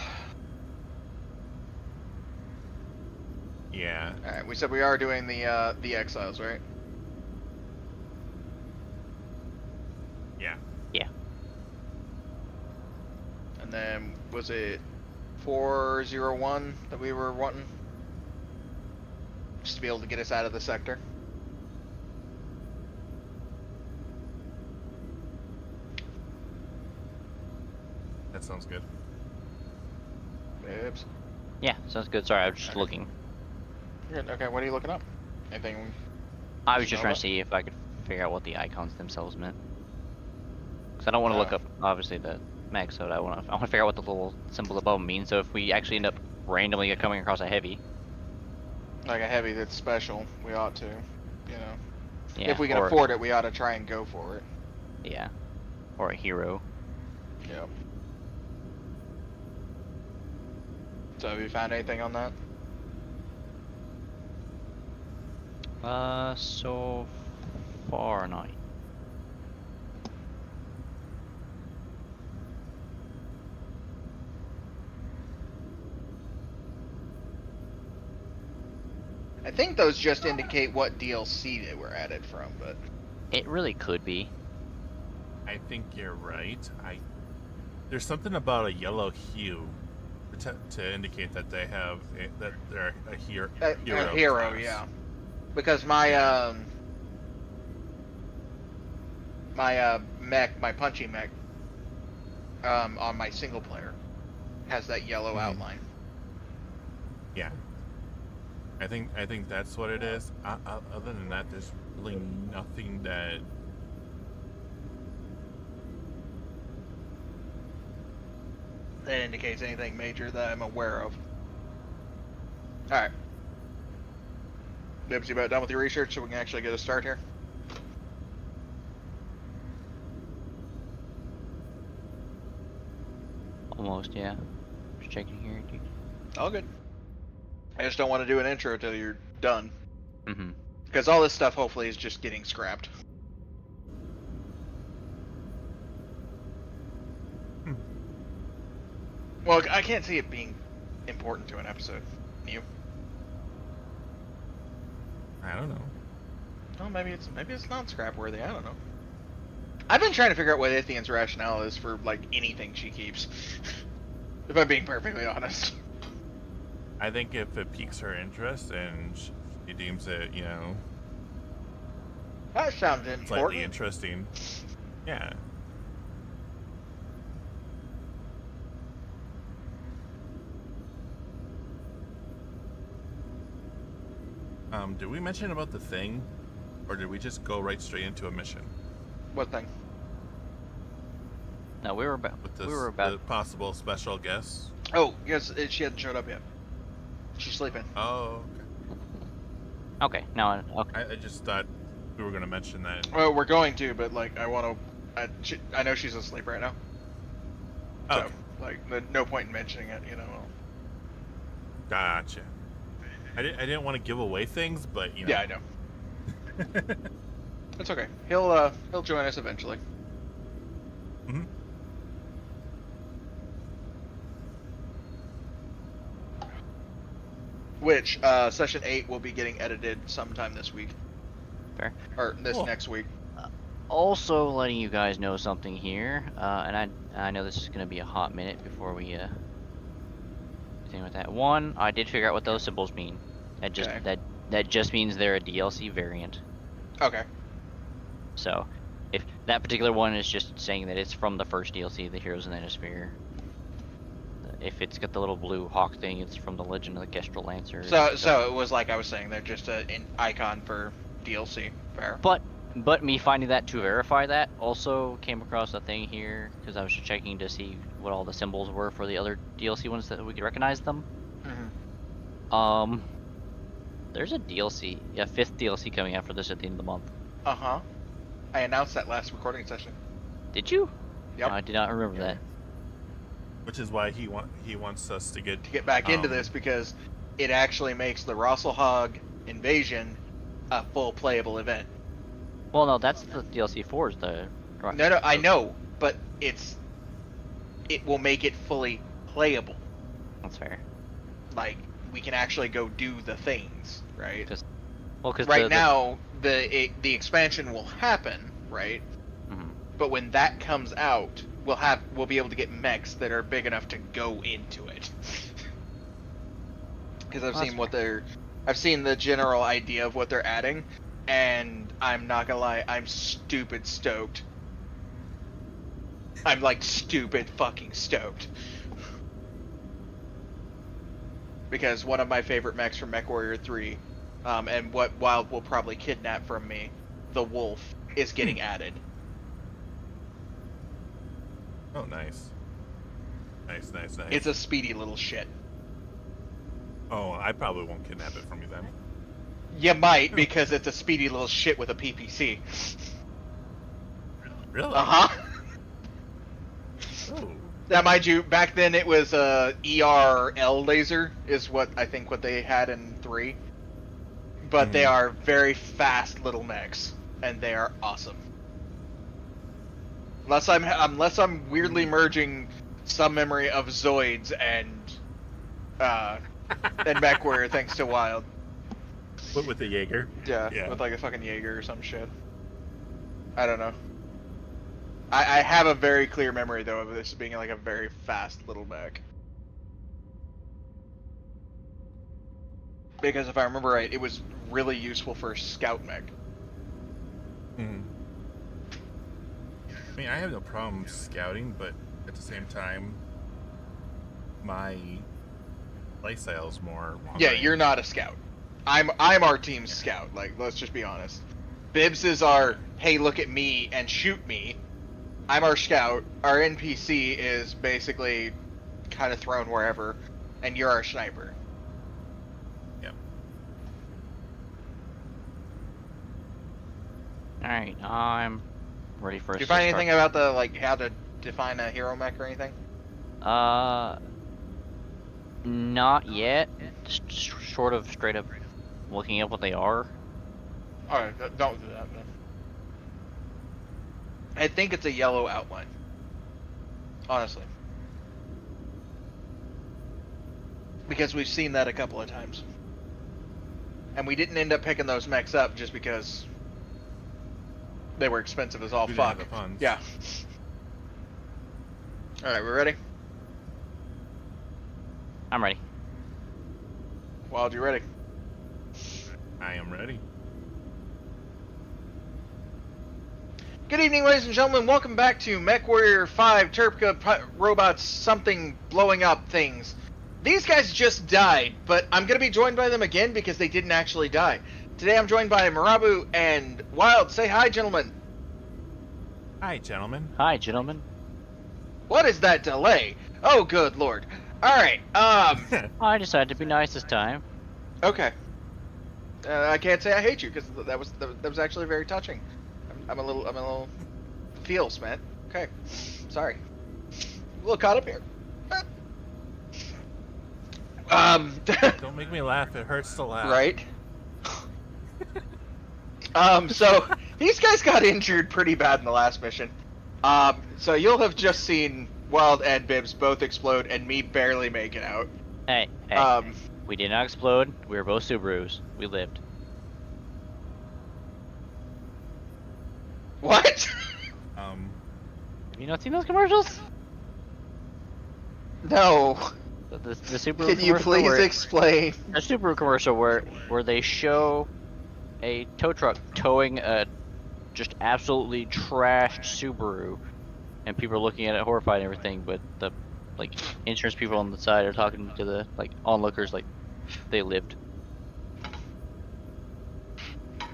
Speaker 1: Yeah.
Speaker 2: Alright, we said we are doing the Exiles, right?
Speaker 1: Yeah.
Speaker 3: Yeah.
Speaker 2: And then was it 401 that we were wanting? Just to be able to get us out of the sector.
Speaker 1: That sounds good.
Speaker 2: Oops.
Speaker 3: Yeah, sounds good. Sorry, I was just looking.
Speaker 2: Good. Okay, what are you looking up? Anything?
Speaker 3: I was just trying
Speaker 2: Nova?
Speaker 3: to see if I could figure out what the icons themselves meant. Because I don't want to look up, obviously, the mech, so I want to figure out what the little symbol above them means. So if we actually end up randomly coming across a heavy,
Speaker 2: Like a heavy that's special, we ought to,
Speaker 3: yeah,
Speaker 2: if we can
Speaker 3: or,
Speaker 2: afford it, we ought to try and go for it.
Speaker 3: yeah, or a hero.
Speaker 2: Yep. So have you found anything on that?
Speaker 3: So far not.
Speaker 2: I think those just indicate what DLC they were added from, but
Speaker 3: It really could be.
Speaker 1: I think you're right. There's something about a yellow hue to indicate that they have that they're a hero.
Speaker 2: a hero,
Speaker 1: class.
Speaker 2: yeah. Because my mech, my punchy mech, on my single player, has that yellow
Speaker 1: Mhm.
Speaker 2: outline.
Speaker 1: Yeah. I think that's what it is. Other than that, there's really nothing that.
Speaker 2: That indicates anything major that I'm aware of. Alright. Bibbs, you about done with your research so we can actually get a start here?
Speaker 3: Almost, yeah. Just checking here.
Speaker 2: All good. I just don't want to do an intro till you're done.
Speaker 3: Mm-hmm.
Speaker 2: Because all this stuff hopefully is just getting scrapped. Well, I can't see it being important to an episode. You?
Speaker 1: I don't know.
Speaker 2: Oh, maybe it's not scrap worthy. I don't know. I've been trying to figure out what Ithian's rationale is for like anything she keeps. If I'm being perfectly honest.
Speaker 1: I think if it piques her interest and she deems it,
Speaker 2: That sounds
Speaker 1: slightly
Speaker 2: important.
Speaker 1: interesting, yeah. Did we mention about the thing, or did we just go right straight into a mission
Speaker 2: What thing?
Speaker 3: No, we were about.
Speaker 1: with this,
Speaker 3: We were about.
Speaker 1: the possible special guest?
Speaker 2: Oh, yes, she hasn't showed up yet. She's sleeping.
Speaker 1: Oh,
Speaker 3: Okay, now. Okay.
Speaker 1: I just thought we were going to mention that.
Speaker 2: Well, we're going to, but like, I know she's asleep right now. So,
Speaker 1: Okay.
Speaker 2: like, no point in mentioning it, you know.
Speaker 1: Gotcha. I didn't want to give away things, but you know.
Speaker 2: Yeah, I know. It's okay. He'll join us eventually.
Speaker 1: hmm
Speaker 2: Which session 8 will be getting edited sometime this week,
Speaker 3: Fair.
Speaker 2: or this
Speaker 1: Cool.
Speaker 2: next week.
Speaker 3: Also, letting you guys know something here, and I know this is gonna be a hot minute before we thing with that. One, I did figure out what those symbols mean. That just
Speaker 2: Okay.
Speaker 3: that just means they're a DLC variant.
Speaker 2: Okay.
Speaker 3: So, if that particular one is just saying that it's from the first DLC, the Heroes of the Hemisphere. If it's got the little blue hawk thing, it's from the Legend of the Kestrel Lancer.
Speaker 2: So it was like I was saying, they're just an icon for DLC. Fair.
Speaker 3: But me finding that to verify that also came across a thing here because I was just checking to see what all the symbols were for the other DLC ones that we could recognize them.
Speaker 2: Mm-hmm.
Speaker 3: There's a DLC, a 5th DLC coming out for this at the end of the month.
Speaker 2: Uh-huh. I announced that last recording session.
Speaker 3: Did you?
Speaker 2: Yep.
Speaker 3: I did not remember that.
Speaker 1: Which is why he wants us to get
Speaker 2: To get back into this, because it actually makes the Rosselhog invasion a full playable event.
Speaker 3: Well, no, that's the DLC 4 is the.
Speaker 2: No, I know, but it will make it fully playable.
Speaker 3: That's fair.
Speaker 2: Like, we can actually go do the things, right?
Speaker 3: Well, because
Speaker 2: Right now, the expansion will happen, right?
Speaker 3: Mhm.
Speaker 2: But when that comes out, we'll be able to get mechs that are big enough to go into it. Because I've seen the general idea of what they're adding, and I'm not gonna lie, I'm stupid stoked. I'm like stupid fucking stoked. Because one of my favorite mechs from MechWarrior 3, and what Wild will probably kidnap from me, the Wolf, is getting added.
Speaker 1: Oh, nice. Nice.
Speaker 2: It's a speedy little shit.
Speaker 1: Oh, I probably won't kidnap it from you then.
Speaker 2: You might, because it's a speedy little shit with a PPC.
Speaker 1: Really?
Speaker 2: Uh-huh.
Speaker 1: Oh.
Speaker 2: Now, mind you, back then it was ERL laser, is what I think what they had in 3. But they are very fast little mechs, and they are awesome. Unless I'm weirdly merging some memory of Zoids and MechWarrior thanks to Wild.
Speaker 1: With the Jaeger?
Speaker 2: Yeah, with like a fucking Jaeger or some shit. I don't know. I have a very clear memory though of this being like a very fast little mech. Because if I remember right, it was really useful for scout mech.
Speaker 1: Hmm. I mean, I have no problem scouting, but at the same time, my playstyle's more.
Speaker 2: Yeah, you're not a scout. I'm our team's scout. Like, let's just be honest. Bibbs is our hey, look at me and shoot me. I'm our scout. Our NPC is basically kind of thrown wherever, and you're our sniper.
Speaker 1: Yep.
Speaker 3: All right, I'm ready for.
Speaker 2: Do you find anything about the how to define a hero mech or anything?
Speaker 3: Not yet. Just short of straight up looking at what they are.
Speaker 2: Alright, don't do that then. I think it's a yellow outline. Honestly. Because we've seen that a couple of times. And we didn't end up picking those mechs up just because they were expensive as all
Speaker 1: We didn't have
Speaker 2: fuck.
Speaker 1: the funds.
Speaker 2: Yeah. Alright, we ready?
Speaker 3: I'm ready.
Speaker 2: Wild, you ready?
Speaker 1: I am ready.
Speaker 2: Good evening, ladies and gentlemen. Welcome back to MechWarrior 5 Turpka Robots Something Blowing Up Things. these guys just died, but I'm gonna be joined by them again because they didn't actually die. Today I'm joined by Marabu and Wild. Say hi, gentlemen.
Speaker 1: Hi, gentlemen.
Speaker 3: Hi, gentlemen.
Speaker 2: What is that delay? Oh, good lord. Alright,
Speaker 3: I decided to be nice this time.
Speaker 2: okay. I can't say I hate you, because that was actually very touching. I'm a little feels, man. Okay. Sorry. A little caught up here.
Speaker 1: Don't make me laugh. It hurts to laugh.
Speaker 2: Right? So these guys got injured pretty bad in the last mission. So you'll have just seen Wild and Bibbs both explode and me barely make it out.
Speaker 3: Hey, we did not explode. We were both Subarus. We lived.
Speaker 2: What?
Speaker 3: Have you not seen those commercials?
Speaker 2: No.
Speaker 3: The Subaru
Speaker 2: Can you
Speaker 3: commercial
Speaker 2: please
Speaker 3: where,
Speaker 2: explain?
Speaker 3: a Subaru commercial where they show a tow truck towing a just absolutely trashed Subaru, and people are looking at it horrified and everything, but the insurance people on the side are talking to the onlookers like they lived.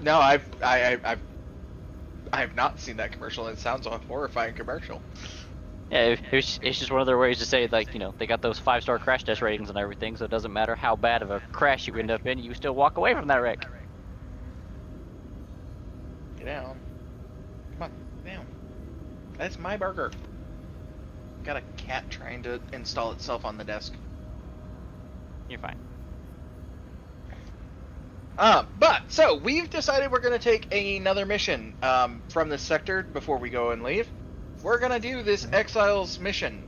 Speaker 2: No, I have not seen that commercial. It sounds a horrifying commercial.
Speaker 3: Yeah, it's just one of their ways to say, like, you know, they got those 5-star crash test ratings and everything, so it doesn't matter how bad of a crash you end up in, you still walk away from that wreck.
Speaker 2: Get down. Come on, down. That's my burger. Got a cat trying to install itself on the desk.
Speaker 3: You're fine.
Speaker 2: So we've decided we're gonna take another mission from this sector before we go and leave. We're gonna do this Exiles mission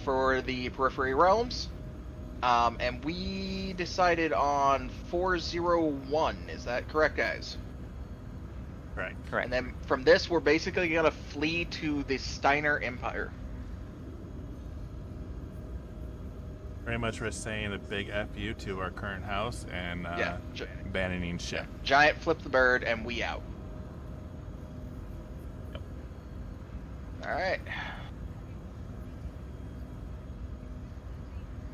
Speaker 2: for the Periphery Realms, and we decided on 401. Is that correct, guys?
Speaker 1: Right.
Speaker 3: Correct.
Speaker 2: And then from this, we're basically gonna flee to the Steiner Empire.
Speaker 1: Very much we're saying a big FU to our current house and
Speaker 2: Yeah.
Speaker 1: abandoning ship.
Speaker 2: Giant flip the bird, and we out.
Speaker 1: Yep.
Speaker 2: Alright.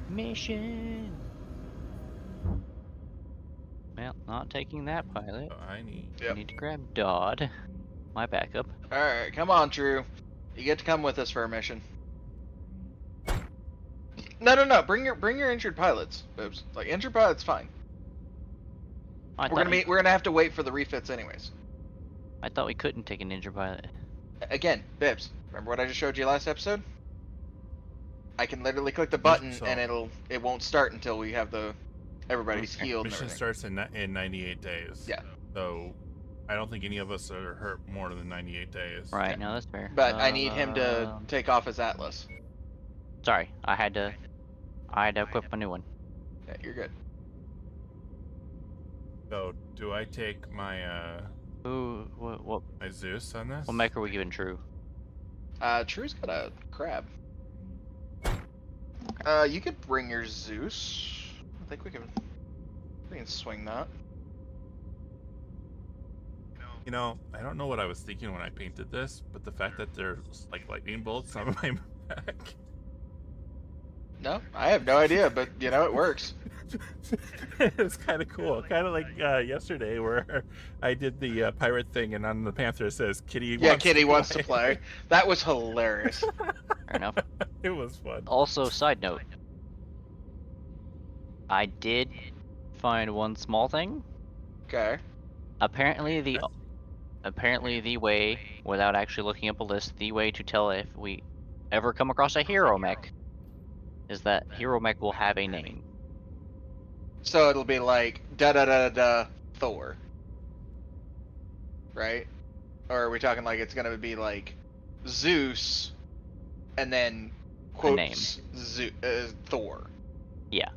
Speaker 3: Mission. Well, not taking that pilot.
Speaker 1: So I need.
Speaker 2: Yep.
Speaker 3: I need to grab Dodd, my backup.
Speaker 2: Alright, come on, Drew. You get to come with us for a mission. No. Bring your injured pilots, Boobs. Like, injured pilots, fine. We're gonna have to wait for the refits anyways.
Speaker 3: I thought we couldn't take a ninja pilot.
Speaker 2: Again, Bibbs, remember what I just showed you last episode? I can literally click the button
Speaker 1: So-
Speaker 2: and it won't start until we have everybody's
Speaker 1: Okay,
Speaker 2: healed and
Speaker 1: mission
Speaker 2: everything.
Speaker 1: starts in 98 days.
Speaker 2: Yeah.
Speaker 1: So I don't think any of us are hurt more than 98 days.
Speaker 3: Right, no, that's fair.
Speaker 2: But I need him to take off his Atlas.
Speaker 3: Sorry, I had to equip a new one.
Speaker 2: Yeah, you're good.
Speaker 1: So do I take my
Speaker 3: What
Speaker 1: my Zeus on this?
Speaker 3: mech are we giving True?
Speaker 2: True's got a crab. You could bring your Zeus. I think we can swing that.
Speaker 1: You know, I don't know what I was thinking when I painted this, but the fact that there's like lightning bolts on my back.
Speaker 2: No, I have no idea, but you know it works.
Speaker 1: It's kind of cool. Kind of like yesterday where I did the pirate thing and on the Panther it says Kitty
Speaker 2: Wants to play. That was hilarious.
Speaker 3: Fair enough.
Speaker 1: It was fun.
Speaker 3: Also, side note, I did find one small thing.
Speaker 2: Okay.
Speaker 3: Apparently the way, without actually looking up a list, the way to tell if we ever come across a hero mech is that hero mech will have a name.
Speaker 2: So it'll be like da Thor. Right? Or are we talking like it's gonna be like Zeus and then quotes Thor?
Speaker 3: Yeah.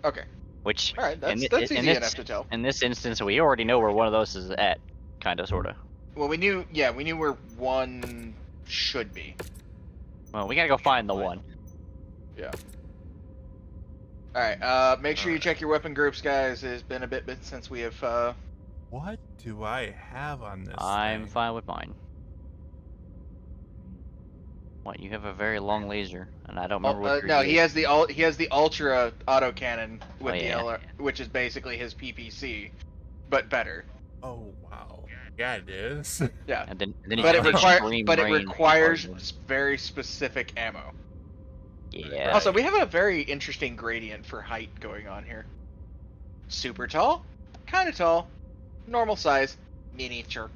Speaker 2: Okay.
Speaker 3: Which,
Speaker 2: Alright, that's
Speaker 3: in
Speaker 2: easy
Speaker 3: this,
Speaker 2: enough to tell.
Speaker 3: in this instance, we already know where one of those is at, kinda, sorta.
Speaker 2: Well, we knew where one should be.
Speaker 3: Well, we gotta go find the one.
Speaker 2: Yeah. Alright, make sure you check your weapon groups, guys. It's been a bit since we have,
Speaker 1: What do I have on this?
Speaker 3: I'm
Speaker 1: thing?
Speaker 3: fine with mine. What? You have a very long laser, and I don't remember what you're
Speaker 2: No, he
Speaker 3: using.
Speaker 2: has the ultra autocannon with
Speaker 3: Oh,
Speaker 2: the
Speaker 3: yeah.
Speaker 2: LR, which is basically his PPC, but better.
Speaker 1: Oh wow. Yeah, it is.
Speaker 2: Yeah.
Speaker 3: And then
Speaker 2: But
Speaker 3: it
Speaker 2: it requires very specific ammo.
Speaker 3: Yeah.
Speaker 2: Also, we have a very interesting gradient for height going on here. Super tall, kind of tall, normal size, miniature.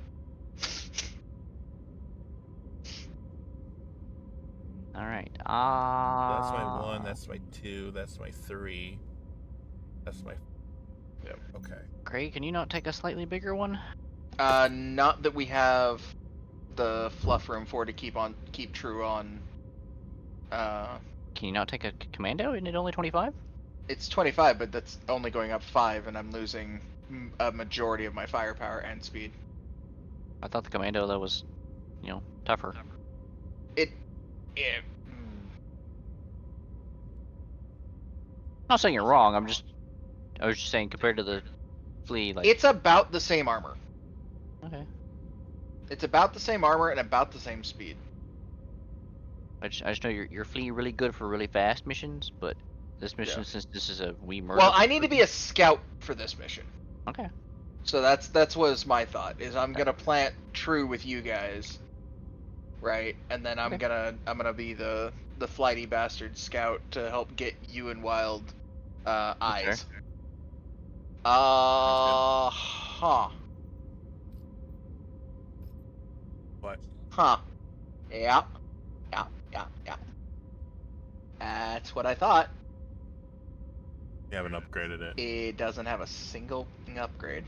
Speaker 3: All right.
Speaker 1: That's my 1. That's my 2. That's my 3. That's my.
Speaker 2: Yep.
Speaker 1: Okay.
Speaker 3: Craig, can you not take a slightly bigger one?
Speaker 2: Not that we have the fluff room for to keep true on.
Speaker 3: Can you not take a commando? Isn't it only 25?
Speaker 2: It's 25, but that's only going up 5, and I'm losing a majority of my firepower and speed.
Speaker 3: I thought the commando though was, tougher.
Speaker 2: Yeah.
Speaker 3: Not saying you're wrong. I was just saying compared to the flea, like.
Speaker 2: It's about the same armor.
Speaker 3: Okay.
Speaker 2: It's about the same armor and about the same speed.
Speaker 3: I just know your flea really good for really fast missions, but this mission, since this is a wee murder.
Speaker 2: Well, I need to be a scout for this mission.
Speaker 3: Okay.
Speaker 2: So that's was my thought. Is I'm gonna plant true with you guys, right? And then I'm gonna be the flighty bastard scout to help get you and Wild eyes. Huh.
Speaker 1: What?
Speaker 2: Huh. Yeah. That's what I thought.
Speaker 1: You haven't upgraded it.
Speaker 2: It doesn't have a single upgrade.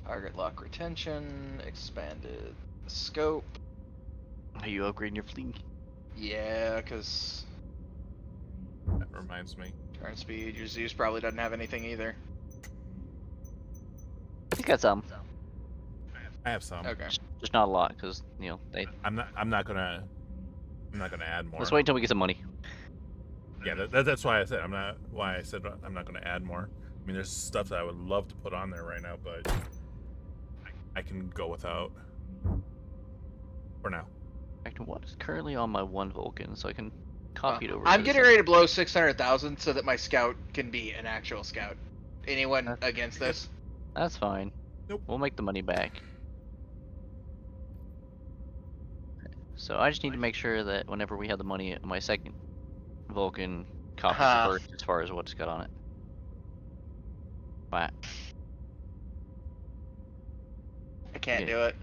Speaker 2: Target lock retention, expanded scope.
Speaker 3: Are you upgrading your flea?
Speaker 2: Yeah, because
Speaker 1: That reminds me.
Speaker 2: turn speed. Your Zeus probably doesn't have anything either.
Speaker 3: He's got some.
Speaker 1: I have some.
Speaker 2: Okay.
Speaker 3: Just not a lot, because they.
Speaker 1: I'm not gonna add more.
Speaker 3: Let's wait until we get some money.
Speaker 1: Yeah, that's why I said I'm not gonna add more. I mean, there's stuff that I would love to put on there right now, but I can go without for now.
Speaker 3: In fact, what is currently on my one Vulcan, so I can copy it over.
Speaker 2: I'm
Speaker 3: to
Speaker 2: getting
Speaker 3: this-
Speaker 2: ready to blow 600,000 so that my scout can be an actual scout. Anyone
Speaker 3: That's-
Speaker 2: against this?
Speaker 3: That's fine.
Speaker 1: Nope.
Speaker 3: We'll make the money back. So I just need to make sure that whenever we have the money, my second Vulcan copies the first as far as what's got on it. Wow.
Speaker 2: I can't
Speaker 3: Yeah.
Speaker 2: do it.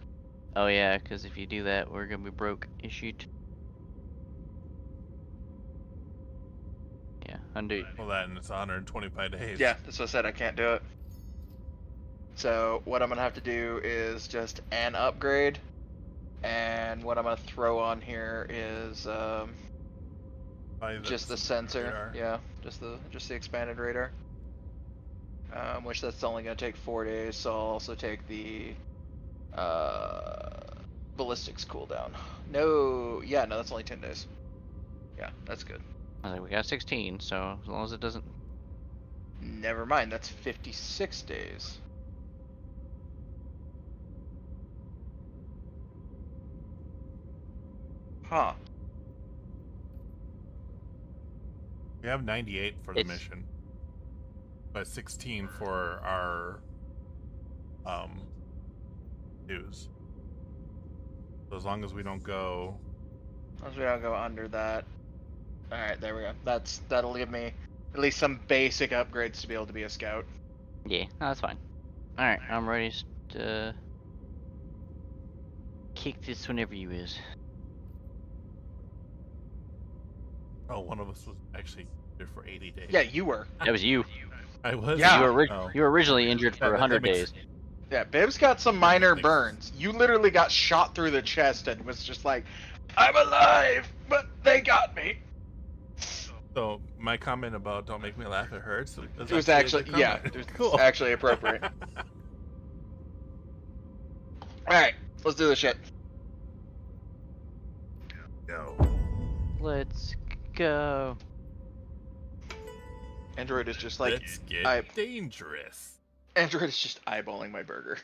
Speaker 3: Oh yeah, because if you do that, we're gonna be broke. Issued. Yeah, undo.
Speaker 1: Well, that and it's 125 days.
Speaker 2: Yeah, that's what I said. I can't do it. So what I'm gonna have to do is just an upgrade, and what I'm gonna throw on here is
Speaker 1: Probably
Speaker 2: just the sensor. Yeah, just the expanded radar. Which that's only gonna take 4 days. So I'll also take the ballistics cooldown. No, that's only 10 days. Yeah, that's good.
Speaker 3: I was like, we got 16, so as long as it doesn't.
Speaker 2: Never mind, that's 56 days. Huh.
Speaker 1: We have 98 for the
Speaker 3: It's-
Speaker 1: mission, but 16 for our dues. So as long as we don't go,
Speaker 2: As long as we don't go under that. Alright, there we go. That'll give me at least some basic upgrades to be able to be a scout.
Speaker 3: Yeah, no, that's fine. All right, I'm ready to kick this whenever you is.
Speaker 1: one of us was actually good for 80 days.
Speaker 2: Yeah, you were.
Speaker 3: That was you.
Speaker 1: I was.
Speaker 2: Yeah.
Speaker 3: You were originally injured for
Speaker 1: That
Speaker 3: 100
Speaker 1: makes-
Speaker 3: days.
Speaker 2: Yeah, Bib's got some minor
Speaker 1: Makes-
Speaker 2: burns. You literally got shot through the chest and was just like, I'm alive, but they got me.
Speaker 1: So my comment about "don't make me laugh, it hurts."
Speaker 2: It was actually, yeah, it was
Speaker 1: cool.
Speaker 2: actually appropriate. Alright, let's do this shit.
Speaker 1: Go.
Speaker 3: Let's go.
Speaker 2: Android is just like,
Speaker 1: Let's get
Speaker 2: I-
Speaker 1: dangerous.
Speaker 2: Android is just eyeballing my burger.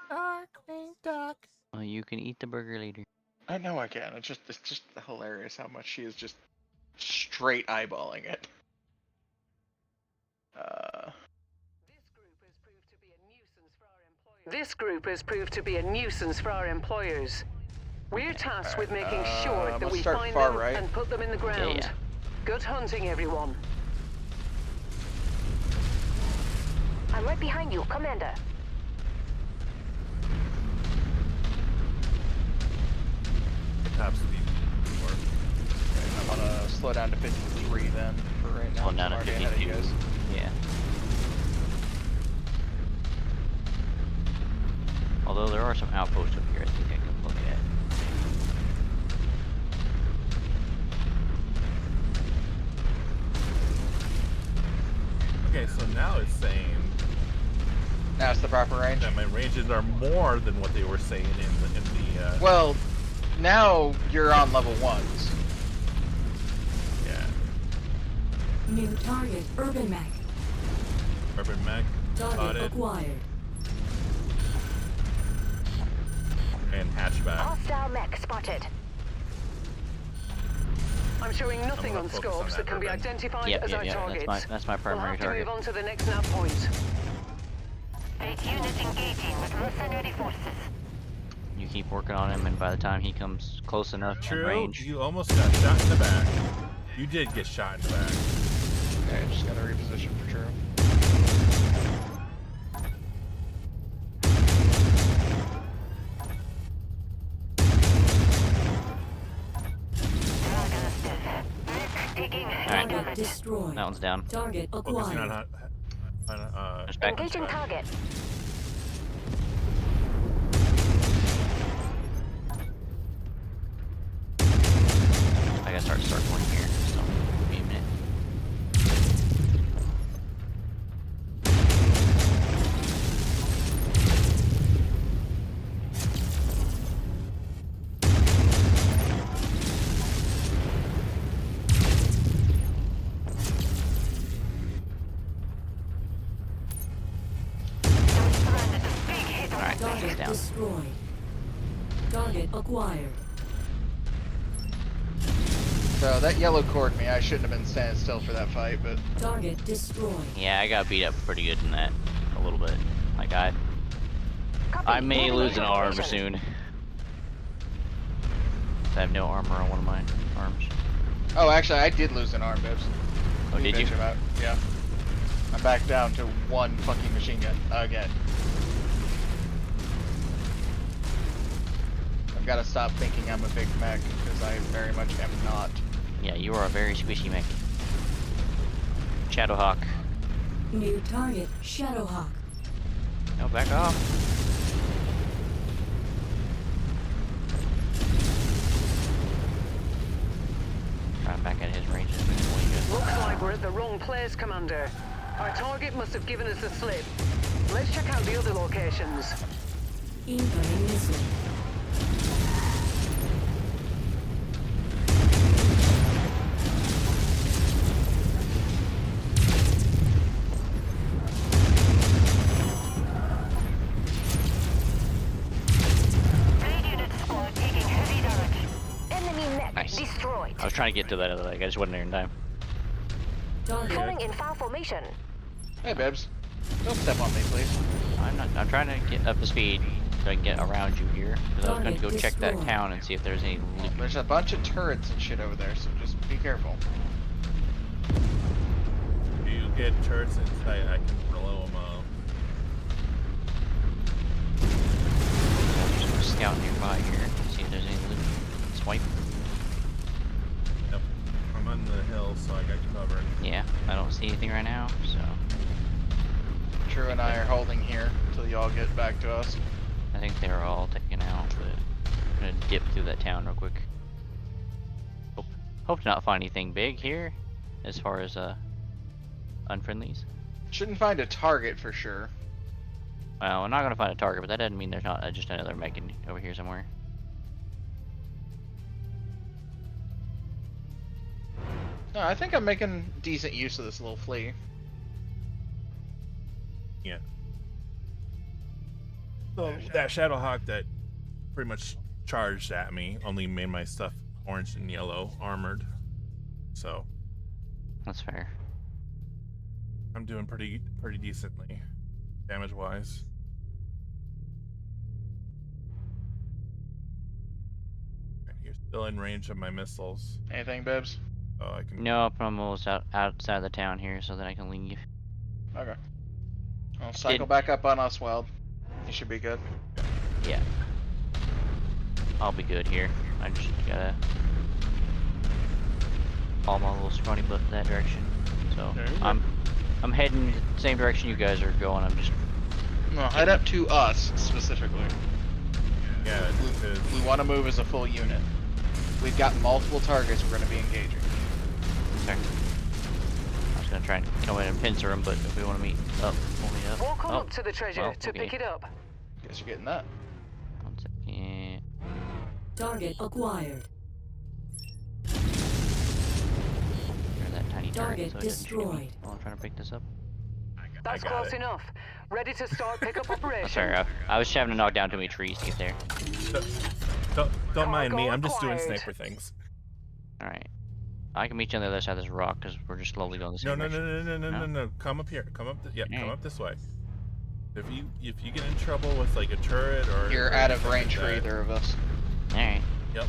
Speaker 4: Dark
Speaker 1: duck.
Speaker 3: Well, you can eat the burger later.
Speaker 2: I know I can. It's just hilarious how much she is just straight eyeballing it.
Speaker 6: This group has proved to be a nuisance for our employers. We're tasked with making sure that
Speaker 2: let's
Speaker 6: we
Speaker 2: start
Speaker 6: find
Speaker 2: far
Speaker 6: them
Speaker 2: right.
Speaker 6: and put them in the ground.
Speaker 3: Yeah.
Speaker 6: Good hunting, everyone.
Speaker 7: I'm right behind you, Commander.
Speaker 1: Top speed.
Speaker 2: I'm gonna slow down to 53 then for right now.
Speaker 3: Well, down
Speaker 2: I'm
Speaker 3: to
Speaker 2: already ahead of you
Speaker 3: 52.
Speaker 2: guys.
Speaker 3: Yeah. Although there are some outposts up here, I think I can look at.
Speaker 1: Okay, so now it's saying
Speaker 2: Now it's the proper range.
Speaker 1: that my ranges are more than what they were saying in the
Speaker 2: Well, now you're on level 1s.
Speaker 1: yeah,
Speaker 8: New target, Urban Mech.
Speaker 1: urban mech
Speaker 8: Target
Speaker 1: spotted
Speaker 8: acquired.
Speaker 1: and hatchback.
Speaker 7: Hostile mech spotted.
Speaker 6: I'm showing nothing
Speaker 1: gonna
Speaker 6: on
Speaker 1: focus on
Speaker 6: scopes that
Speaker 1: that
Speaker 6: can be
Speaker 1: urban.
Speaker 6: identified
Speaker 3: Yep,
Speaker 6: as
Speaker 3: yep,
Speaker 6: our
Speaker 3: yep.
Speaker 6: targets.
Speaker 3: That's my
Speaker 6: We'll
Speaker 3: primary
Speaker 6: have to
Speaker 3: target.
Speaker 6: move on to the next nav point.
Speaker 7: 8 units engaging with mercenary forces.
Speaker 3: You keep working on him, and by the time he comes close enough in
Speaker 1: True,
Speaker 3: range,
Speaker 1: you almost got shot in the back. You did get shot in the back.
Speaker 2: Okay, just gotta reposition for true.
Speaker 3: Alright.
Speaker 8: Target destroyed.
Speaker 3: that one's down.
Speaker 8: Target
Speaker 1: Focusing on
Speaker 8: acquired.
Speaker 3: Just back
Speaker 7: Engaging
Speaker 3: inside.
Speaker 7: target.
Speaker 3: I gotta start circling here, so give me a minute. Alright, he's
Speaker 8: Target
Speaker 3: down.
Speaker 8: destroyed. Target acquired.
Speaker 2: So that yellow cored me. I shouldn't have been standing still for that fight, but
Speaker 8: Target destroyed.
Speaker 3: Yeah, I got beat up pretty good in that. A little bit. Like, I
Speaker 7: Copy.
Speaker 3: may
Speaker 7: Moving
Speaker 3: lose an
Speaker 7: into
Speaker 3: arm
Speaker 7: position.
Speaker 3: soon. I have no armor on one of my arms.
Speaker 2: oh, actually, I did lose an arm, Bibbs.
Speaker 3: Oh, did you?
Speaker 2: Bitch about. Yeah. I'm back down to one fucking machine gun again. I've got to stop thinking I'm a big mech because I very much am not.
Speaker 3: Yeah, you are a very squishy mech. Shadowhawk.
Speaker 8: New target, Shadowhawk.
Speaker 3: No, back off. Try back at his range as quick as we can.
Speaker 6: Looks like we're at the wrong place, Commander. Our target must have given us a slip. Let's check out the other locations.
Speaker 8: Incoming missile.
Speaker 7: Raid unit squad taking heavy damage. Enemy mech
Speaker 3: Nice.
Speaker 7: destroyed.
Speaker 3: I was trying to get to that other leg, I just wasn't there in time.
Speaker 8: Target
Speaker 7: Falling in foul formation.
Speaker 2: Hey, Bibbs. Don't step on me, please.
Speaker 3: I'm trying to get up to speed so I can get around you here. Because I was going to go
Speaker 8: Target
Speaker 3: check that
Speaker 8: destroyed.
Speaker 3: town and see if there's any loot.
Speaker 2: There's a bunch of turrets and shit over there, so just be careful.
Speaker 1: Do you get turrets in sight? I can blow them up.
Speaker 3: I'm just going to scout nearby here, see if there's any loot. Swipe.
Speaker 1: Yep. I'm on the hill, so I got you covered.
Speaker 3: Yeah, I don't see anything right now, so
Speaker 2: True and I are holding here until y'all get back to us.
Speaker 3: I think they're all taken out, but I'm going to dip through that town real quick. Hope to not find anything big here, as far as unfriendlies.
Speaker 2: Shouldn't find a target for sure.
Speaker 3: Well, I'm not gonna find a target, but that doesn't mean there's not just another mech over here somewhere.
Speaker 2: No, I think I'm making decent use of this little flea.
Speaker 1: Yeah. So that Shadowhawk that pretty much charged at me only made my stuff orange and yellow armored. So
Speaker 3: That's fair.
Speaker 1: I'm doing pretty decently, damage wise. You're still in range of my missiles.
Speaker 2: Anything, Bibbs?
Speaker 1: Oh, I can.
Speaker 3: Nope, I'm almost outside of the town here, so that I can leave.
Speaker 2: Okay. Well, cycle back up on Oswald. You should be good.
Speaker 3: Yeah. I'll be good here. I just gotta follow my little scrawny butt in that direction. So
Speaker 2: There you go.
Speaker 3: I'm heading the same direction you guys are going. I'm just
Speaker 2: No, head up to us specifically.
Speaker 1: Yeah,
Speaker 2: We want to move as a full unit. We've got multiple targets we're going to be engaging.
Speaker 3: okay. I was gonna try and come in and pincer him, but if we want to meet up, we'll meet up.
Speaker 6: Walk on
Speaker 3: Oh,
Speaker 6: up to the treasure
Speaker 3: well,
Speaker 6: to
Speaker 3: okay.
Speaker 6: pick it up.
Speaker 2: Guess you're getting that.
Speaker 3: 1 second.
Speaker 8: Target acquired.
Speaker 3: There's that tiny
Speaker 8: Target
Speaker 3: turret, so it doesn't shoot me
Speaker 8: destroyed.
Speaker 3: while I'm trying to pick this up.
Speaker 6: That's
Speaker 1: got
Speaker 6: close
Speaker 1: it.
Speaker 6: enough. Ready to start pickup
Speaker 3: Oh,
Speaker 6: operation.
Speaker 3: sorry, I was having to knock down too many trees to get there.
Speaker 1: Don't mind me.
Speaker 6: Cargo
Speaker 1: I'm just doing
Speaker 6: acquired.
Speaker 1: sniper things.
Speaker 3: All right. I can meet you on the other side of this rock because we're just slowly going the
Speaker 1: No,
Speaker 3: same
Speaker 1: no,
Speaker 3: direction.
Speaker 1: no, no, no, no,
Speaker 3: No?
Speaker 1: no, no. Come up here. Come up. Come
Speaker 3: Alright.
Speaker 1: up this way. If you get in trouble with like a turret or
Speaker 2: You're out of range for
Speaker 1: like that-
Speaker 2: either of us.
Speaker 3: All right.
Speaker 1: Yep.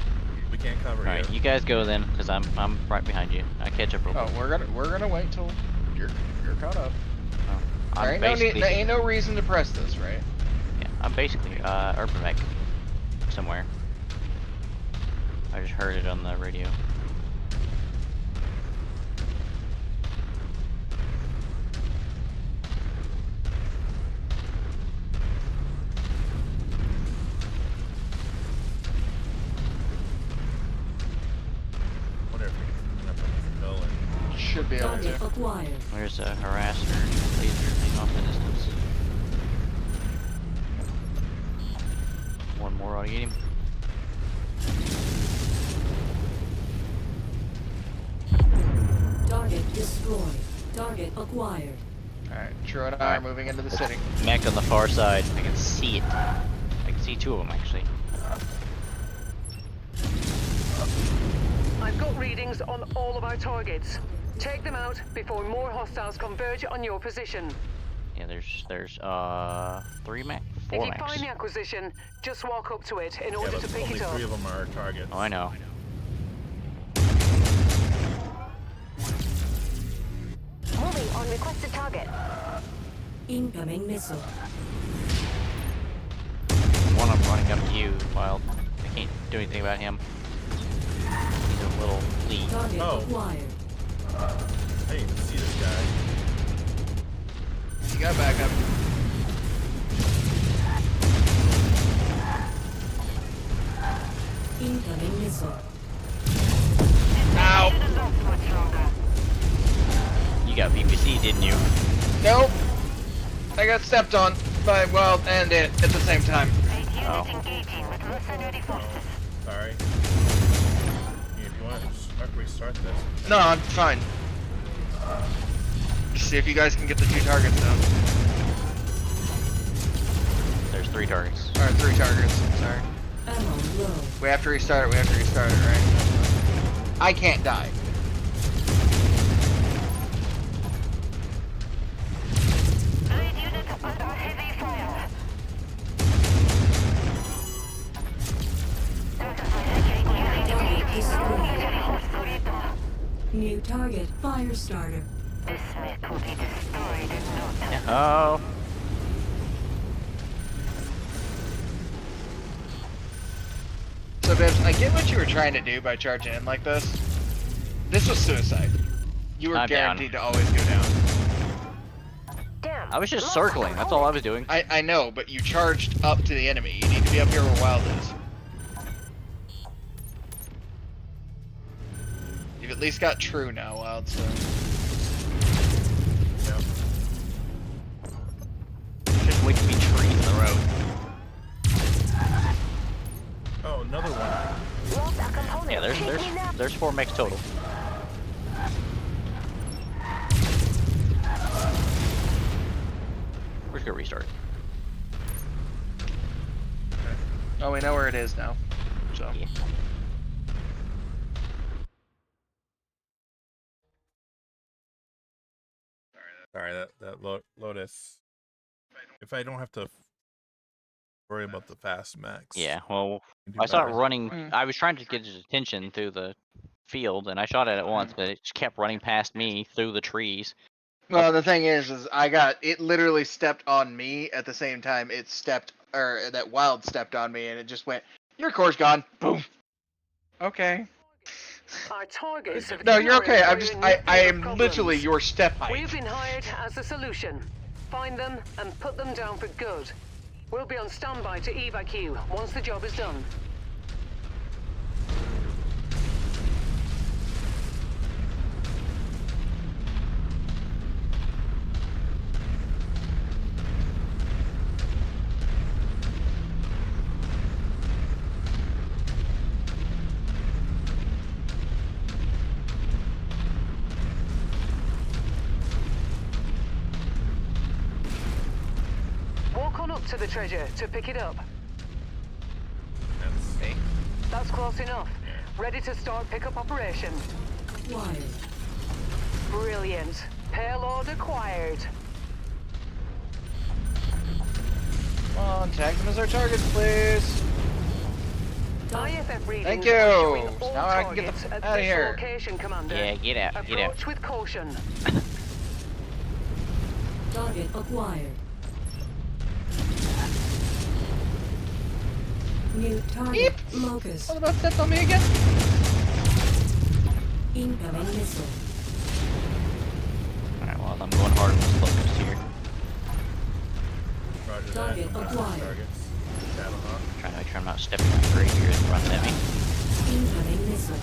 Speaker 1: We can't cover
Speaker 3: All right.
Speaker 1: you.
Speaker 3: You guys go then, because I'm right behind you. I catch up real
Speaker 2: Oh,
Speaker 3: quick.
Speaker 2: we're gonna wait till you're caught up.
Speaker 3: I'm
Speaker 2: There ain't no need,
Speaker 3: basically
Speaker 2: there ain't no reason to press this, right?
Speaker 3: yeah, I'm basically urban mech somewhere. I just heard it on the radio.
Speaker 1: Wonder if we can clean up on this hill and
Speaker 2: Should be able
Speaker 8: Target
Speaker 2: to.
Speaker 8: acquired.
Speaker 3: There's a harasser laser thing off the distance. One more ought to get him.
Speaker 8: Target destroyed. Target acquired.
Speaker 2: Alright, True and I are
Speaker 3: Alright.
Speaker 2: moving into the city.
Speaker 3: Mech on the far side. I can see it. I can see two of them actually.
Speaker 6: I've got readings on all of our targets. Take them out before more hostiles converge on your position.
Speaker 3: Yeah, there's 3 mech,
Speaker 6: If
Speaker 3: 4
Speaker 6: you
Speaker 3: mechs.
Speaker 6: find the acquisition, just walk up to it in
Speaker 1: yeah,
Speaker 6: order
Speaker 1: but
Speaker 6: to pick
Speaker 1: only
Speaker 6: it up.
Speaker 1: 3 of them are targets.
Speaker 3: Oh, I know.
Speaker 7: Moving on requested target.
Speaker 8: Incoming missile.
Speaker 3: One I'm running up to you, Wild. I can't do anything about him. He's a little lead.
Speaker 8: Target
Speaker 1: Oh.
Speaker 8: acquired.
Speaker 1: I didn't even see this guy.
Speaker 2: You got back up.
Speaker 8: Incoming missile.
Speaker 2: Ow!
Speaker 3: You got VPC, didn't you?
Speaker 2: Nope. I got stepped on by Wild and it at the same time.
Speaker 3: Oh.
Speaker 1: Sorry. If you want to restart this.
Speaker 2: No, I'm fine. Just see if you guys can get the 2 targets down.
Speaker 3: There's 3 targets.
Speaker 2: Or 3 targets, sorry.
Speaker 8: Ammo low.
Speaker 2: We have to restart it, right? I can't die.
Speaker 8: Target destroyed. New target fire starter.
Speaker 3: Oh.
Speaker 2: So, Bibbs, I get what you were trying to do by charging in like this. This was suicide. You were
Speaker 3: I'm down.
Speaker 2: guaranteed to always go down.
Speaker 7: Damn.
Speaker 3: I was just circling. That's all I was doing.
Speaker 2: I know, but you charged up to the enemy. You need to be up here where Wild is. You've at least got True now, Wild, so...
Speaker 1: Yep.
Speaker 3: Just way too many trees in the road.
Speaker 1: Oh, another one.
Speaker 3: Yeah, there's 4 mechs total. We're just gonna restart.
Speaker 2: Oh, we know where it is now. So.
Speaker 3: Yeah.
Speaker 1: Sorry, that Lotus. If I don't have to worry about the fast max.
Speaker 3: Yeah, well,
Speaker 1: do
Speaker 3: I saw it
Speaker 1: better.
Speaker 3: running.
Speaker 2: Mm.
Speaker 3: I was trying to get his attention through the field, and I shot at it once, but it just kept running past me through the trees.
Speaker 2: Well, the thing is it literally stepped on me at the same time it stepped, or that wild stepped on me, and it just went, your core's gone. Boom. Okay.
Speaker 6: Our targets have
Speaker 2: No, you're okay.
Speaker 6: ignored
Speaker 2: I
Speaker 6: your
Speaker 2: am
Speaker 6: problems.
Speaker 2: literally your step height.
Speaker 6: We've been hired as the solution. Find them and put them down for good. We'll be on standby to evac you once the job is done. Walk on up to the treasure to pick it up.
Speaker 1: That's
Speaker 6: That's close enough. Ready to start pickup operation.
Speaker 8: Acquired.
Speaker 6: Brilliant. Payload acquired.
Speaker 2: Come on, tag them as our targets, please.
Speaker 6: IFF readings
Speaker 2: Thank you.
Speaker 6: are showing all
Speaker 2: Now I can get the
Speaker 6: targets
Speaker 2: f-
Speaker 6: at
Speaker 2: outta
Speaker 6: this
Speaker 2: here.
Speaker 6: location, Commander.
Speaker 3: Yeah, get out, get out.
Speaker 6: Approach with caution.
Speaker 8: Target acquired. New target locus.
Speaker 2: What about stepped on me again?
Speaker 8: Incoming missile.
Speaker 3: Alright, well, I'm going hard on this focus here.
Speaker 1: Roger that.
Speaker 8: Target acquired.
Speaker 1: Targets. Shadowhawk.
Speaker 3: Trying to make sure I'm not stepping on great here as it runs at me.
Speaker 8: Incoming missile.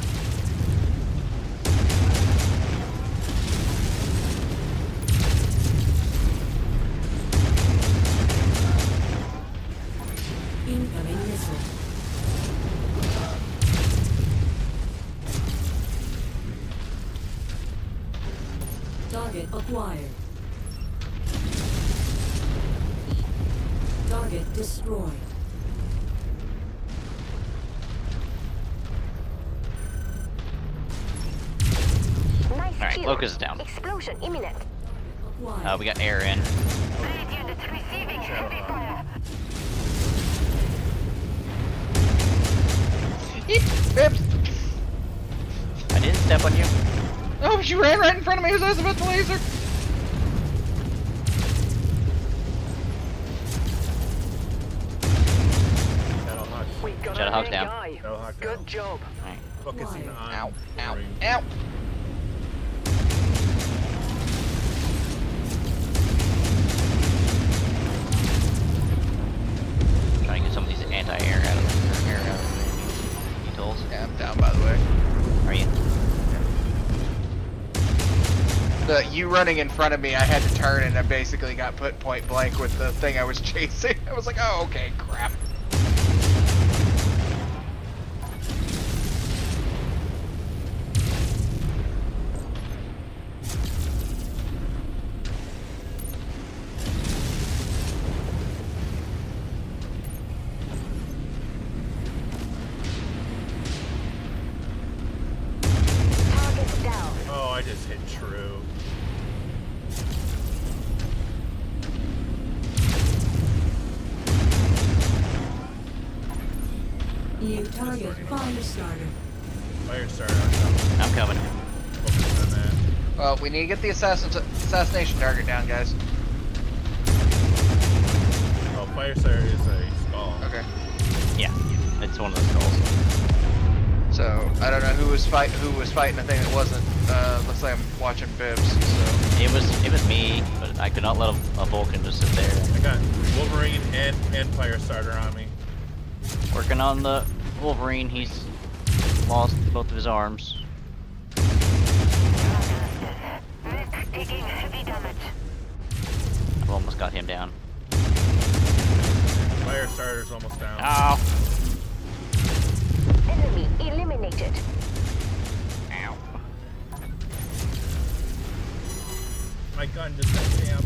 Speaker 8: Incoming missile. Target acquired. Target destroyed.
Speaker 7: Nice
Speaker 3: Alright,
Speaker 7: kill.
Speaker 3: Locust is down.
Speaker 7: Explosion imminent.
Speaker 8: Acquired.
Speaker 3: We got air in.
Speaker 7: Unit units receiving heavy fire.
Speaker 2: Oops.
Speaker 3: I didn't step on you.
Speaker 2: Oh, she ran right in front of me as I was about to laser.
Speaker 1: Shadowhawk.
Speaker 6: We got
Speaker 3: Shadowhawk's
Speaker 6: a
Speaker 3: down.
Speaker 6: guy.
Speaker 1: Shadowhawk
Speaker 6: Good
Speaker 1: down.
Speaker 6: job.
Speaker 3: Alright.
Speaker 1: Focusing on.
Speaker 2: Ow, ow,
Speaker 1: ring.
Speaker 2: ow.
Speaker 3: Trying to get some of these anti-air out of the air out of the tools.
Speaker 2: Yeah, I'm down, by the way.
Speaker 3: Are you?
Speaker 2: You running in front of me, I had to turn and I basically got put point blank with the thing I was chasing. I was like, oh, okay, crap.
Speaker 7: Target down.
Speaker 1: Oh, I just hit true.
Speaker 8: New target fire starter.
Speaker 1: Fire starter. I'm
Speaker 3: I'm coming.
Speaker 1: focused on that.
Speaker 2: Well, we need to get the assassination target down, guys.
Speaker 1: Oh, fire starter is a skull.
Speaker 2: Okay.
Speaker 3: Yeah, it's one of those skulls.
Speaker 2: So I don't know who was fighting the thing that wasn't. Looks like I'm watching Bibs. So
Speaker 3: It was me, but I could not let a Vulcan just sit there.
Speaker 1: I got Wolverine and fire starter on me.
Speaker 3: Working on the Wolverine, he's lost both of his arms.
Speaker 7: Mech taking heavy damage.
Speaker 3: I've almost got him down.
Speaker 1: Fire starter's almost down.
Speaker 3: Ow!
Speaker 7: Enemy eliminated.
Speaker 3: Ow.
Speaker 1: My gun just got jammed.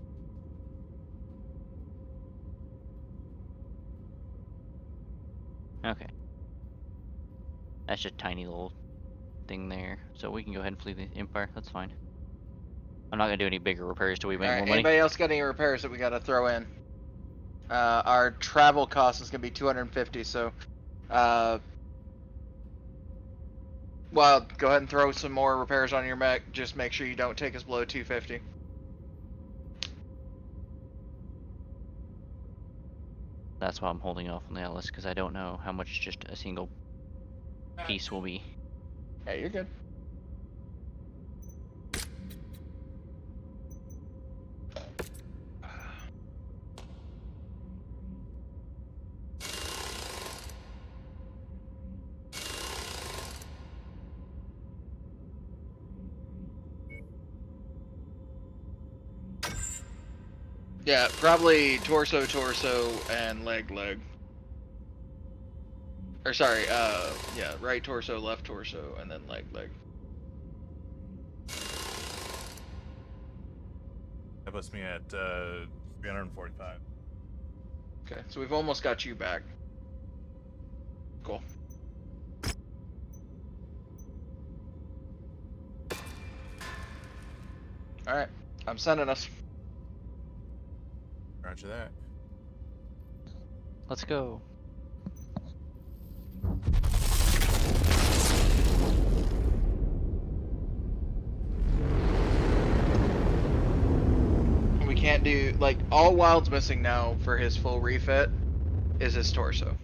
Speaker 3: That's just a tiny little thing there. So we can go ahead and flee the Empire. That's fine. I'm not gonna do any bigger repairs till we make
Speaker 2: All right.
Speaker 3: more money.
Speaker 2: Anybody else got any repairs that we gotta throw in? Our travel cost is gonna be 250. So, well, go ahead and throw some more repairs on your mech. Just make sure you don't take us below 250.
Speaker 3: That's why I'm holding off on the Atlas, because I don't know how much just a single piece will be.
Speaker 2: Yeah, you're good. Yeah, probably torso, and leg. Or sorry, yeah, right torso, left torso, and then leg.
Speaker 1: That puts me at 345.
Speaker 2: Okay, so we've almost got you back. Cool. Alright, I'm sending us.
Speaker 1: Roger that.
Speaker 3: Let's go.
Speaker 2: We can't do, like, all Wild's missing now for his full refit is his torso.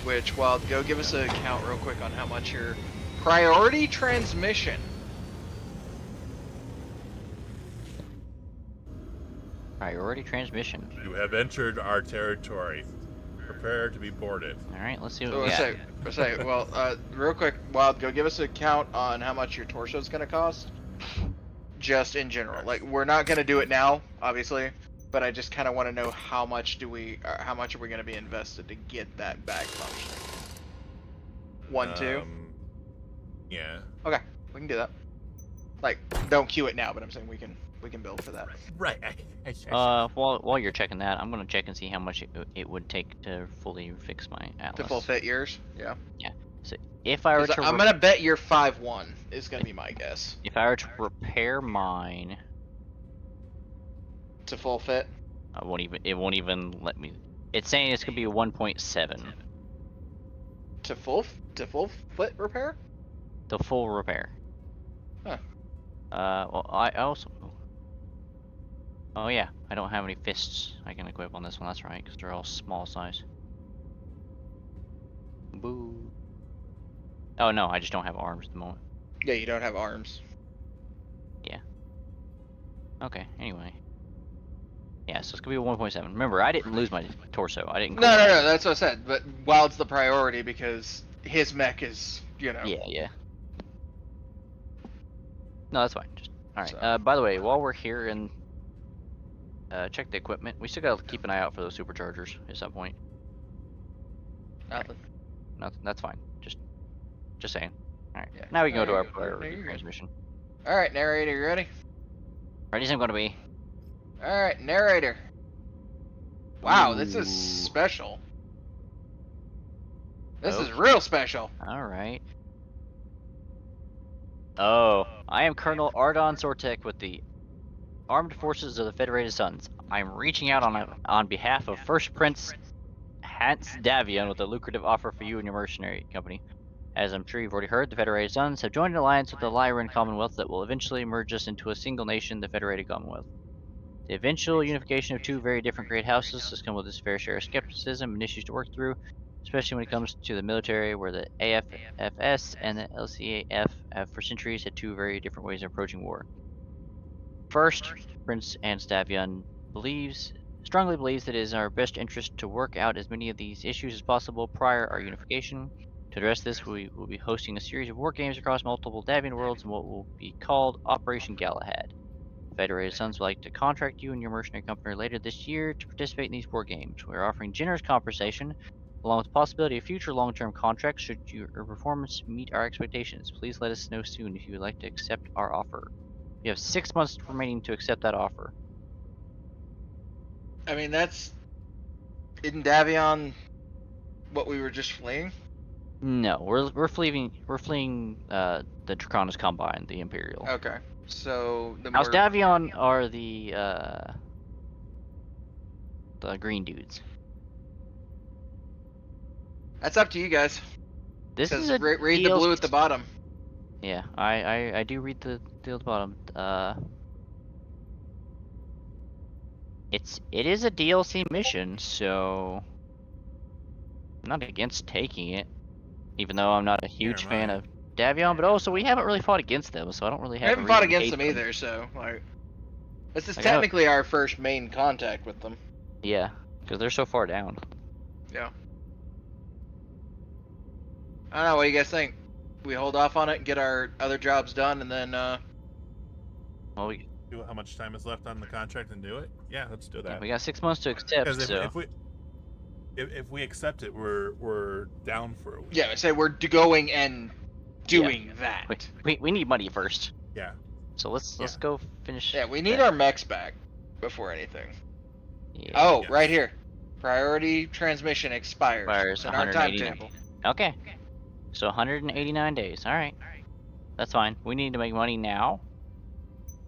Speaker 2: Which, Wild, go give us a count real quick on how much your priority transmission.
Speaker 3: Priority transmission.
Speaker 1: You have entered our territory. Prepare to be boarded.
Speaker 3: Alright, let's see what
Speaker 2: So,
Speaker 3: we got.
Speaker 2: well, real quick, Wild, go give us a count on how much your torso is gonna cost. Just in general, like, we're not gonna do it now, obviously, but I just kind of want to know how much are we gonna be invested to get that bag functioning. 1, 2.
Speaker 1: Yeah.
Speaker 2: Okay, we can do that. Like, don't queue it now, but I'm saying we can build for that.
Speaker 1: Right.
Speaker 3: While you're checking that, I'm gonna check and see how much it would take to fully fix my Atlas.
Speaker 2: To full fit yours, yeah.
Speaker 3: So if I were to,
Speaker 2: I'm gonna bet your 5-1 is gonna be my guess.
Speaker 3: if I were to repair mine,
Speaker 2: To full fit.
Speaker 3: it won't even let me. It's saying it's gonna be a 1.7.
Speaker 2: To full foot repair.
Speaker 3: The full repair.
Speaker 2: Huh.
Speaker 3: Well, I also. Oh yeah, I don't have any fists I can equip on this one. That's right, because they're all small size. Boo. Oh no, I just don't have arms at the moment.
Speaker 2: Yeah, you don't have arms.
Speaker 3: Okay. Anyway. Yeah, so it's gonna be a 1.7. Remember, I didn't lose my torso. I didn't.
Speaker 2: No, that's what I said. But Wild's the priority because his mech is, you know.
Speaker 3: Yeah. No, that's fine. Just all right.
Speaker 2: So.
Speaker 3: By the way, while we're here and check the equipment, we still gotta keep an eye out for those superchargers at some point.
Speaker 2: Nothing.
Speaker 3: Nothing. That's fine. Just saying. All right.
Speaker 2: Yeah.
Speaker 3: Now we can go to our
Speaker 2: No,
Speaker 3: priority
Speaker 2: you're good.
Speaker 3: transmission.
Speaker 2: All right, narrator, you ready?
Speaker 3: Ready as I'm gonna be.
Speaker 2: All right, narrator. Wow, this is
Speaker 3: Ooh.
Speaker 2: special. This is
Speaker 3: Okay.
Speaker 2: real special.
Speaker 3: All right. Oh, I am Colonel Ardon Sortek with the Armed Forces of the Federated Suns. I'm reaching out on behalf of First Prince Hans Davion with a lucrative offer for you and your mercenary company. As I'm sure you've already heard, the Federated Suns have joined an alliance with the Lyran Commonwealth that will eventually merge us into a single nation, the Federated Commonwealth. The eventual unification of two very different great houses has come with its fair share of skepticism and issues to work through, especially when it comes to the military, where the AFFS and the LCAF have for centuries had two very different ways of approaching war. First, Prince Anstavion strongly believes that it is in our best interest to work out as many of these issues as possible prior our unification. To address this, we will be hosting a series of war games across multiple Davian worlds in what will be called Operation Galahad. The Federated Suns would like to contract you and your mercenary company later this year to participate in these war games. We are offering generous compensation, along with the possibility of future long-term contracts should your performance meet our expectations. Please let us know soon if you would like to accept our offer. You have 6 months remaining to accept that offer.
Speaker 2: I mean, isn't Davion what we were just fleeing?
Speaker 3: No, we're fleeing the Draconis Combine, the Imperial.
Speaker 2: Okay. So then
Speaker 3: House
Speaker 2: we're
Speaker 3: Davion are the green dudes.
Speaker 2: that's up to you guys.
Speaker 3: This is
Speaker 2: Says
Speaker 3: a
Speaker 2: read the blue at the bottom.
Speaker 3: Yeah, I do read the deal at the bottom. It is a DLC mission, so I'm not against taking it, even though I'm not a huge
Speaker 1: am
Speaker 3: fan
Speaker 1: I.
Speaker 3: of Davion. But also, we haven't really fought against them, so I don't really
Speaker 2: We
Speaker 3: have.
Speaker 2: haven't
Speaker 3: a
Speaker 2: fought
Speaker 3: reason to
Speaker 2: against
Speaker 3: hate
Speaker 2: them either, so like this is
Speaker 3: Like, I know-
Speaker 2: technically our first main contact with them.
Speaker 3: Yeah, because they're so far down.
Speaker 2: Yeah. I don't know. What do you guys think? We hold off on it and get our other jobs done, and then
Speaker 3: Well, we
Speaker 1: See how much time is left on the contract and do it? Yeah, let's do that.
Speaker 3: we got 6 months to accept.
Speaker 1: Because
Speaker 3: So
Speaker 1: if we accept it, we're down for a week.
Speaker 2: yeah, I say we're going and doing that.
Speaker 3: we need money first.
Speaker 1: Yeah.
Speaker 3: So let's
Speaker 1: Yeah.
Speaker 3: go finish.
Speaker 2: Yeah, we need
Speaker 3: that.
Speaker 2: our mechs back before anything.
Speaker 3: Yeah.
Speaker 2: Oh,
Speaker 1: Yes.
Speaker 2: right here. Priority transmission expires.
Speaker 3: Expires
Speaker 2: It's in our
Speaker 3: 189.
Speaker 2: timetable.
Speaker 3: Okay. So 189 days. All right. That's fine. We need to make money now.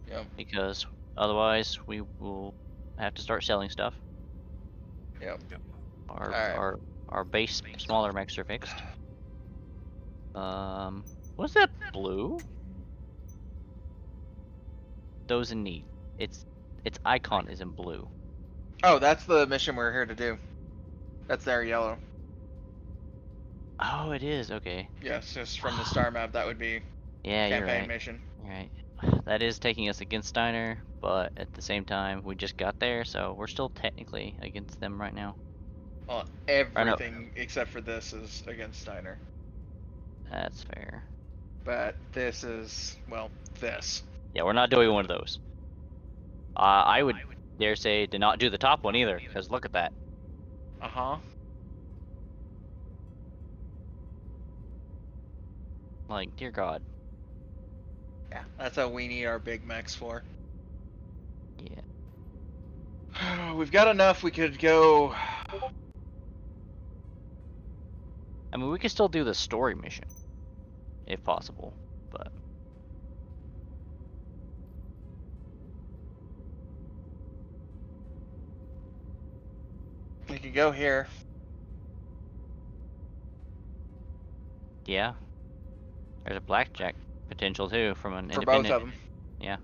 Speaker 2: Yep.
Speaker 3: Because otherwise we will have to start selling stuff.
Speaker 2: Yep.
Speaker 3: Our
Speaker 2: Alright.
Speaker 3: our base smaller mechs are fixed. What's that blue? Those in need. Its icon is in blue.
Speaker 2: Oh, that's the mission we're here to do. That's their yellow.
Speaker 3: Oh, it is. Okay.
Speaker 2: Yes, just from the star map, that would be
Speaker 3: Yeah, you're
Speaker 2: campaign
Speaker 3: right.
Speaker 2: mission.
Speaker 3: You're right. That is taking us against Steiner, but at the same time, we just got there, so we're still technically against them right now.
Speaker 2: Well,
Speaker 3: know.
Speaker 2: everything except for this is against Steiner.
Speaker 3: That's fair.
Speaker 2: But this is, well, this.
Speaker 3: Yeah, we're not doing one of those. I would dare say to not do the top one either, because look at that.
Speaker 2: Uh-huh.
Speaker 3: Like, dear God.
Speaker 2: Yeah, that's how we need our big mechs for.
Speaker 3: Yeah.
Speaker 2: We've got enough, we could go...
Speaker 3: I mean, we could still do the story mission, if possible, but...
Speaker 2: We could go here.
Speaker 3: Yeah. There's a blackjack potential too from an
Speaker 2: For
Speaker 3: independent.
Speaker 2: both of them.
Speaker 3: Yeah.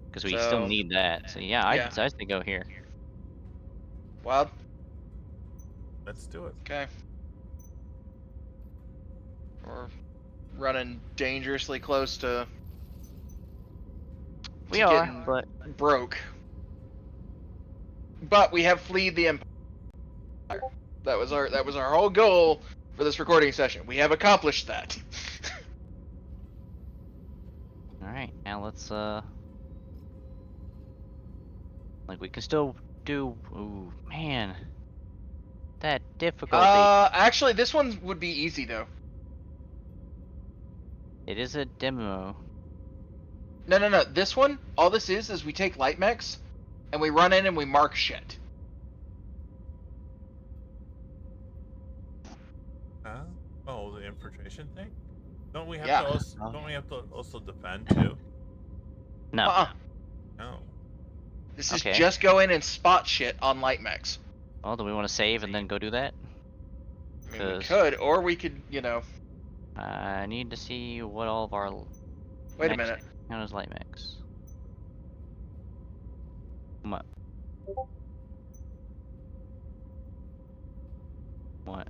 Speaker 3: Because we
Speaker 2: So-
Speaker 3: still need that. So yeah,
Speaker 2: Yeah.
Speaker 3: I'd say go here.
Speaker 2: Wild?
Speaker 1: Let's do it.
Speaker 2: Okay. We're running dangerously close to
Speaker 3: We
Speaker 2: to
Speaker 3: are,
Speaker 2: getting
Speaker 3: but
Speaker 2: broke. But we have fleed the Empire. That was our whole goal for this recording session. We have accomplished that.
Speaker 3: all right. Now let's like we can still do. Ooh, man, that difficulty.
Speaker 2: Actually, this one would be easy though.
Speaker 3: It is a demo.
Speaker 2: No. This one, all this is we take light mechs, and we run in and we mark shit.
Speaker 1: Huh? Oh, the infiltration thing? Don't we have
Speaker 2: Yeah.
Speaker 1: to also, don't we have to also defend too?
Speaker 3: No.
Speaker 1: No.
Speaker 2: This is
Speaker 3: Okay.
Speaker 2: just go in and spot shit on light mechs.
Speaker 3: Well, do we want to save and then go do that?
Speaker 2: I mean, we
Speaker 3: 'Cause-
Speaker 2: could, or we could, you know.
Speaker 3: I need to see what all of our
Speaker 2: Wait a
Speaker 3: mechs
Speaker 2: minute.
Speaker 3: count as light mechs. Come on. What?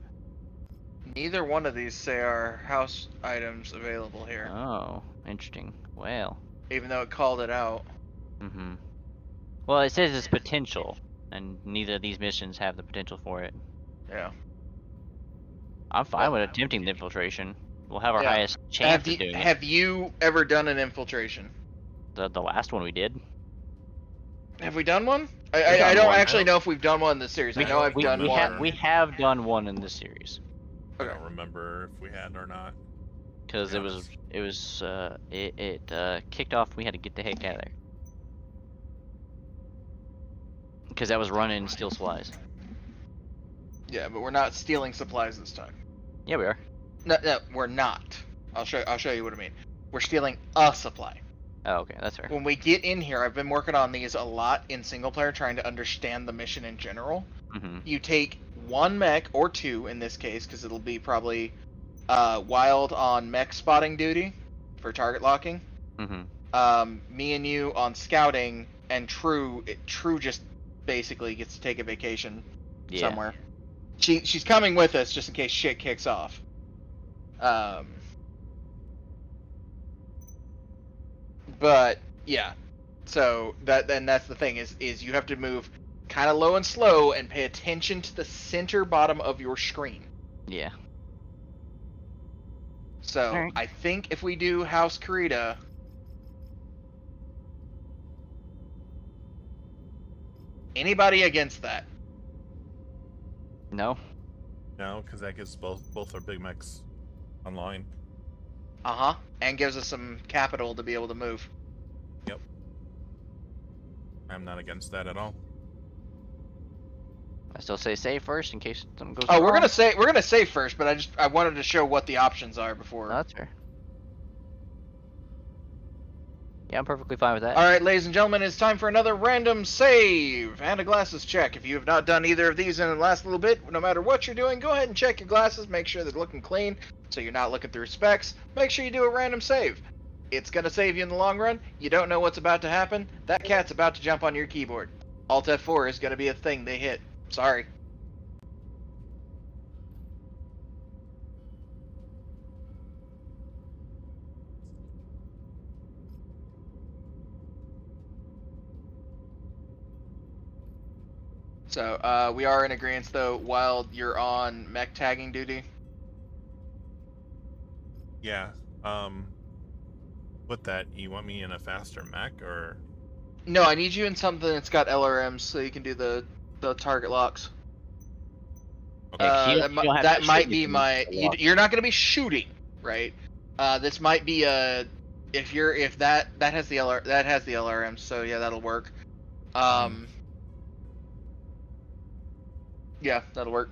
Speaker 2: Neither one of these say our house items available here,
Speaker 3: Oh, interesting. Well.
Speaker 2: even though it called it out.
Speaker 3: Mm-hmm. Well, it says it's potential, and neither of these missions have the potential for it.
Speaker 2: Yeah.
Speaker 3: I'm fine with attempting the infiltration. We'll have our
Speaker 2: Yeah.
Speaker 3: highest chance of doing it.
Speaker 2: Have you ever done an infiltration?
Speaker 3: The last one we did.
Speaker 2: Have we done one?
Speaker 3: We've
Speaker 2: I
Speaker 3: done
Speaker 2: don't
Speaker 3: one.
Speaker 2: actually know if we've done one in the series. I know I've done
Speaker 3: we
Speaker 2: one.
Speaker 3: we have done one in this series
Speaker 1: I don't remember if we had or not.
Speaker 3: because
Speaker 1: Yeah,
Speaker 3: it kicked off. We had to get the heck out of there because that was running steel supplies.
Speaker 2: Yeah, but we're not stealing supplies this time.
Speaker 3: Yeah, we are.
Speaker 2: No, we're not. I'll show you what I mean. We're stealing a supply.
Speaker 3: Oh, okay, that's fair.
Speaker 2: When we get in here, I've been working on these a lot in single player, trying to understand the mission in general.
Speaker 3: Mm-hmm.
Speaker 2: You take one mech, or two in this case, because it'll be probably Wild on mech spotting duty for target locking.
Speaker 3: Mm-hmm.
Speaker 2: Me and you on scouting, and True just basically gets to take a vacation somewhere. She's coming with us just in case shit kicks off. But yeah, so that's the thing is you have to move kind of low and slow and pay attention to the center bottom of your screen.
Speaker 3: Yeah.
Speaker 2: So
Speaker 3: Alright.
Speaker 2: I think if we do House Karita, anybody against that?
Speaker 3: No.
Speaker 1: No, because that gets both our big mechs online.
Speaker 2: And gives us some capital to be able to move.
Speaker 1: Yep. I'm not against that at all.
Speaker 3: I still say save first in case something goes
Speaker 2: Oh,
Speaker 3: wrong.
Speaker 2: we're gonna save first, but I wanted to show what the options are before.
Speaker 3: No, that's fair. Yeah, I'm perfectly fine with that.
Speaker 2: All right, ladies and gentlemen, it's time for another random save and a glasses check. If you have not done either of these in the last little bit, no matter what you're doing, go ahead and check your glasses. Make sure they're looking clean, so you're not looking through specs. Make sure you do a random save. It's gonna save you in the long run. You don't know what's about to happen. That cat's about to jump on your keyboard. Alt F4 is gonna be a thing they hit. Sorry. So, we are in agreement though, while you're on mech tagging duty.
Speaker 1: Yeah. With that, you want me in a faster mech or?
Speaker 2: No, I need you in something that's got LRMs so you can do the target locks.
Speaker 1: Okay.
Speaker 2: That might be my. You're not going to be shooting, right? This might be a. If that has the LRMs, so yeah, that'll work. Yeah, that'll work.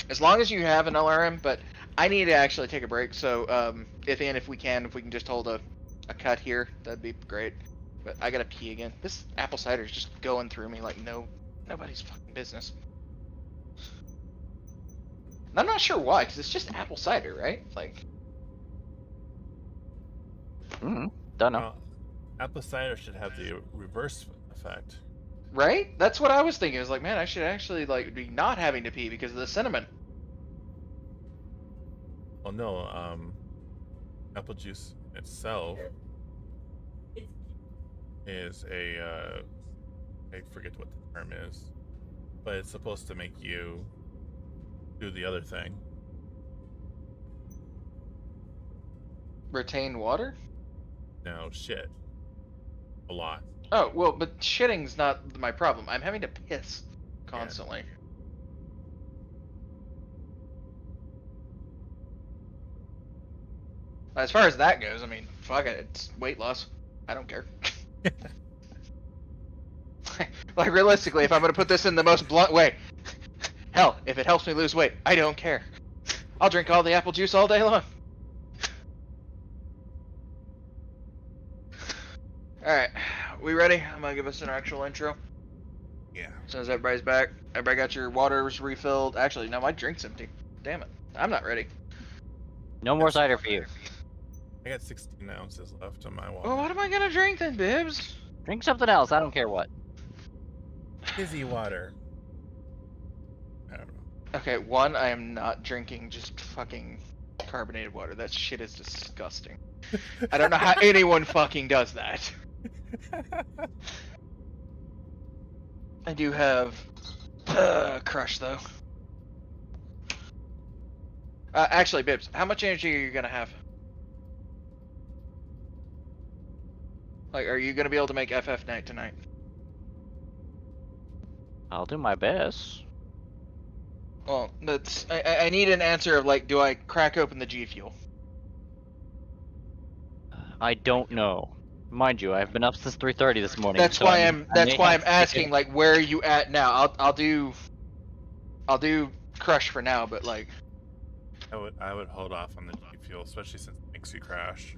Speaker 2: As long as you have an LRM, but I need to actually take a break. So if we can just hold a cut here, that'd be great. But I gotta pee again. This apple cider is just going through me like nobody's fucking business. And I'm not sure why, because it's just apple cider, right? Like.
Speaker 3: Don't know.
Speaker 1: Apple cider should have the reverse effect.
Speaker 2: Right? That's what I was thinking. I was like, man, I should actually like be not having to pee because of the cinnamon.
Speaker 1: Well, no. Apple juice itself is a I forget what the term is, but it's supposed to make you do the other thing.
Speaker 2: Retain water?
Speaker 1: No, shit. A lot.
Speaker 2: Oh, well, but shitting's not my problem. I'm having to piss constantly. Yeah. As far as that goes, I mean, fuck it, it's weight loss. I don't care. Like, realistically, if I'm gonna put this in the most blunt way, hell, if it helps me lose weight, I don't care. I'll drink all the apple juice all day long. Alright, we ready? I'm gonna give us an actual intro.
Speaker 1: Yeah.
Speaker 2: As soon as everybody's back. Everybody got your waters refilled. Actually, no, my drink's empty. Damn it. I'm not ready.
Speaker 3: No more cider for you.
Speaker 1: I got 16 ounces left on my water.
Speaker 2: Well, what am I gonna drink then, Bibbs?
Speaker 3: Drink something else. I don't care what.
Speaker 1: Fizzy water. I don't know.
Speaker 2: Okay, one, I am not drinking just fucking carbonated water. That shit is disgusting. I don't know how anyone fucking does that. I do have Crush though. Actually, Bibbs, how much energy are you gonna have? Like, are you gonna be able to make FF night tonight?
Speaker 3: I'll do my best.
Speaker 2: Well, that's. I need an answer of like, do I crack open the G Fuel?
Speaker 3: I don't know. Mind you, I've been up since 3:30 this morning.
Speaker 2: That's
Speaker 3: so
Speaker 2: why
Speaker 3: I
Speaker 2: I'm
Speaker 3: may have
Speaker 2: asking, like, where are you at now? I'll do crush for now, but like
Speaker 1: I would hold off on the G fuel, especially since it makes you crash.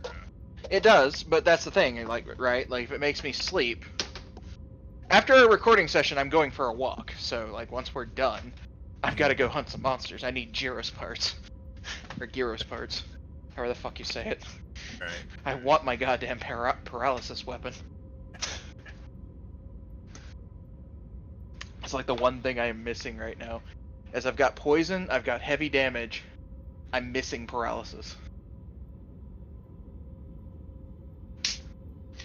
Speaker 2: it does. But that's the thing, like right, like if it makes me sleep. After a recording session, I'm going for a walk. So like once we're done, I've got to go hunt some monsters. I need gyros parts or gyros parts, however the fuck you say it.
Speaker 1: Right.
Speaker 2: I want my goddamn paralysis weapon. It's like the one thing I am missing right now. As I've got poison, I've got heavy damage, I'm missing paralysis.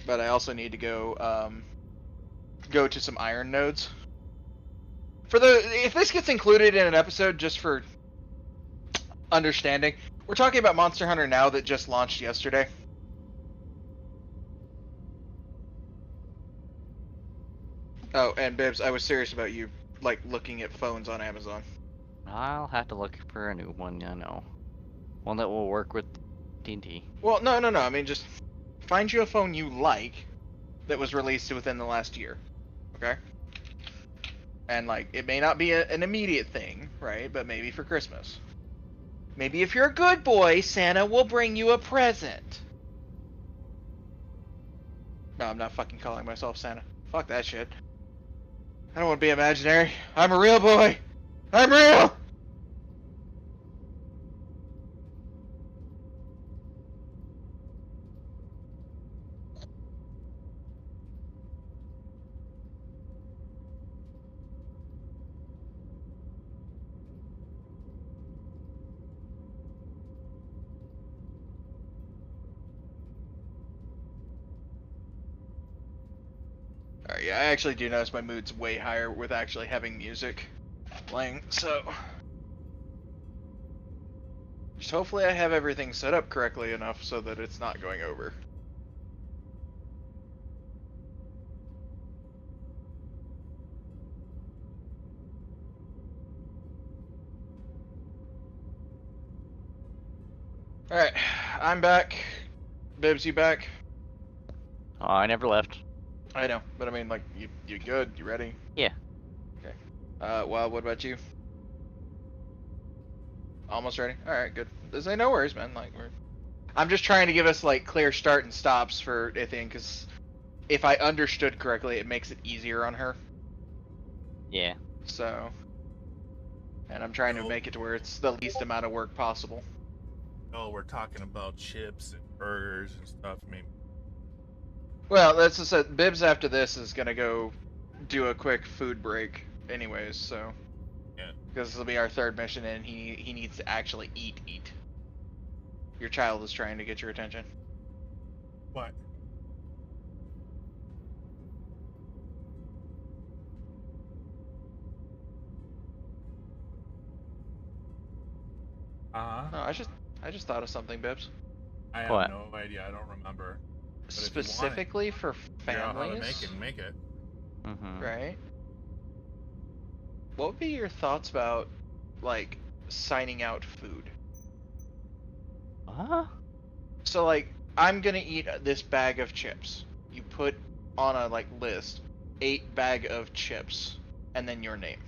Speaker 2: But I also need to go to some iron nodes. If this gets included in an episode, just for understanding, we're talking about Monster Hunter Now that just launched yesterday. Oh, and Bibbs, I was serious about you, like, looking at phones on Amazon.
Speaker 3: I'll have to look for a new one, I know. One that will work with TNT.
Speaker 2: Well, no. I mean, just find you a phone you like that was released within the last year. Okay? And, like, it may not be an immediate thing, right? But maybe for Christmas. Maybe if you're a good boy, Santa will bring you a present. No, I'm not fucking calling myself Santa. Fuck that shit. I don't want to be imaginary. I'm a real boy. I'm real! Alright, yeah, I actually do notice my mood's way higher with actually having music playing, so... Just hopefully I have everything set up correctly enough so that it's not going over. Alright, I'm back. Bibbs, you back?
Speaker 3: Oh, I never left.
Speaker 2: I know, but I mean, like, you good? You ready?
Speaker 3: Yeah.
Speaker 2: Okay. Wild, what about you? Almost ready? Alright, good. There's no worries, man. Like, I'm just trying to give us, like, clear start and stops for Ithian, because if I understood correctly, it makes it easier on her.
Speaker 3: Yeah.
Speaker 2: So... And I'm trying to make it to where it's the least amount of work possible.
Speaker 1: Oh, we're talking about chips and burgers and stuff. I mean,
Speaker 2: Well, that's just it. Bibbs after this is gonna go do a quick food break anyways, so...
Speaker 1: yeah.
Speaker 2: Because this will be our third mission, and he needs to actually eat. Your child is trying to get your attention.
Speaker 1: What?
Speaker 2: No, I just thought of something, Bibbs.
Speaker 1: I have
Speaker 3: What?
Speaker 1: no idea. I don't remember. But if you want it,
Speaker 2: Specifically for
Speaker 1: figure out how to
Speaker 2: families,
Speaker 1: make it.
Speaker 3: Mm-hmm.
Speaker 2: right? What would be your thoughts about, like, signing out food?
Speaker 3: Huh?
Speaker 2: So, like, I'm gonna eat this bag of chips. You put on a, like, list, 8 bag of chips, and then your name.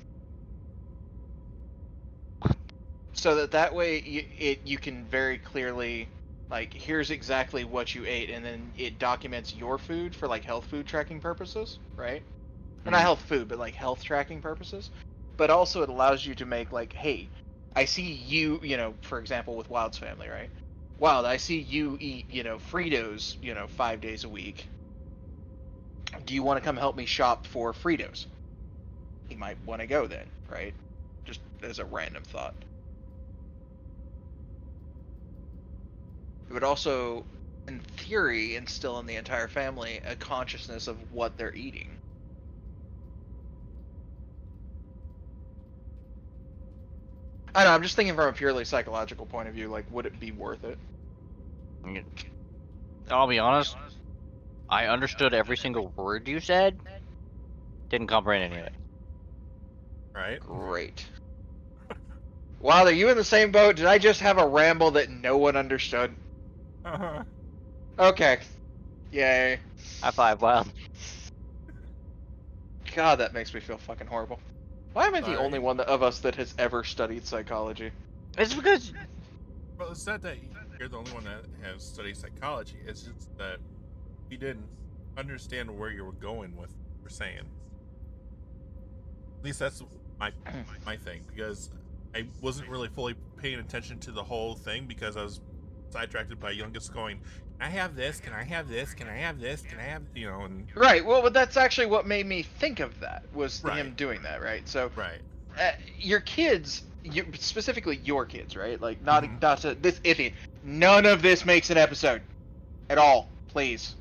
Speaker 2: So that way you can very clearly, like, here's exactly what you ate, and then it documents your food for, like, health food tracking purposes, right? Or not health food, but, like, health tracking purposes. But also it allows you to make, like, hey, I see you, for example, with Wild's family, right? Wild, I see you eat, Fritos, 5 days a week. Do you want to come help me shop for Fritos? He might want to go then, right? Just as a random thought. It would also, in theory, instill in the entire family a consciousness of what they're eating. I don't know, I'm just thinking from a purely psychological point of view, like, would it be worth it?
Speaker 3: I'll be honest. I understood every single word you said. Didn't comprehend any of it.
Speaker 1: Right?
Speaker 2: Great. Wild, are you in the same boat? Did I just have a ramble that no one understood?
Speaker 1: Uh-huh.
Speaker 2: Okay. Yay.
Speaker 3: High five, Wild.
Speaker 2: God, that makes me feel fucking horrible. Why am I the
Speaker 1: Sorry.
Speaker 2: only one of us that has ever studied psychology?
Speaker 3: It's because
Speaker 1: Well, it's not that you're the only one that has studied psychology. It's just that you didn't understand where you were going with what you're saying. At least that's my thing, because I wasn't really fully paying attention to the whole thing because I was sidetracked by youngest going, "Can I have this? Can I have this? Can I have this? Can I have?" You know, and
Speaker 2: Right. Well, but that's actually what made me think of that was him
Speaker 1: Right.
Speaker 2: doing that. Right. So
Speaker 1: right.
Speaker 2: your kids, specifically your kids, right? Like not
Speaker 1: Mhm.
Speaker 2: not to this idiot. None of this makes an episode at all, please.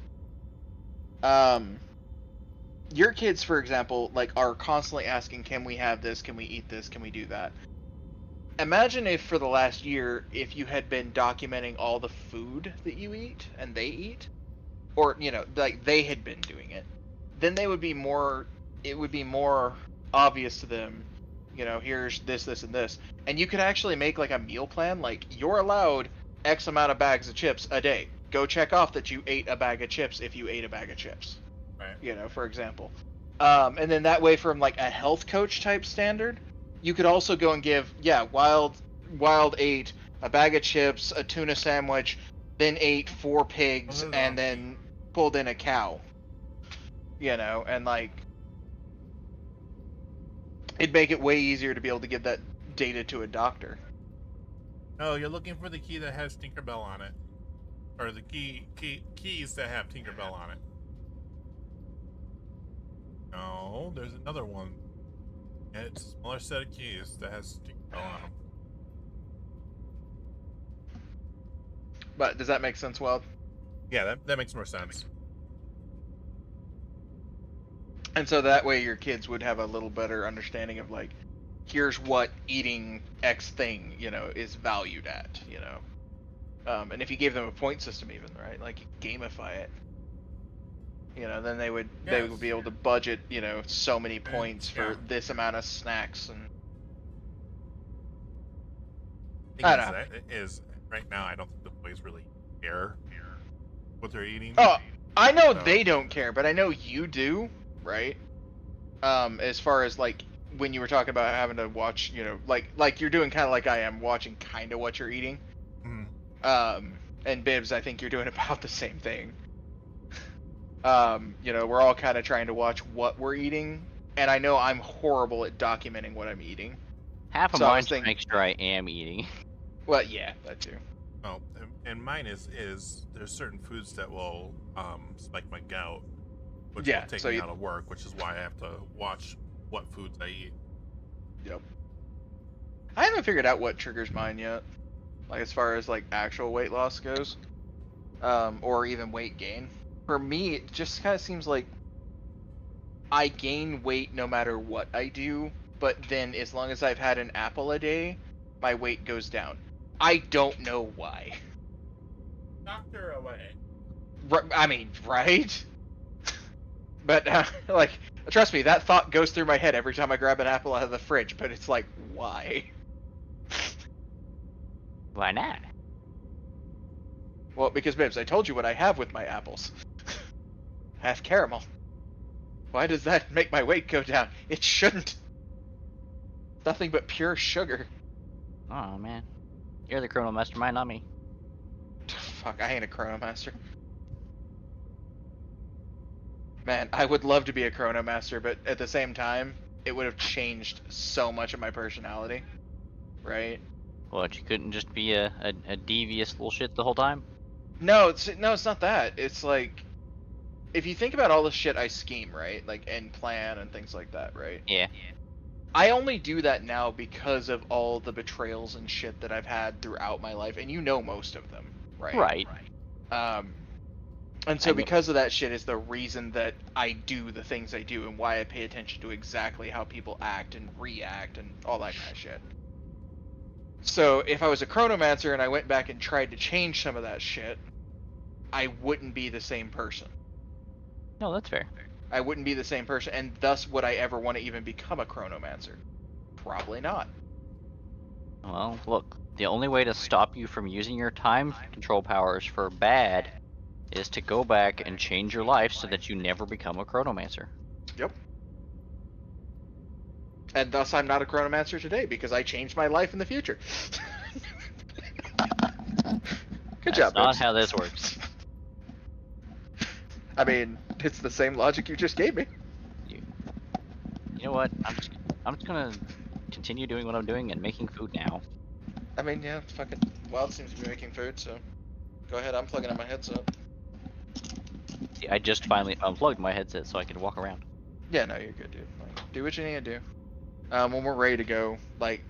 Speaker 2: Your kids, for example, like are constantly asking, "Can we have this? Can we eat this? Can we do that?" Imagine if for the last year, if you had been documenting all the food that you eat and they eat, or like they had been doing it, then they would be more. It would be more obvious to them. Here's this, this, and this, and you could actually make like a meal plan. Like you're allowed X amount of bags of chips a day. Go check off that you ate a bag of chips if you ate a bag of chips.
Speaker 1: Right.
Speaker 2: For example. And then that way, from like a health coach type standard, you could also go and give, Wild ate a bag of chips, a tuna sandwich, then ate 4 pigs, and then pulled in a cow. And like, it'd make it way easier to be able to give that data to a doctor.
Speaker 1: Oh, you're looking for the key that has Tinkerbell on it, or the keys that have Tinkerbell on it. No, there's another one. And it's a smaller set of keys that has Tinkerbell on them.
Speaker 2: But does that make sense, Wild?
Speaker 1: Yeah, that makes more sense.
Speaker 2: And so that way your kids would have a little better understanding of like, here's what eating X thing, is valued at, and if you gave them a point system even, right? Like you gamify it. Then they would be able to budget, so many points for this amount of snacks and I don't know.
Speaker 1: Is right now I don't think the boys really care what they're eating.
Speaker 2: Oh, I know
Speaker 1: So-
Speaker 2: they don't care, but I know you do, right? As far as like when you were talking about having to watch, like you're doing kind of like I am, watching kind of what you're eating.
Speaker 1: Mhm.
Speaker 2: And Bibbs, I think you're doing about the same thing. We're all kind of trying to watch what we're eating, and I know I'm horrible at documenting what I'm eating.
Speaker 3: half of
Speaker 2: So I
Speaker 3: mine
Speaker 2: was
Speaker 3: to
Speaker 2: thinking-
Speaker 3: make sure I am eating.
Speaker 2: Well, yeah, that too.
Speaker 1: Oh, and mine is there's certain foods that will spike my gout, which
Speaker 2: Yeah,
Speaker 1: will take
Speaker 2: so
Speaker 1: me
Speaker 2: you-
Speaker 1: out of work, which is why I have to watch what foods I eat.
Speaker 2: Yep. I haven't figured out what triggers mine yet, like as far as like actual weight loss goes, or even weight gain. For me, it just kind of seems like I gain weight no matter what I do, but then as long as I've had an apple a day, my weight goes down. I don't know why.
Speaker 1: Doctor away.
Speaker 2: I mean, right? But like, trust me, that thought goes through my head every time I grab an apple out of the fridge. But it's like, why?
Speaker 3: Why not?
Speaker 2: Well, because Bibbs, I told you what I have with my apples. Half caramel. Why does that make my weight go down? It shouldn't. Nothing but pure sugar.
Speaker 3: Oh man, you're the criminal mastermind, not me.
Speaker 2: Fuck, I ain't a Chronomaster. Man, I would love to be a Chronomaster, but at the same time, it would have changed so much of my personality. Right?
Speaker 3: What, you couldn't just be a devious little shit the whole time?
Speaker 2: No, it's not that. It's like, if you think about all the shit I scheme, right? Like, and plan and things like that, right?
Speaker 3: Yeah.
Speaker 2: I only do that now because of all the betrayals and shit that I've had throughout my life, and you know most of them, right?
Speaker 3: Right.
Speaker 2: And so
Speaker 3: I know-
Speaker 2: because of that shit is the reason that I do the things I do and why I pay attention to exactly how people act and react and all that kind of shit. So if I was a Chronomancer and I went back and tried to change some of that shit, I wouldn't be the same person.
Speaker 3: No, that's fair.
Speaker 2: I wouldn't be the same person, and thus would I ever want to even become a Chronomancer? Probably not.
Speaker 3: Well, look, the only way to stop you from using your time control powers for bad is to go back and change your life so that you never become a Chronomancer.
Speaker 2: Yep. And thus I'm not a chronomancer today because I changed my life in the future. Good job,
Speaker 3: That's not
Speaker 2: Bibbs.
Speaker 3: how this works.
Speaker 2: I mean, it's the same logic you just gave me.
Speaker 3: You know what? I'm just gonna continue doing what I'm doing and making food now.
Speaker 2: I mean, yeah, fucking Wild seems to be making food, so go ahead, I'm plugging in my headset.
Speaker 3: See, I just finally unplugged my headset so I could walk around.
Speaker 2: Yeah, no, you're good, dude. Like, do what you need to do. When we're ready to go, like,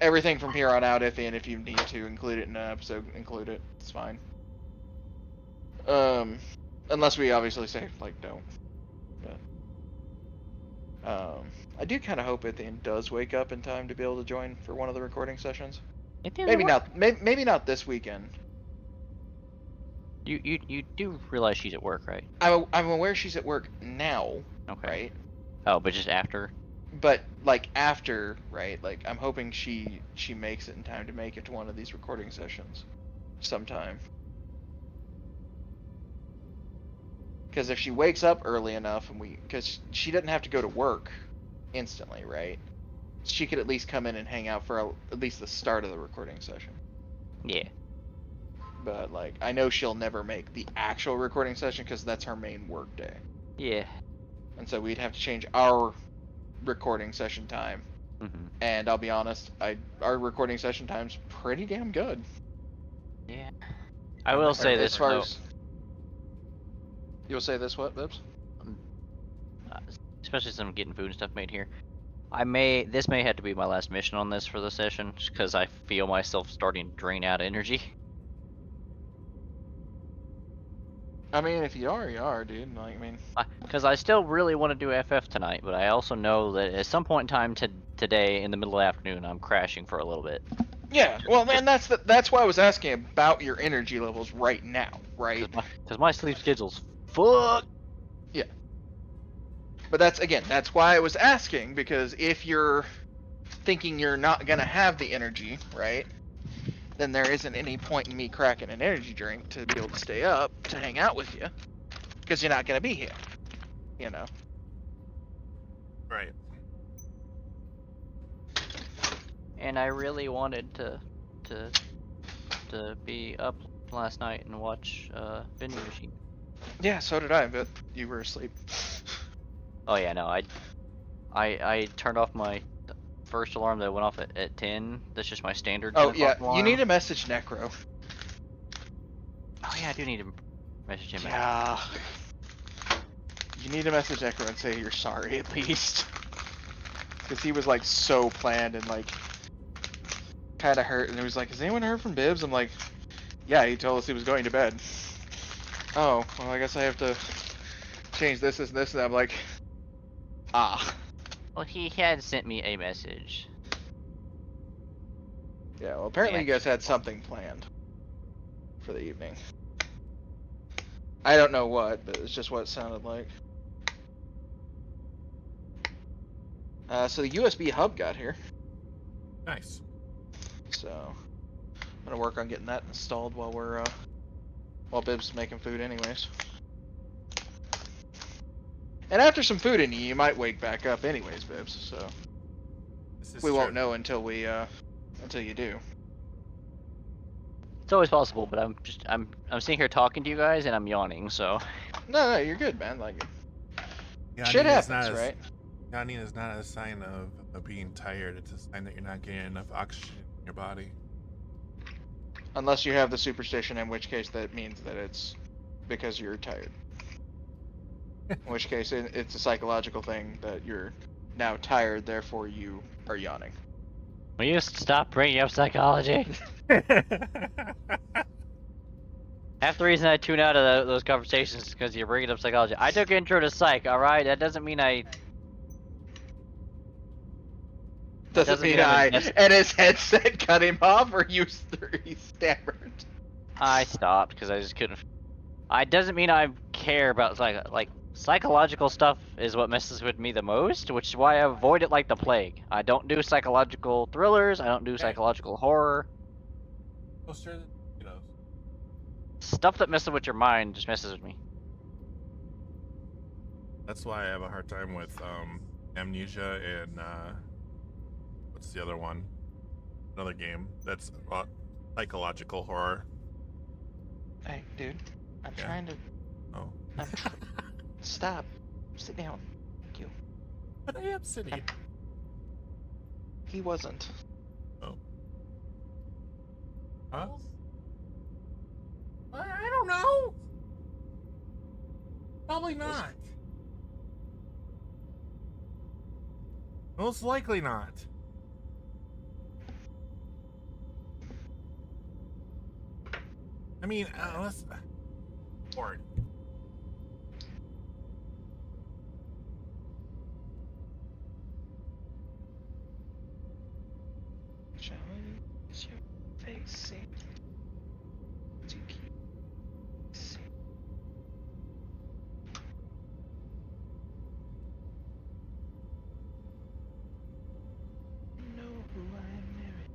Speaker 2: everything from here on out, if you need to include it in an episode, include it. It's fine. Unless we obviously say, like, don't. But, I do kind of hope Ithian does wake up in time to be able to join for one of the recording sessions. Maybe not. Maybe not this weekend.
Speaker 3: You do realize she's at work, right?
Speaker 2: I'm aware she's at work now,
Speaker 3: Okay.
Speaker 2: right?
Speaker 3: Oh, but just after?
Speaker 2: But like after, right? Like I'm hoping she makes it in time to make it to one of these recording sessions sometime. Because if she wakes up early enough and because she doesn't have to go to work instantly, right? She could at least come in and hang out for at least the start of the recording session.
Speaker 3: Yeah.
Speaker 2: But like I know she'll never make the actual recording session because that's her main work day.
Speaker 3: Yeah.
Speaker 2: And so we'd have to change our recording session time.
Speaker 3: Mm-hmm.
Speaker 2: And I'll be honest, our recording session time's pretty damn good.
Speaker 3: Yeah. I will say this though.
Speaker 2: You'll say this what, Bibbs?
Speaker 3: Especially since I'm getting food and stuff made here. This may have to be my last mission on this for the session, just because I feel myself starting to drain out energy.
Speaker 2: I mean, if you are, dude. Like, I mean,
Speaker 3: Because I still really want to do FF tonight, but I also know that at some point in time today, in the middle of the afternoon, I'm crashing for a little bit.
Speaker 2: yeah. Well, man, that's why I was asking about your energy levels right now, right?
Speaker 3: Because my sleep schedule's fucked.
Speaker 2: Yeah. But that's why I was asking, because if you're thinking you're not gonna have the energy, right? Then there isn't any point in me cracking an energy drink to be able to stay up to hang out with you, because you're not gonna be here, you know.
Speaker 1: Right.
Speaker 3: And I really wanted to be up last night and watch Vending Machine.
Speaker 2: Yeah, so did I, but you were asleep.
Speaker 3: Oh yeah, no, I turned off my first alarm that went off at 10. That's just my standard.
Speaker 2: Oh
Speaker 3: 10
Speaker 2: yeah,
Speaker 3: o'clock alarm.
Speaker 2: you need to message Necro.
Speaker 3: Oh yeah, I do need to message him.
Speaker 2: Yeah. You need to message Necro and say you're sorry at least. Because he was like so planned and like kind of hurt, and he was like, "Has anyone heard from Bibbs?" I'm like, "Yeah, he told us he was going to bed." Oh, well, I guess I have to change this, and this, and I'm like, ah.
Speaker 3: Well, he had sent me a message.
Speaker 2: Yeah, well, apparently you guys had something planned for the evening. I don't know what, but it's just what it sounded like. So the USB hub got here,
Speaker 1: Nice.
Speaker 2: so I'm gonna work on getting that installed while Bibbs is making food anyways. And after some food in you might wake back up anyways, Bibbs, so
Speaker 1: This is
Speaker 2: we
Speaker 1: true.
Speaker 2: won't know until you do.
Speaker 3: It's always possible, but I'm sitting here talking to you guys and I'm yawning, so.
Speaker 2: No, you're good, man. Like,
Speaker 1: Yawning
Speaker 2: shit
Speaker 1: is not
Speaker 2: happens,
Speaker 1: a-
Speaker 2: right?
Speaker 1: Yawning is not a sign of being tired. It's a sign that you're not getting enough oxygen in your body.
Speaker 2: Unless you have the superstition, in which case that means that it's because you're tired. In which case it's a psychological thing that you're now tired, therefore you are yawning.
Speaker 3: Will you stop bringing up psychology? Half the reason I tune out of those conversations is because you're bringing up psychology. I took intro to psych, alright? That doesn't mean I...
Speaker 2: Doesn't mean and his headset cut him off, or he stammered.
Speaker 3: I stopped because I just couldn't... It doesn't mean I care about psychological stuff is what messes with me the most, which is why I avoid it like the plague. I don't do psychological thrillers, I don't do psychological horror.
Speaker 1: Closer, you know.
Speaker 3: Stuff that messes with your mind just messes with me.
Speaker 1: That's why I have a hard time with Amnesia and what's the other one? Another game that's psychological horror.
Speaker 2: Hey, dude. I'm
Speaker 1: Yeah.
Speaker 2: trying to.
Speaker 1: Oh.
Speaker 2: Stop. Sit down. Thank you.
Speaker 1: But I am sitting.
Speaker 2: He wasn't.
Speaker 1: Oh. Huh?
Speaker 4: I don't know. Probably not.
Speaker 1: Most likely not. I mean, let's. Lord.
Speaker 2: Shall I use your face? To keep safe. Know who I'm married.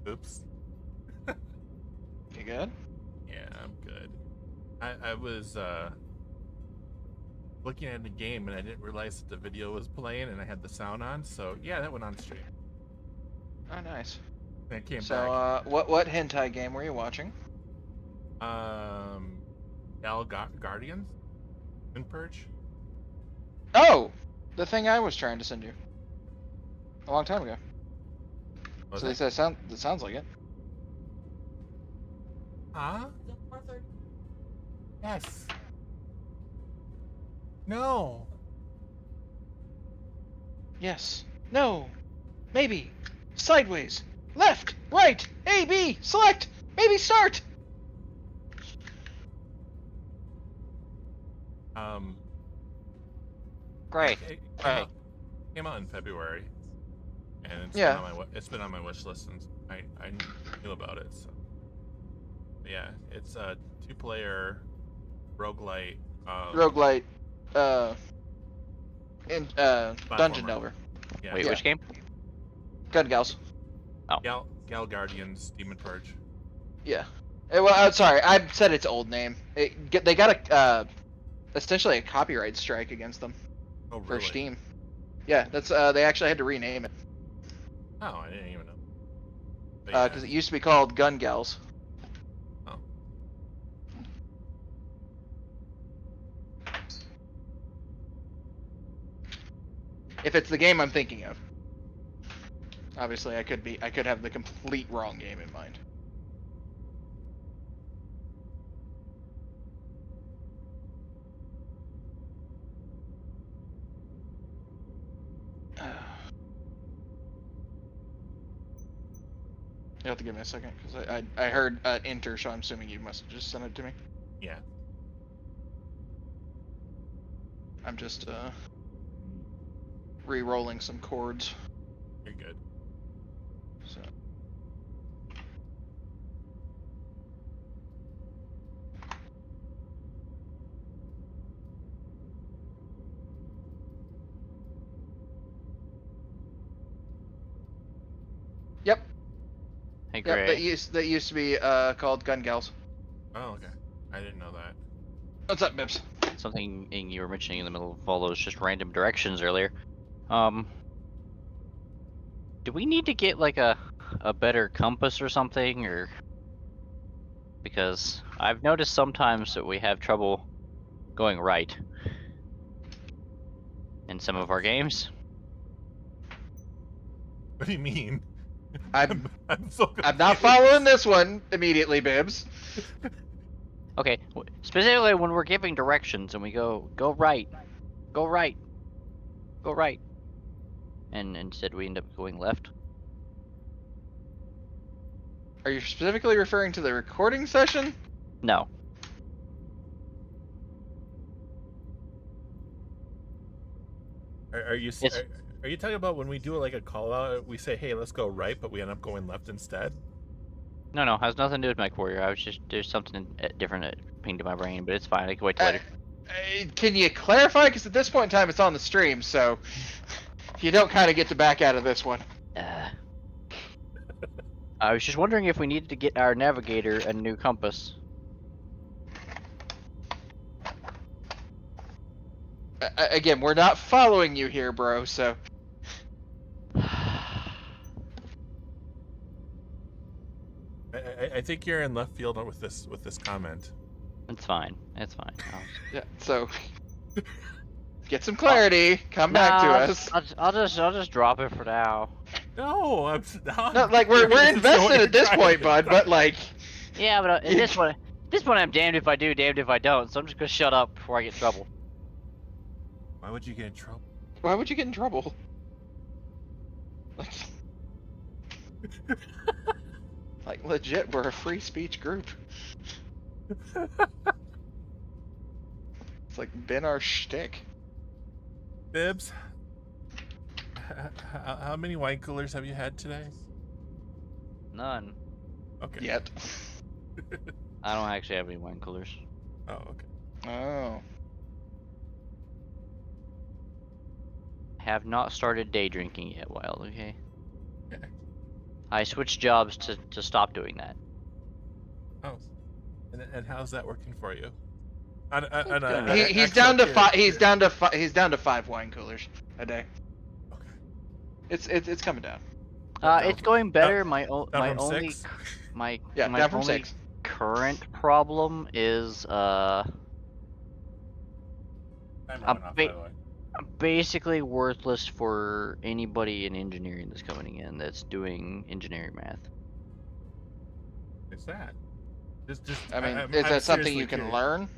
Speaker 1: Oops.
Speaker 2: You good?
Speaker 1: Yeah, I'm good. I was looking at the game and I didn't realize that the video was playing and I had the sound on, so yeah, that went on stream.
Speaker 2: Oh, nice.
Speaker 1: And it came
Speaker 2: So,
Speaker 1: back.
Speaker 2: what hentai game were you watching?
Speaker 1: Guardians? In Purge?
Speaker 2: Oh! The thing I was trying to send you. A long time ago.
Speaker 1: Was
Speaker 2: So at
Speaker 1: it?
Speaker 2: least that sounds like it.
Speaker 1: Huh?
Speaker 4: Is it 4:30?
Speaker 1: Yes. No.
Speaker 2: Yes. No. Maybe. Sideways. Left. Right. A, B. Select. Maybe start.
Speaker 3: Great.
Speaker 1: It
Speaker 3: Right.
Speaker 1: came out in February, and it's
Speaker 2: Yeah.
Speaker 1: been on it's been on my wish list since I knew about it. So yeah, it's a 2-player roguelite.
Speaker 2: Roguelite. Dungeon
Speaker 1: Platformer.
Speaker 2: Delver.
Speaker 1: Yeah.
Speaker 3: Wait,
Speaker 2: Yeah.
Speaker 3: which game?
Speaker 2: Gun Gals.
Speaker 1: Gal Guardians Demon Purge.
Speaker 2: Yeah. Well, sorry, I said its old name. They got a essentially a copyright strike against them
Speaker 1: Oh
Speaker 2: for
Speaker 1: really?
Speaker 2: Steam. Yeah, that's they actually had to rename it
Speaker 1: Oh, I didn't even know. But
Speaker 2: because it used to be called Gun Gals.
Speaker 1: Oh.
Speaker 2: If it's the game I'm thinking of. Obviously, I could have the complete wrong game in mind. You have to give me a second because I heard enter, so I'm assuming you must have just sent it to me.
Speaker 1: Yeah.
Speaker 2: I'm just re-rolling some chords.
Speaker 1: You're good.
Speaker 2: So. Yep.
Speaker 3: Hey,
Speaker 2: Yep.
Speaker 3: Gray.
Speaker 2: That used to be called Gun Gals.
Speaker 1: Oh, okay. I didn't know that.
Speaker 2: What's up, Bibbs?
Speaker 3: Something you were mentioning in the middle of all those just random directions earlier. Do we need to get like a better compass or something, or because I've noticed sometimes that we have trouble going right in some of our games.
Speaker 1: What do you mean?
Speaker 2: I'm
Speaker 1: so
Speaker 2: I'm not
Speaker 1: confused.
Speaker 2: following this one immediately, Bibbs.
Speaker 3: Okay, specifically when we're giving directions and we go right, go right, go right, and instead we end up going left.
Speaker 2: Are you specifically referring to the recording session?
Speaker 3: No.
Speaker 1: Are you
Speaker 3: It's-
Speaker 1: are you talking about when we do like a call out? We say, "Hey, let's go right," but we end up going left instead.
Speaker 3: No, has nothing to do with MechWarrior. I was just there's something different that pinged in my brain, but it's fine. I can wait till later.
Speaker 2: Can you clarify? Because at this point in time, it's on the stream, so you don't kind of get to back out of this one.
Speaker 3: I was just wondering if we needed to get our navigator a new compass.
Speaker 2: Again, we're not following you here, bro. So
Speaker 1: I think you're in left field with this comment.
Speaker 3: It's fine. It's fine.
Speaker 2: yeah. So get some clarity. Come back to us.
Speaker 3: I'll just drop it for now.
Speaker 1: No,
Speaker 2: No, like we're invested at this point, bud. But like,
Speaker 3: Yeah, but at this point, I'm damned if I do, damned if I don't. So I'm just gonna shut up before I get in trouble.
Speaker 1: Why would you get in trouble?
Speaker 2: why would you get in trouble? Like legit, we're a free speech group. It's like been our shtick.
Speaker 1: Bibs, how many wine coolers have you had today?
Speaker 3: None.
Speaker 1: Okay.
Speaker 2: Yet.
Speaker 3: I don't actually have any wine coolers.
Speaker 1: Oh, okay.
Speaker 2: Oh.
Speaker 3: Have not started day drinking yet, Wild. Okay. I switched jobs to stop doing that.
Speaker 1: Oh, and how's that working for you?
Speaker 2: He's down to five. He's down to 5 wine coolers a day.
Speaker 1: Okay.
Speaker 2: It's coming down.
Speaker 3: It's going better. My
Speaker 1: Down from
Speaker 3: only
Speaker 1: 6?
Speaker 3: my
Speaker 2: Yeah,
Speaker 3: my
Speaker 2: down from
Speaker 3: only
Speaker 2: 6.
Speaker 3: current problem is
Speaker 1: I'm running off, by the way.
Speaker 3: I'm basically worthless for anybody in engineering that's coming in that's doing engineering math.
Speaker 1: It's that. Just.
Speaker 2: I mean,
Speaker 1: I'm
Speaker 2: is that something
Speaker 1: seriously
Speaker 2: you can
Speaker 1: curious.
Speaker 2: learn?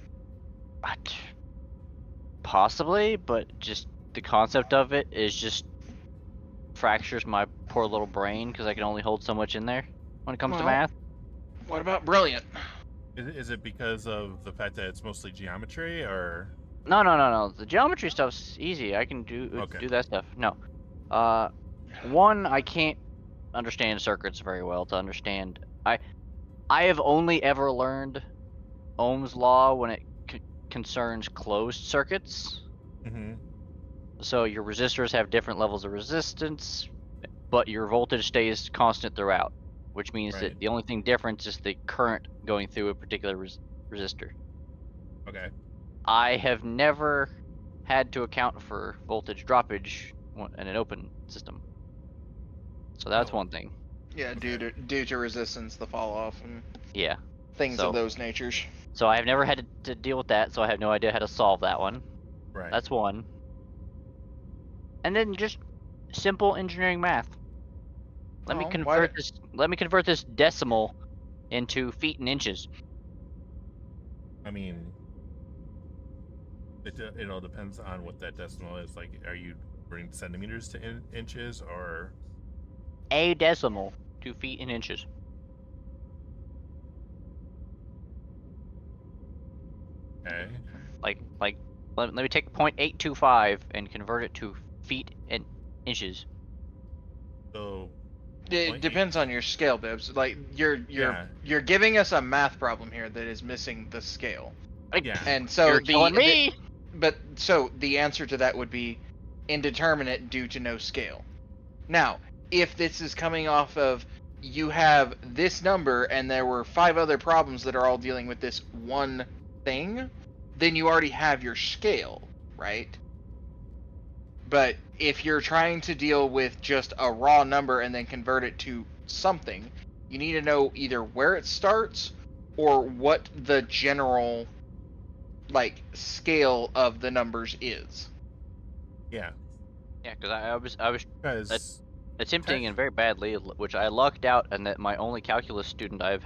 Speaker 3: Possibly, but just the concept of it is just fractures my poor little brain because I can only hold so much in there when it comes to
Speaker 2: Well,
Speaker 3: math.
Speaker 2: What about brilliant?
Speaker 1: Is it because of the fact that it's mostly geometry, or?
Speaker 3: No. The geometry stuff's easy. I can do
Speaker 1: Okay.
Speaker 3: that stuff. No. One, I can't understand circuits very well to understand. I have only ever learned Ohm's law when it concerns closed circuits.
Speaker 1: Mm-hmm.
Speaker 3: So your resistors have different levels of resistance, but your voltage stays constant throughout, which means
Speaker 1: Right.
Speaker 3: that the only thing different is the current going through a particular resistor.
Speaker 1: Okay.
Speaker 3: I have never had to account for voltage droppage in an open system. So that's
Speaker 1: Oh.
Speaker 3: one thing.
Speaker 2: Yeah,
Speaker 1: Okay.
Speaker 2: due to resistance, the fall off, and
Speaker 3: Yeah.
Speaker 2: things
Speaker 3: So-
Speaker 2: of those natures.
Speaker 3: So I have never had to deal with that, so I have no idea how to solve that one.
Speaker 1: Right.
Speaker 3: That's one. And then just simple engineering math. Let me
Speaker 2: Oh, why
Speaker 3: convert
Speaker 2: do-
Speaker 3: this. Let me convert this decimal into feet and inches.
Speaker 1: I mean, it all depends on what that decimal is. Like, are you bringing centimeters to inches, or?
Speaker 3: A decimal to feet and inches.
Speaker 1: Okay.
Speaker 3: Like let me take 0.825 and convert it to feet and inches.
Speaker 1: So.
Speaker 2: It
Speaker 1: 0.8.
Speaker 2: depends on your scale, Bibbs. Like
Speaker 1: Yeah.
Speaker 2: you're giving us a math problem here that is missing the scale,
Speaker 1: Yeah.
Speaker 2: and so
Speaker 3: You're telling me.
Speaker 2: the answer to that would be indeterminate due to no scale. Now, if this is coming off of you have this number and there were 5 other problems that are all dealing with this one thing, then you already have your scale, right? But if you're trying to deal with just a raw number and then convert it to something, you need to know either where it starts or what the general scale of the numbers is.
Speaker 1: Yeah.
Speaker 3: Yeah, because I was
Speaker 1: Because.
Speaker 3: attempting and very badly, which I lucked out, and that my only calculus student I've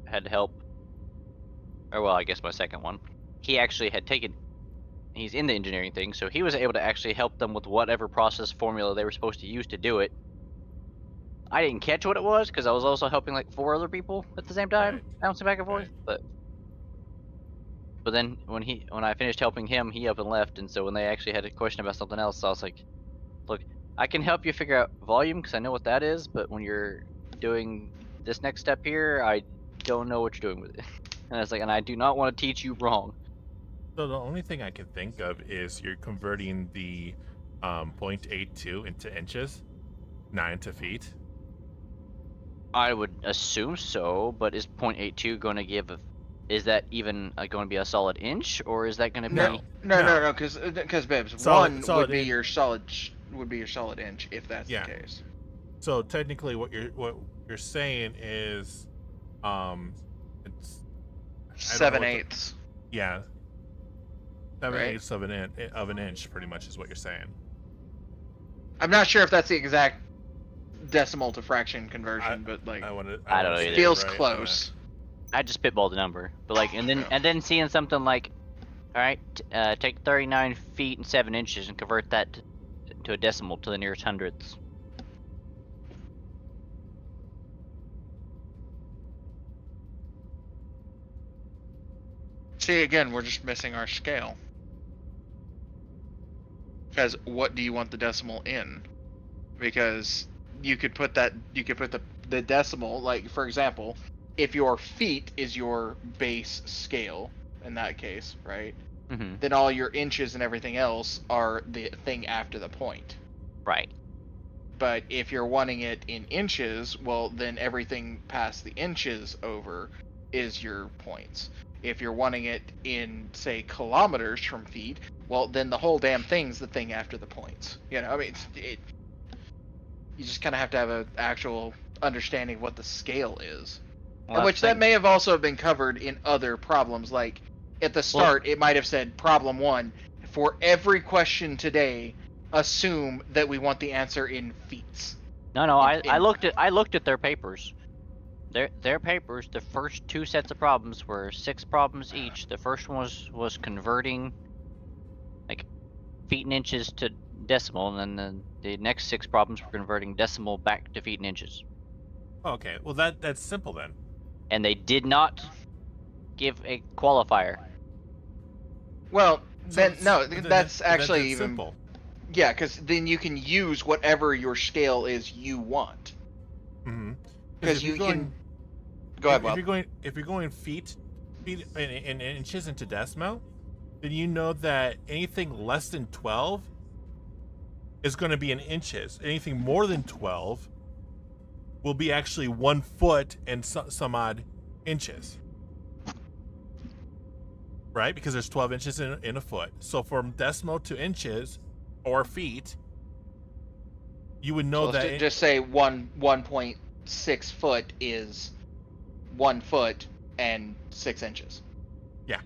Speaker 3: had help, or well, I guess my second one, he actually had taken. He's in the engineering thing, so he was able to actually help them with whatever process formula they were supposed to use to do it. I didn't catch what it was because I was also helping like 4 other people at the same time,
Speaker 1: Right.
Speaker 3: bouncing back and forth.
Speaker 1: Right.
Speaker 3: But then when I finished helping him, he up and left, and so when they actually had a question about something else, I was like, "Look, I can help you figure out volume because I know what that is, but when you're doing this next step here, I don't know what you're doing with it." And I was like, "And I do not want to teach you wrong."
Speaker 1: So the only thing I can think of is you're converting the 0.82 into inches, not into feet.
Speaker 3: I would assume so, but is 0.82 going to give? Is that even going to be a solid inch, or is that going to be?
Speaker 2: No, because Bibbs,
Speaker 1: Solid-
Speaker 2: one
Speaker 1: solid
Speaker 2: would be
Speaker 1: inch.
Speaker 2: your solid inch if that's
Speaker 1: Yeah.
Speaker 2: the case.
Speaker 1: So technically, what you're saying is, it's I don't know what the-
Speaker 2: 7/8.
Speaker 1: yeah, 7/8
Speaker 2: Right.
Speaker 1: of an inch, pretty much is what you're saying.
Speaker 2: I'm not sure if that's the exact decimal to fraction conversion, but like
Speaker 3: I don't know
Speaker 1: wanna
Speaker 3: either.
Speaker 1: say
Speaker 2: feels
Speaker 1: right on
Speaker 2: close.
Speaker 3: I just spitballed the number, but like, and then seeing something like, all right, take 39 feet and 7 inches and convert that to a decimal to the nearest hundredths.
Speaker 2: See, again, we're just missing our scale. Because what do you want the decimal in? Because you could put the decimal, like for example, if your feet is your base scale in that case, right?
Speaker 3: Mm-hmm.
Speaker 2: Then all your inches and everything else are the thing after the point.
Speaker 3: Right.
Speaker 2: But if you're wanting it in inches, well, then everything past the inches over is your points. If you're wanting it in, say, kilometers from feet, well, then the whole damn thing's the thing after the points. You know, I mean, you just kind of have to have an actual understanding of what the scale is.
Speaker 3: Well,
Speaker 2: And which that may have also been covered in other problems. Like, at the start, it might have said, problem 1, for every question today, assume that we want the answer in feet.
Speaker 3: No, I looked at their papers. Their papers, the first 2 sets of problems were 6 problems each. The first one was converting like feet and inches to decimal, and then the next 6 problems were converting decimal back to feet and inches.
Speaker 1: Okay, well that's simple then.
Speaker 3: And they did not give a qualifier.
Speaker 2: Well, then
Speaker 1: So
Speaker 2: that's actually
Speaker 1: that's
Speaker 2: even
Speaker 1: simple.
Speaker 2: yeah, because then you can use whatever your scale is you want.
Speaker 1: Mm-hmm.
Speaker 2: Because you can. Go ahead, Bob.
Speaker 1: If you're going feet in inches into decimal, then you know that anything less than 12 is going to be in inches. Anything more than 12 will be actually 1 foot and some odd inches. Right? Because there's 12 inches in a foot. So from decimal to inches or feet, you would know
Speaker 2: So
Speaker 1: that
Speaker 2: just say 1.6 foot is 1 foot and 6 inches.
Speaker 1: Yeah.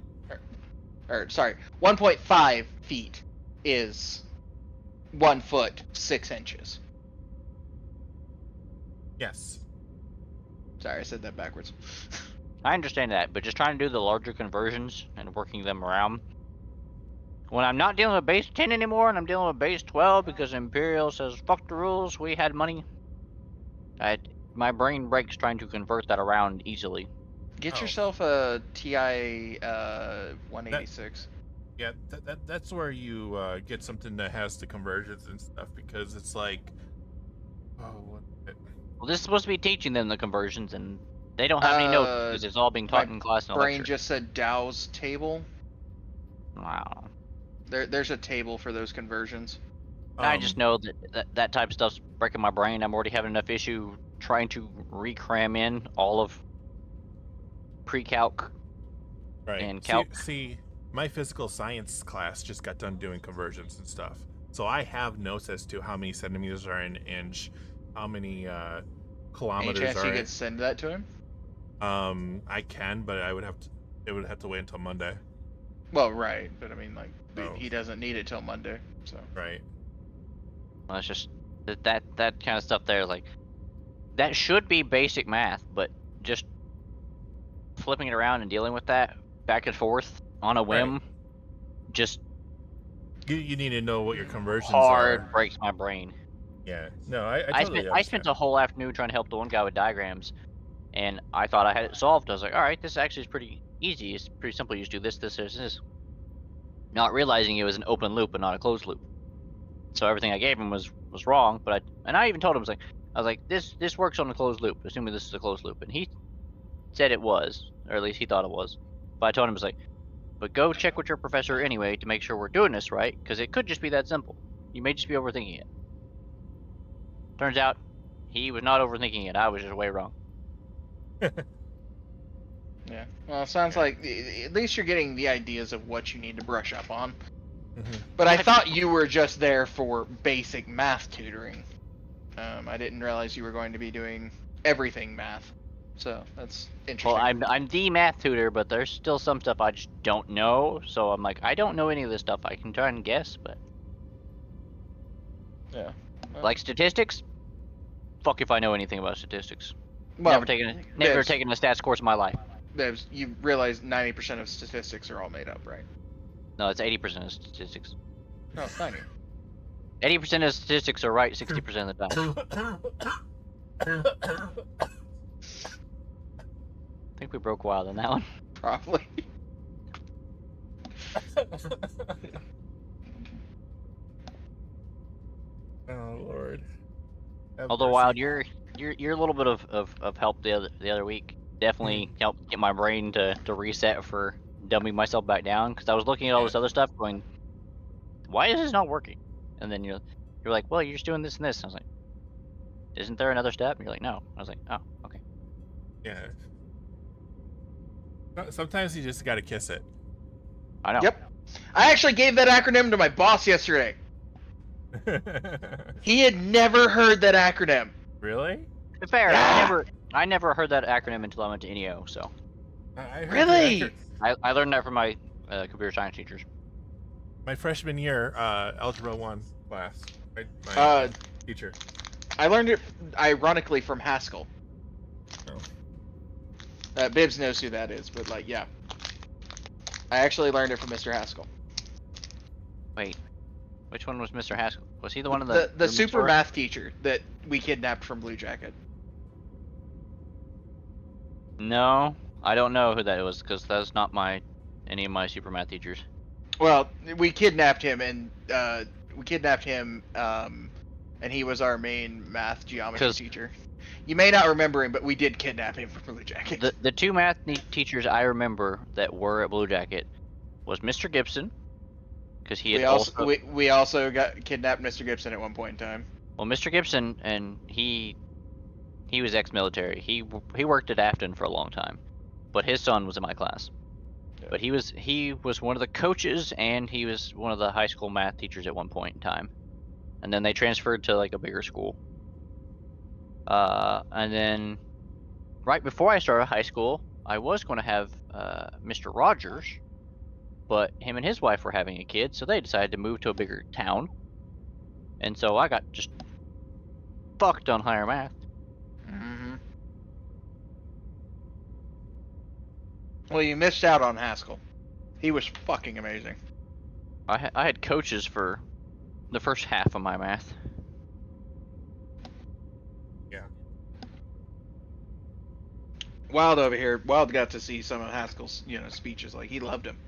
Speaker 2: Or sorry, 1.5 feet is 1 foot 6 inches.
Speaker 1: yes.
Speaker 2: Sorry, I said that backwards.
Speaker 3: I understand that, but just trying to do the larger conversions and working them around. When I'm not dealing with base 10 anymore and I'm dealing with base 12 because Imperial says, fuck the rules, we had money. My brain breaks trying to convert that around easily.
Speaker 2: Get
Speaker 1: Oh.
Speaker 2: yourself a TI 186.
Speaker 1: Yeah, that's where you get something that has the conversions and stuff, because it's like,
Speaker 3: Well, this is supposed to be teaching them the conversions, and they don't have any notes because it's all being taught in class and
Speaker 2: Brain
Speaker 3: lecture.
Speaker 2: just said Dow's table.
Speaker 3: Wow.
Speaker 2: There's a table for those conversions.
Speaker 3: I just know that type of stuff's breaking my brain. I'm already having enough issue trying to recram in all of pre-calc
Speaker 1: right.
Speaker 3: and calc.
Speaker 1: See, my physical science class just got done doing conversions and stuff, so I have notes as to how many centimeters are in inch, how many
Speaker 2: Any
Speaker 1: kilometers
Speaker 2: chance
Speaker 1: are
Speaker 2: you
Speaker 1: in.
Speaker 2: could send that to him?
Speaker 1: I can, but it would have to wait until Monday.
Speaker 2: Well, right, but I mean, like,
Speaker 1: Oh.
Speaker 2: he doesn't need it till Monday, so.
Speaker 1: Right.
Speaker 3: Well, it's just that kind of stuff there. Like, that should be basic math, but just flipping it around and dealing with that back and forth on a whim,
Speaker 1: Right.
Speaker 3: just
Speaker 1: You need to know what your conversions
Speaker 3: hard
Speaker 1: are.
Speaker 3: breaks my brain.
Speaker 1: Yeah. No, I
Speaker 3: I
Speaker 1: totally
Speaker 3: spent
Speaker 1: understand.
Speaker 3: the whole afternoon trying to help the one guy with diagrams, and I thought I had it solved. I was like, all right, this actually is pretty easy. It's pretty simple. You just do this, this, this, this. Not realizing it was an open loop and not a closed loop. So everything I gave him was wrong. But I even told him, I was like, this works on a closed loop, assuming this is a closed loop, and he said it was, or at least he thought it was. But I told him, I was like, but go check with your professor anyway to make sure we're doing this right, because it could just be that simple. You may just be overthinking it. Turns out, he was not overthinking it. I was just way wrong.
Speaker 2: Yeah. Well, it sounds like at least you're getting the ideas of what you need to brush up on. But I thought you were just there for basic math tutoring. I didn't realize you were going to be doing everything math. So that's interesting.
Speaker 3: Well, I'm the math tutor, but there's still some stuff I just don't know. So I'm like, I don't know any of this stuff. I can try and guess, but
Speaker 2: Yeah.
Speaker 3: like statistics, fuck if I know anything about statistics.
Speaker 2: Well,
Speaker 3: never taken a stats course in my life.
Speaker 2: You realize 90% of statistics are all made up, right?
Speaker 3: No, it's 80% of statistics.
Speaker 2: No, it's 90.
Speaker 3: 80% of statistics are right 60% of the time. I think we broke wild on that one.
Speaker 2: Probably.
Speaker 1: Oh Lord. Have
Speaker 3: Although
Speaker 1: mercy.
Speaker 3: Wild, you're a little bit of help the other week. Definitely helped get my brain to reset for dumbing myself back down, because I was looking at all this other stuff going, why is this not working? And then you're like, well, you're just doing this and this. And I was like, isn't there another step? And you're like, no. I was like, oh, okay.
Speaker 1: Yeah. Sometimes you just gotta kiss it.
Speaker 3: I know.
Speaker 2: Yep. I actually gave that acronym to my boss yesterday. He had never heard that acronym.
Speaker 1: Really?
Speaker 3: To be fair,
Speaker 2: Yeah.
Speaker 3: I never heard that acronym until I went to NEO. So
Speaker 1: I heard
Speaker 2: Really?
Speaker 1: that.
Speaker 3: I learned that from my computer science teachers.
Speaker 1: My freshman year, Algebra 1 class. My
Speaker 2: Uh,
Speaker 1: teacher.
Speaker 2: I learned it, ironically, from Haskell.
Speaker 1: Oh.
Speaker 2: Bibbs knows who that is, but like, yeah. I actually learned it from Mr. Haskell.
Speaker 3: Wait, which one was Mr. Haskell? Was he the one in
Speaker 2: The
Speaker 3: room
Speaker 2: super
Speaker 3: store?
Speaker 2: math teacher that we kidnapped from Blue Jacket.
Speaker 3: No, I don't know who that was, because that's not any of my super math teachers.
Speaker 2: Well, we kidnapped him, and and he was our main math geometry teacher. You may not remember him, but we did kidnap him from Blue Jacket.
Speaker 3: The two math teachers I remember that were at Blue Jacket was Mr. Gibson, because he had
Speaker 2: we also got kidnapped Mr. Gibson at one point in time.
Speaker 3: Well, Mr. Gibson, and he was ex-military. He worked at Afton for a long time, but his son was in my class.
Speaker 2: Yeah.
Speaker 3: But he was one of the coaches, and he was one of the high school math teachers at one point in time, and then they transferred to like a bigger school. And then right before I started high school, I was going to have Mr. Rogers, but him and his wife were having a kid, so they decided to move to a bigger town, and so I got just fucked on higher math.
Speaker 2: Mm-hmm. Well, you missed out on Haskell. He was fucking amazing.
Speaker 3: I had coaches for the first half of my math.
Speaker 1: Yeah.
Speaker 2: Wild over here. Wild got to see some of Haskell's, speeches. Like, he loved him.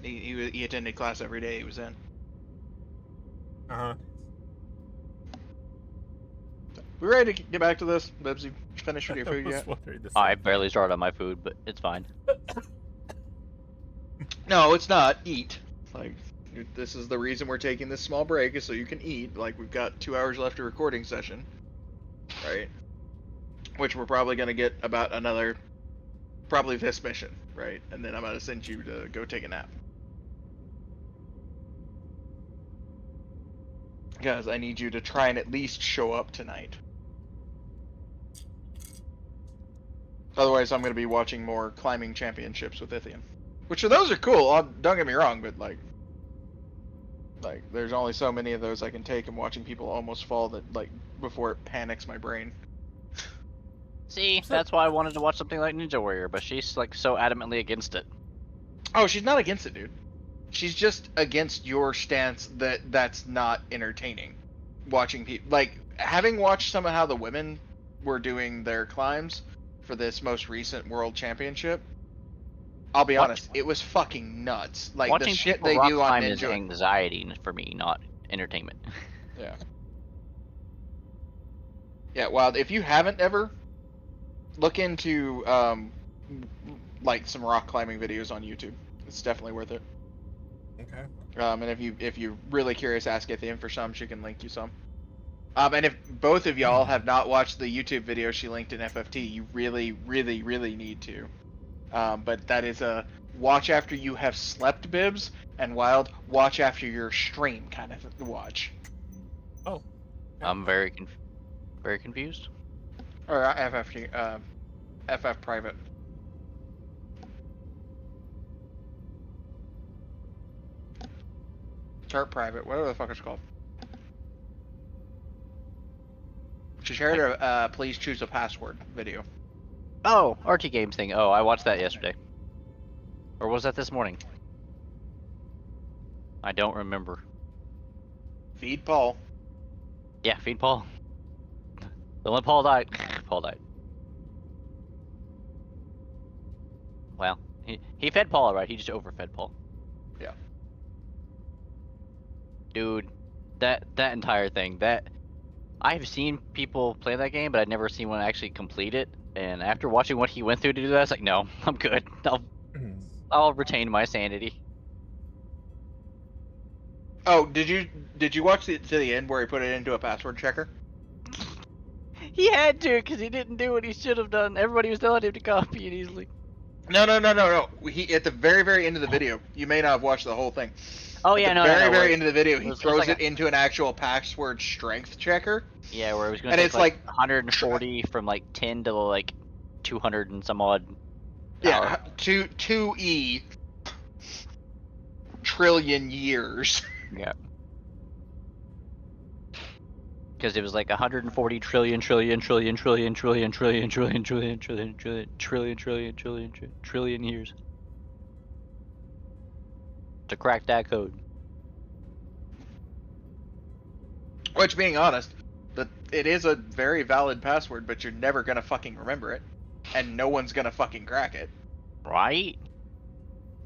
Speaker 2: He attended class every day he was in.
Speaker 1: Uh-huh.
Speaker 2: We ready to get back to this? Bibbs, you finished with your
Speaker 1: I
Speaker 2: food
Speaker 1: was
Speaker 2: yet?
Speaker 1: wondering the
Speaker 3: I
Speaker 1: same
Speaker 3: barely started on my food, but it's fine.
Speaker 2: No, it's not. Eat. Like, this is the reason we're taking this small break, is so you can eat. Like, we've got 2 hours left of recording session. Right? Which we're probably going to get about another... Probably this mission, right? And then I'm going to send you to go take a nap. Guys, I need you to try and at least show up tonight. Otherwise, I'm going to be watching more climbing championships with Ithian. Which, those are cool, don't get me wrong, but like, there's only so many of those I can take, and watching people almost fall that, like, before it panics my brain.
Speaker 3: See, that's why I wanted to watch something like Ninja Warrior, but she's like so adamantly against it.
Speaker 2: Oh, she's not against it, dude. She's just against your stance that that's not entertaining. Watching people, like, having watched some of how the women were doing their climbs for this most recent world championship, I'll be honest, it was fucking nuts. Like the
Speaker 3: Watching
Speaker 2: shit
Speaker 3: people
Speaker 2: they
Speaker 3: rock
Speaker 2: do on
Speaker 3: climb is
Speaker 2: Ninja.
Speaker 3: anxiety for me, not entertainment.
Speaker 2: Yeah. Yeah. Well, if you haven't ever, look into like some rock climbing videos on YouTube. It's definitely worth it.
Speaker 1: Okay.
Speaker 2: And if you're really curious, ask Ithian for some. She can link you some. And if both of y'all have not watched the YouTube video she linked in FFT, you really, really, really need to. But that is a watch after you have slept, Bibs, and Wild, watch after your stream kind of watch.
Speaker 1: Oh.
Speaker 3: I'm very confused.
Speaker 2: Or FFT, FF private. Chart private, whatever the fuck it's called. She shared a please choose a password video.
Speaker 3: Oh, RT Games thing. Oh, I watched that yesterday. Or was that this morning? I don't remember.
Speaker 2: Feed Paul.
Speaker 3: Yeah, feed Paul. The one Paul died. Paul died. Well, he fed Paul, right? He just overfed Paul.
Speaker 2: Yeah.
Speaker 3: Dude, that entire thing, I've seen people play that game, but I've never seen one actually complete it. And after watching what he went through to do that, I was like, no, I'm good. I'll retain my sanity.
Speaker 2: Oh, did you watch to the end where he put it into a password checker?
Speaker 3: He had to, because he didn't do what he should have done. Everybody was telling him to copy it easily.
Speaker 2: No. He at the very end of the video. You may not have watched the whole thing.
Speaker 3: Oh
Speaker 2: At
Speaker 3: yeah,
Speaker 2: the
Speaker 3: no.
Speaker 2: very end of the video, he
Speaker 3: it was
Speaker 2: throws
Speaker 3: like
Speaker 2: it into an actual password strength checker.
Speaker 3: Yeah, where it was going
Speaker 2: And
Speaker 3: to take
Speaker 2: it's like
Speaker 3: 140 from like 10 to like 200 and some odd.
Speaker 2: Yeah, 2E trillion years.
Speaker 3: Yeah. Because it was like 140 trillion years to crack that code.
Speaker 2: Which, being honest, it is a very valid password, but you're never gonna fucking remember it, and no one's gonna fucking crack it.
Speaker 3: Right?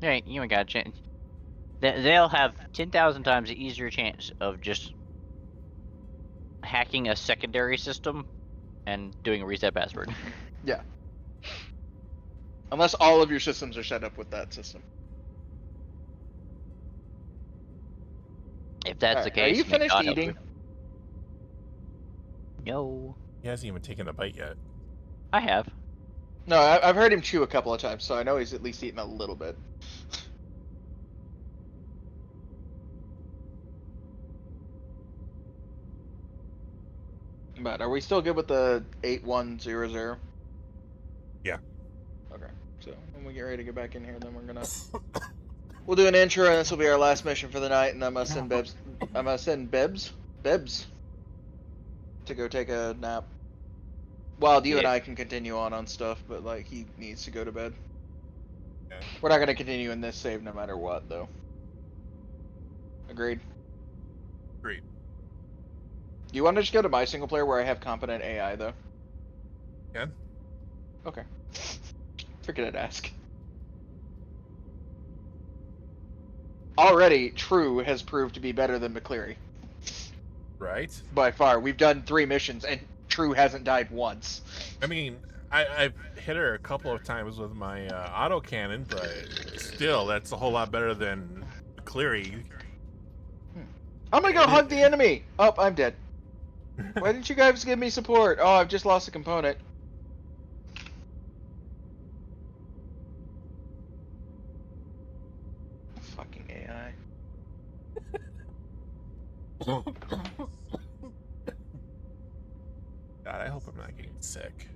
Speaker 3: Yeah, you ain't got a chance. They'll have 10,000 times the easier chance of just hacking a secondary system and doing a reset password.
Speaker 2: Yeah. Unless all of your systems are set up with that system.
Speaker 3: If that's the
Speaker 2: Are
Speaker 3: case,
Speaker 2: you
Speaker 3: may
Speaker 2: finished
Speaker 3: God help
Speaker 2: eating?
Speaker 3: you. No.
Speaker 1: He hasn't even taken a bite yet.
Speaker 3: I have.
Speaker 2: No, I've heard him chew a couple of times, so I know he's at least eaten a little bit. But are we still good with the 8100?
Speaker 1: Yeah.
Speaker 2: Okay. So when we get ready to get back in here, then we're gonna we'll do an intro, and this will be our last mission for the night, and I'm gonna send Bibs. I'm gonna send Bibs to go take a nap. Wild, you and I can continue on stuff, but like he needs to go to bed.
Speaker 1: Okay.
Speaker 2: We're not gonna continue in this save no matter what, though. Agreed.
Speaker 1: Agreed.
Speaker 2: Do you want to just go to my single player where I have competent AI, though?
Speaker 1: Yeah.
Speaker 2: Okay. Figured I'd ask. Already, True has proved to be better than McCleary.
Speaker 1: Right.
Speaker 2: By far. We've done 3 missions, and True hasn't died once.
Speaker 1: I mean, I've hit her a couple of times with my autocannon, but still, that's a whole lot better than Cleary.
Speaker 2: I'm gonna go hug the enemy! Oh, I'm dead. Why didn't you guys give me support? Oh, I've just lost a component. Fucking AI.
Speaker 1: God, I hope I'm not getting sick.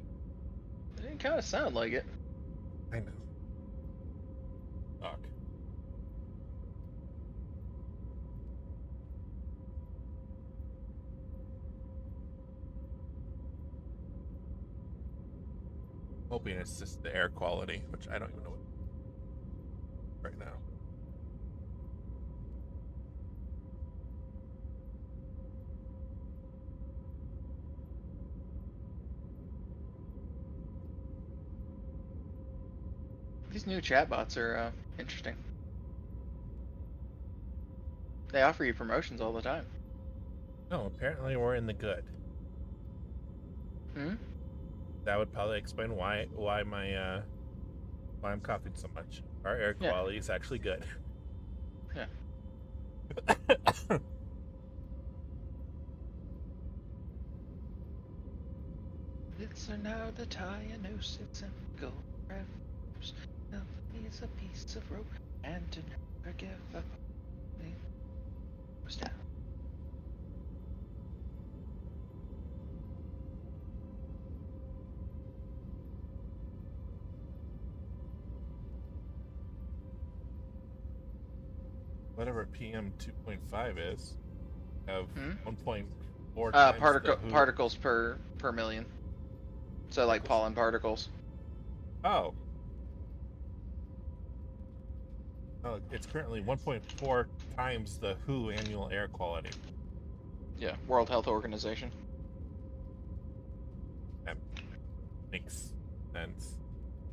Speaker 2: It didn't kind of sound like it.
Speaker 1: I know. Fuck. Hoping it's just the air quality, which I don't even know what right now.
Speaker 2: These new chatbots are interesting. They offer you promotions all the time.
Speaker 1: No, apparently we're in the good.
Speaker 2: Hmm?
Speaker 1: That would probably explain why my why I'm coughing so much. Our air
Speaker 2: Yeah.
Speaker 1: quality is actually good.
Speaker 2: Yeah. It's now the diagnosis and go revs. Now is a piece of rope and to never give up. Goes down.
Speaker 1: Whatever PM 2.5 is, have
Speaker 2: Hmm?
Speaker 1: 1.4 times the WHO.
Speaker 2: Particles per million. So like
Speaker 1: Particles.
Speaker 2: pollen particles.
Speaker 1: Oh. Oh, it's currently 1.4 times the WHO annual air quality.
Speaker 2: Yeah, World Health Organization.
Speaker 1: That makes sense.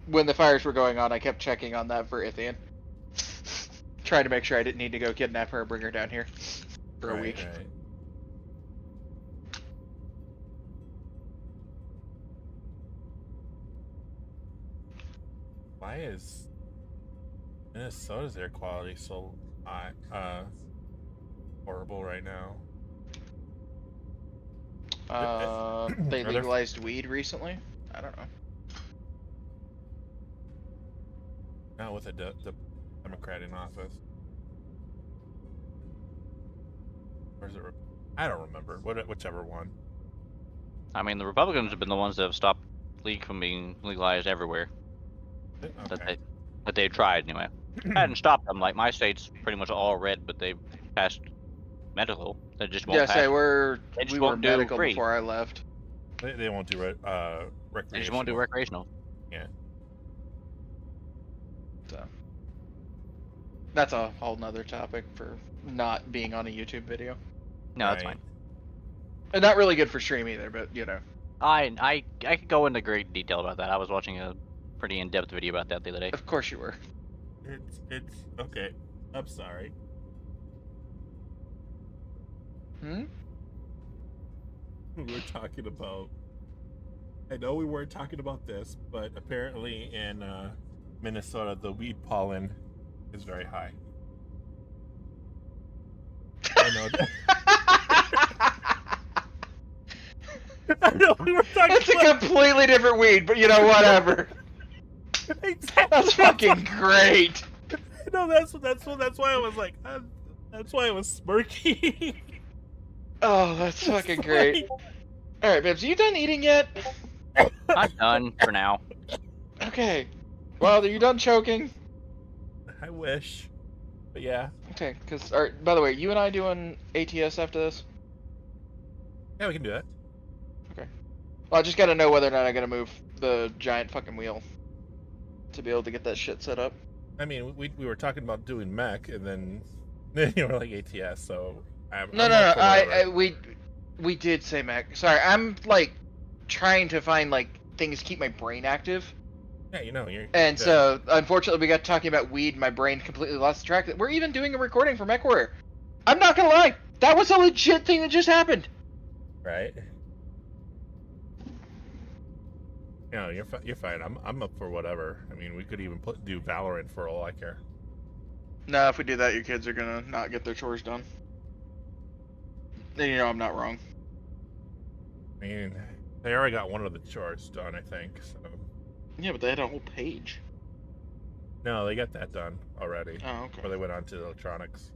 Speaker 2: When the fires were going on, I kept checking on that for Ithian. Trying to make sure I didn't need to go kidnap her and bring her down here for a week.
Speaker 1: Right. Why is Minnesota's air quality so horrible right now?
Speaker 2: They
Speaker 1: Are there-
Speaker 2: legalized weed recently? I don't know.
Speaker 1: Not with a Democrat in office. Or is it? I don't remember. Whichever one.
Speaker 3: I mean, the Republicans have been the ones that have stopped leak from being legalized everywhere.
Speaker 1: Okay.
Speaker 3: That they've tried anyway. Hadn't stopped them. Like my state's pretty much all red, but they passed medical. They just won't
Speaker 2: Yeah,
Speaker 3: pass.
Speaker 2: say
Speaker 3: They
Speaker 2: we
Speaker 3: just
Speaker 2: were
Speaker 3: won't do
Speaker 2: medical
Speaker 3: free.
Speaker 2: before I left.
Speaker 1: They won't do recreational.
Speaker 3: They just won't do recreational.
Speaker 1: Yeah.
Speaker 2: So that's a whole nother topic for not being on a YouTube video.
Speaker 3: No, that's
Speaker 1: Right.
Speaker 3: fine.
Speaker 2: And not really good for stream either, but you know.
Speaker 3: I could go into great detail about that. I was watching a pretty in-depth video about that the other day.
Speaker 2: Of course you were.
Speaker 1: It's okay. I'm sorry.
Speaker 2: Hmm?
Speaker 1: We were talking about. I know we weren't talking about this, but apparently in Minnesota, the weed pollen is very high. I know that. I know we were talking.
Speaker 2: It's a completely different weed, but you know, whatever.
Speaker 1: Exactly.
Speaker 2: That's fucking great.
Speaker 1: No, that's why I was like, that's why I was smirking.
Speaker 2: Oh, that's fucking great. All right, Bibbs, are you done eating yet?
Speaker 3: I'm done for now.
Speaker 2: Okay. Well, are you done choking?
Speaker 1: I wish, but yeah.
Speaker 2: Okay, because by the way, you and I doing ATS after this?
Speaker 1: Yeah, we can do that.
Speaker 2: Okay. Well, I just gotta know whether or not I gotta move the giant fucking wheel to be able to get that shit set up.
Speaker 1: I mean, we were talking about doing mech, and then you were like ATS, so
Speaker 2: No, we did say mech. Sorry, I'm like trying to find like things to keep my brain active.
Speaker 1: Yeah, you know, you're.
Speaker 2: And
Speaker 1: good.
Speaker 2: so, unfortunately, we got talking about weed. My brain completely lost track. We're even doing a recording for MechWarrior. I'm not gonna lie, that was a legit thing that just happened.
Speaker 1: Right. No, you're fine. I'm up for whatever. I mean, we could even do Valorant for all I care.
Speaker 2: No, if we do that, your kids are gonna not get their chores done. Then you know I'm not wrong.
Speaker 1: I mean, they already got one of the chores done, I think. So.
Speaker 2: Yeah, but they had a whole page.
Speaker 1: No, they got that done already.
Speaker 2: Oh, okay.
Speaker 1: Or they went on to electronics.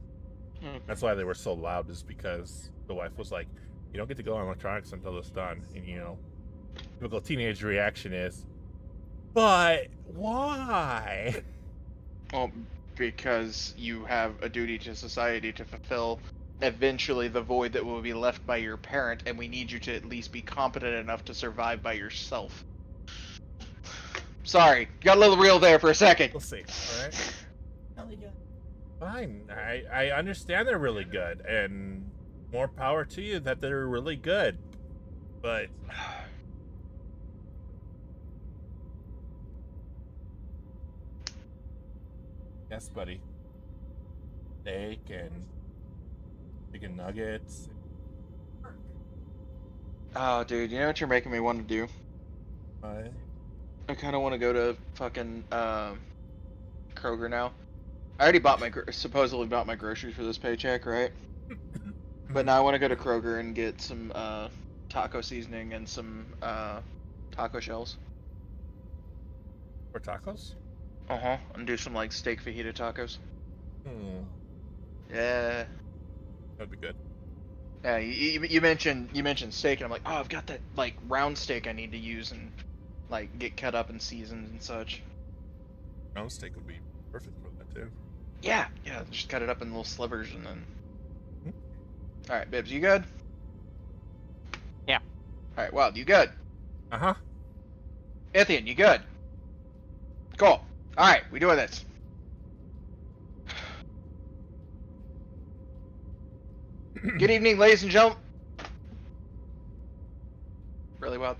Speaker 2: Okay.
Speaker 1: That's why they were so loud, is because the wife was like, "You don't get to go on electronics until it's done." And you know, typical teenage reaction is, "But why?"
Speaker 2: Well, because you have a duty to society to fulfill. Eventually, the void that will be left by your parent, and we need you to at least be competent enough to survive by yourself. Sorry, got a little real there for a second.
Speaker 1: We'll see. All right. Fine. I understand they're really good, and more power to you that they're really good. But Yes, buddy. Steak and chicken nuggets.
Speaker 2: Oh, dude, you know what you're making me want to do?
Speaker 1: Uh,
Speaker 2: I kind of want to go to fucking Kroger now. I already bought my supposedly bought my groceries for this paycheck, right? But now I want to go to Kroger and get some taco seasoning and some taco shells.
Speaker 1: for tacos?
Speaker 2: And do some like steak fajita tacos.
Speaker 1: Hmm.
Speaker 2: Yeah.
Speaker 1: That'd be good.
Speaker 2: Yeah. You mentioned steak, and I'm like, oh, I've got that like round steak I need to use and like get cut up and seasoned and such.
Speaker 1: Round steak would be perfect for that too.
Speaker 2: Yeah. Just cut it up in little slivers and then. All right, Bibbs, you good?
Speaker 3: Yeah.
Speaker 2: All right, Wild, you good?
Speaker 1: Uh-huh.
Speaker 2: Ithian, you good? Cool. All right, we doing this. Good evening, ladies and gentlemen. Really well.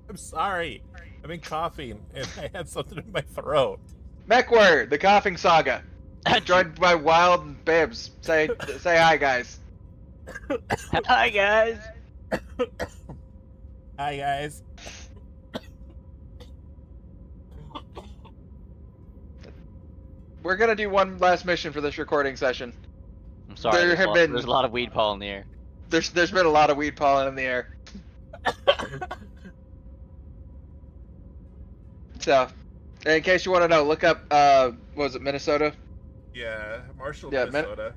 Speaker 1: I'm sorry. I've been coughing and I had something in my throat.
Speaker 2: MechWarrior, the coughing saga. Joined by Wild and Bibbs. Say hi, guys.
Speaker 3: Hi guys.
Speaker 1: Hi, guys.
Speaker 2: We're gonna do one last mission for this recording session.
Speaker 3: I'm sorry.
Speaker 2: There have been-
Speaker 3: There's a lot of weed pollen in the air.
Speaker 2: There's been a lot of weed pollen in the air. So, in case you want to know, look up what was it, Minnesota?
Speaker 1: Yeah, Marshall,
Speaker 2: Yeah,
Speaker 1: Minnesota.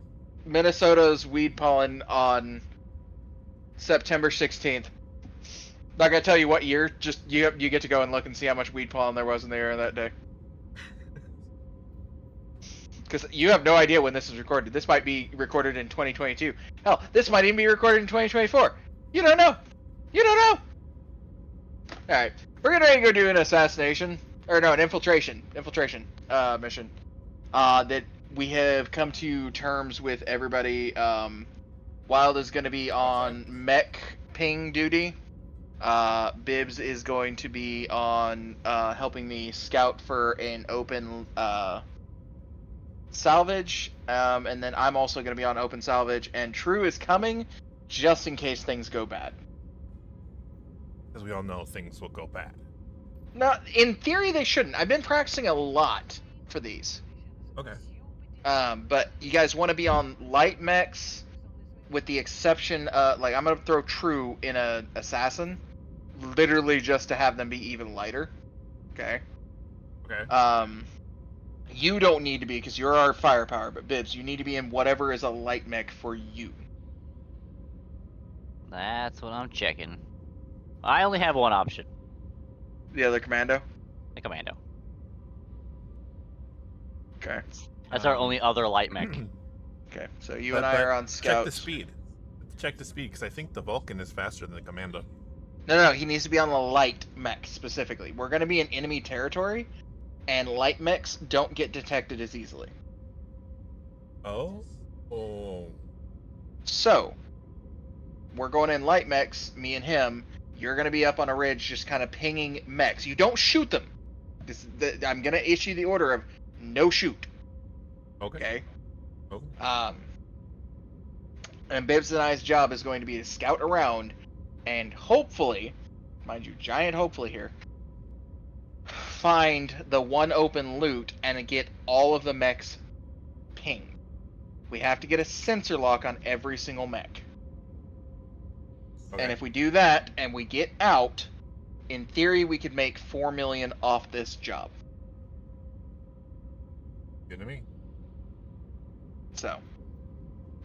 Speaker 2: Minnesota's weed pollen on September 16th. Not gonna tell you what year. Just you get to go and look and see how much weed pollen there was in the air that day. Because you have no idea when this is recorded. This might be recorded in 2022. Hell, this might even be recorded in 2024. You don't know. You don't know. All right, we're getting ready to go do an assassination, or no, an infiltration mission. That we have come to terms with everybody. Wild is going to be on mech ping duty. Bibbs is going to be on helping me scout for an open salvage, and then I'm also going to be on open salvage, and True is coming just in case things go bad.
Speaker 1: Because we all know things will go bad.
Speaker 2: No, in theory they shouldn't. I've been practicing a lot for these.
Speaker 1: Okay.
Speaker 2: But you guys want to be on light mechs, with the exception, like I'm gonna throw True in a assassin, literally just to have them be even lighter. Okay.
Speaker 1: Okay.
Speaker 2: You don't need to be because you're our firepower, but Bibbs, you need to be in whatever is a light mech for you.
Speaker 3: That's what I'm checking. I only have one option.
Speaker 2: The other commando.
Speaker 3: The commando.
Speaker 2: Okay.
Speaker 3: That's our only other light mech.
Speaker 2: Okay. So you and I are on scouts.
Speaker 1: Check the speed. Check the speed, because I think the Vulcan is faster than the Commando.
Speaker 2: No, he needs to be on the light mech specifically. We're going to be in enemy territory, and light mechs don't get detected as easily.
Speaker 1: Oh? Oh.
Speaker 2: So, we're going in light mechs, me and him. You're going to be up on a ridge just kind of pinging mechs. You don't shoot them. I'm going to issue the order of no shoot.
Speaker 1: Okay.
Speaker 2: Okay?
Speaker 1: Oh.
Speaker 2: And Bibbs and I's job is going to be to scout around and hopefully, mind you, giant hopefully here, find the one open loot and get all of the mechs pinged. We have to get a sensor lock on every single mech.
Speaker 1: Okay.
Speaker 2: And if we do that and we get out, in theory we could make 4 million off this job.
Speaker 1: Good to me.
Speaker 2: So,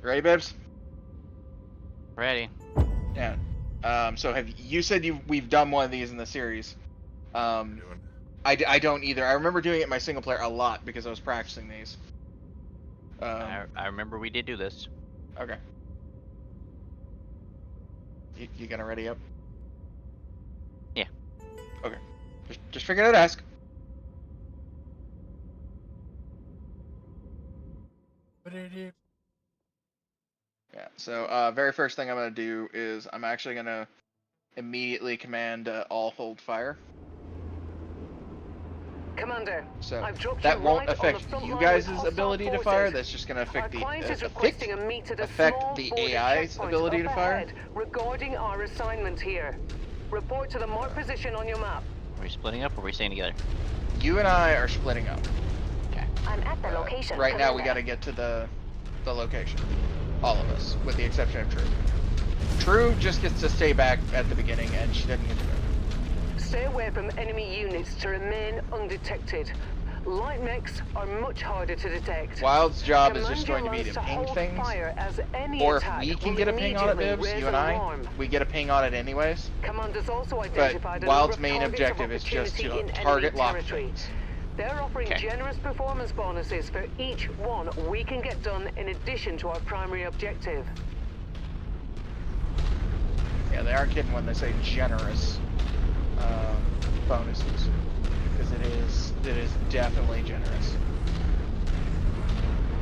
Speaker 2: you ready, Bibbs?
Speaker 3: Ready.
Speaker 2: Yeah. So have you said we've done one of these in the series?
Speaker 1: Doing.
Speaker 2: I don't either. I remember doing it in my single player a lot because I was practicing these.
Speaker 3: I remember we did do this.
Speaker 2: Okay. You gonna ready up?
Speaker 3: Yeah.
Speaker 2: Okay. Just figured I'd ask. Yeah. So very first thing I'm gonna do is I'm actually gonna immediately command all hold fire.
Speaker 6: Commander,
Speaker 2: So
Speaker 6: I've dropped
Speaker 2: that
Speaker 6: you
Speaker 2: won't
Speaker 6: right on
Speaker 2: affect
Speaker 6: the front
Speaker 2: you
Speaker 6: line
Speaker 2: guys'
Speaker 6: with hostile
Speaker 2: ability to
Speaker 6: forces.
Speaker 2: fire. That's just going to
Speaker 6: Our
Speaker 2: affect the
Speaker 6: client is requesting a meet at a
Speaker 2: affect
Speaker 6: small
Speaker 2: the
Speaker 6: border
Speaker 2: AI's
Speaker 6: checkpoint
Speaker 2: ability
Speaker 6: up
Speaker 2: to fire.
Speaker 6: ahead regarding our assignment here. Report to the marked position on your map.
Speaker 3: Are we splitting up or are we staying together?
Speaker 2: You and I are splitting up.
Speaker 3: Okay.
Speaker 7: I'm at the location.
Speaker 2: Right now, we
Speaker 7: Commander.
Speaker 2: got to get to the location. All of us, with the exception of True. True just gets to stay back at the beginning, and she doesn't get to move.
Speaker 6: Stay away from enemy units to remain undetected. Light mechs are much harder to detect.
Speaker 2: Wild's job is
Speaker 6: Command
Speaker 2: just
Speaker 6: your
Speaker 2: going to be
Speaker 6: lance
Speaker 2: to ping
Speaker 6: hold
Speaker 2: things.
Speaker 6: fire as any
Speaker 2: Or if
Speaker 6: attack
Speaker 2: we can
Speaker 6: will
Speaker 2: get a ping on it,
Speaker 6: immediately
Speaker 2: Bibs,
Speaker 6: raise
Speaker 2: you and
Speaker 6: an
Speaker 2: I,
Speaker 6: alarm.
Speaker 2: we get a ping on it anyways.
Speaker 6: Commanders also
Speaker 2: But
Speaker 6: identified a
Speaker 2: Wild's
Speaker 6: number of
Speaker 2: main
Speaker 6: targets
Speaker 2: objective
Speaker 6: of
Speaker 2: is just to
Speaker 6: opportunity in
Speaker 2: target
Speaker 6: enemy
Speaker 2: lock
Speaker 6: territory.
Speaker 2: things.
Speaker 6: They're offering
Speaker 3: Okay.
Speaker 6: generous performance bonuses for each one we can get done in addition to our primary objective.
Speaker 2: Yeah, they aren't kidding when they say generous bonuses, because it is definitely generous.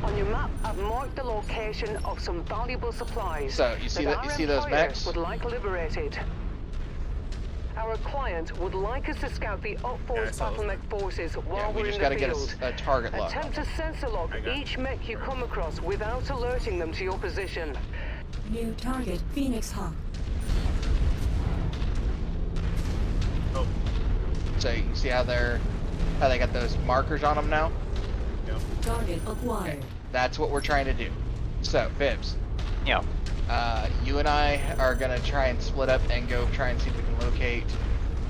Speaker 6: On your map, I've marked the location of some valuable supplies
Speaker 2: So you see
Speaker 6: that
Speaker 2: that?
Speaker 6: our
Speaker 2: You see those
Speaker 6: employer
Speaker 2: mechs?
Speaker 6: would like liberated. Our client would like us to scout the
Speaker 1: Yeah, I
Speaker 6: Upforce
Speaker 1: saw those
Speaker 6: battle mech forces while
Speaker 2: Yeah, we
Speaker 6: we're
Speaker 2: just
Speaker 6: in
Speaker 2: got
Speaker 6: the
Speaker 2: to get
Speaker 6: field.
Speaker 2: a target lock. on
Speaker 6: Attempt
Speaker 2: them.
Speaker 6: to sensor lock
Speaker 1: I got
Speaker 6: each mech you come across without alerting them to your position.
Speaker 8: New target Phoenix Hawk.
Speaker 1: Oh,
Speaker 2: So you see how they got those markers on them now?
Speaker 1: yeah.
Speaker 8: Target acquired.
Speaker 2: That's what we're trying to do. So, Bibs,
Speaker 3: Yeah.
Speaker 2: you and I are gonna try and split up and go try and see if we can locate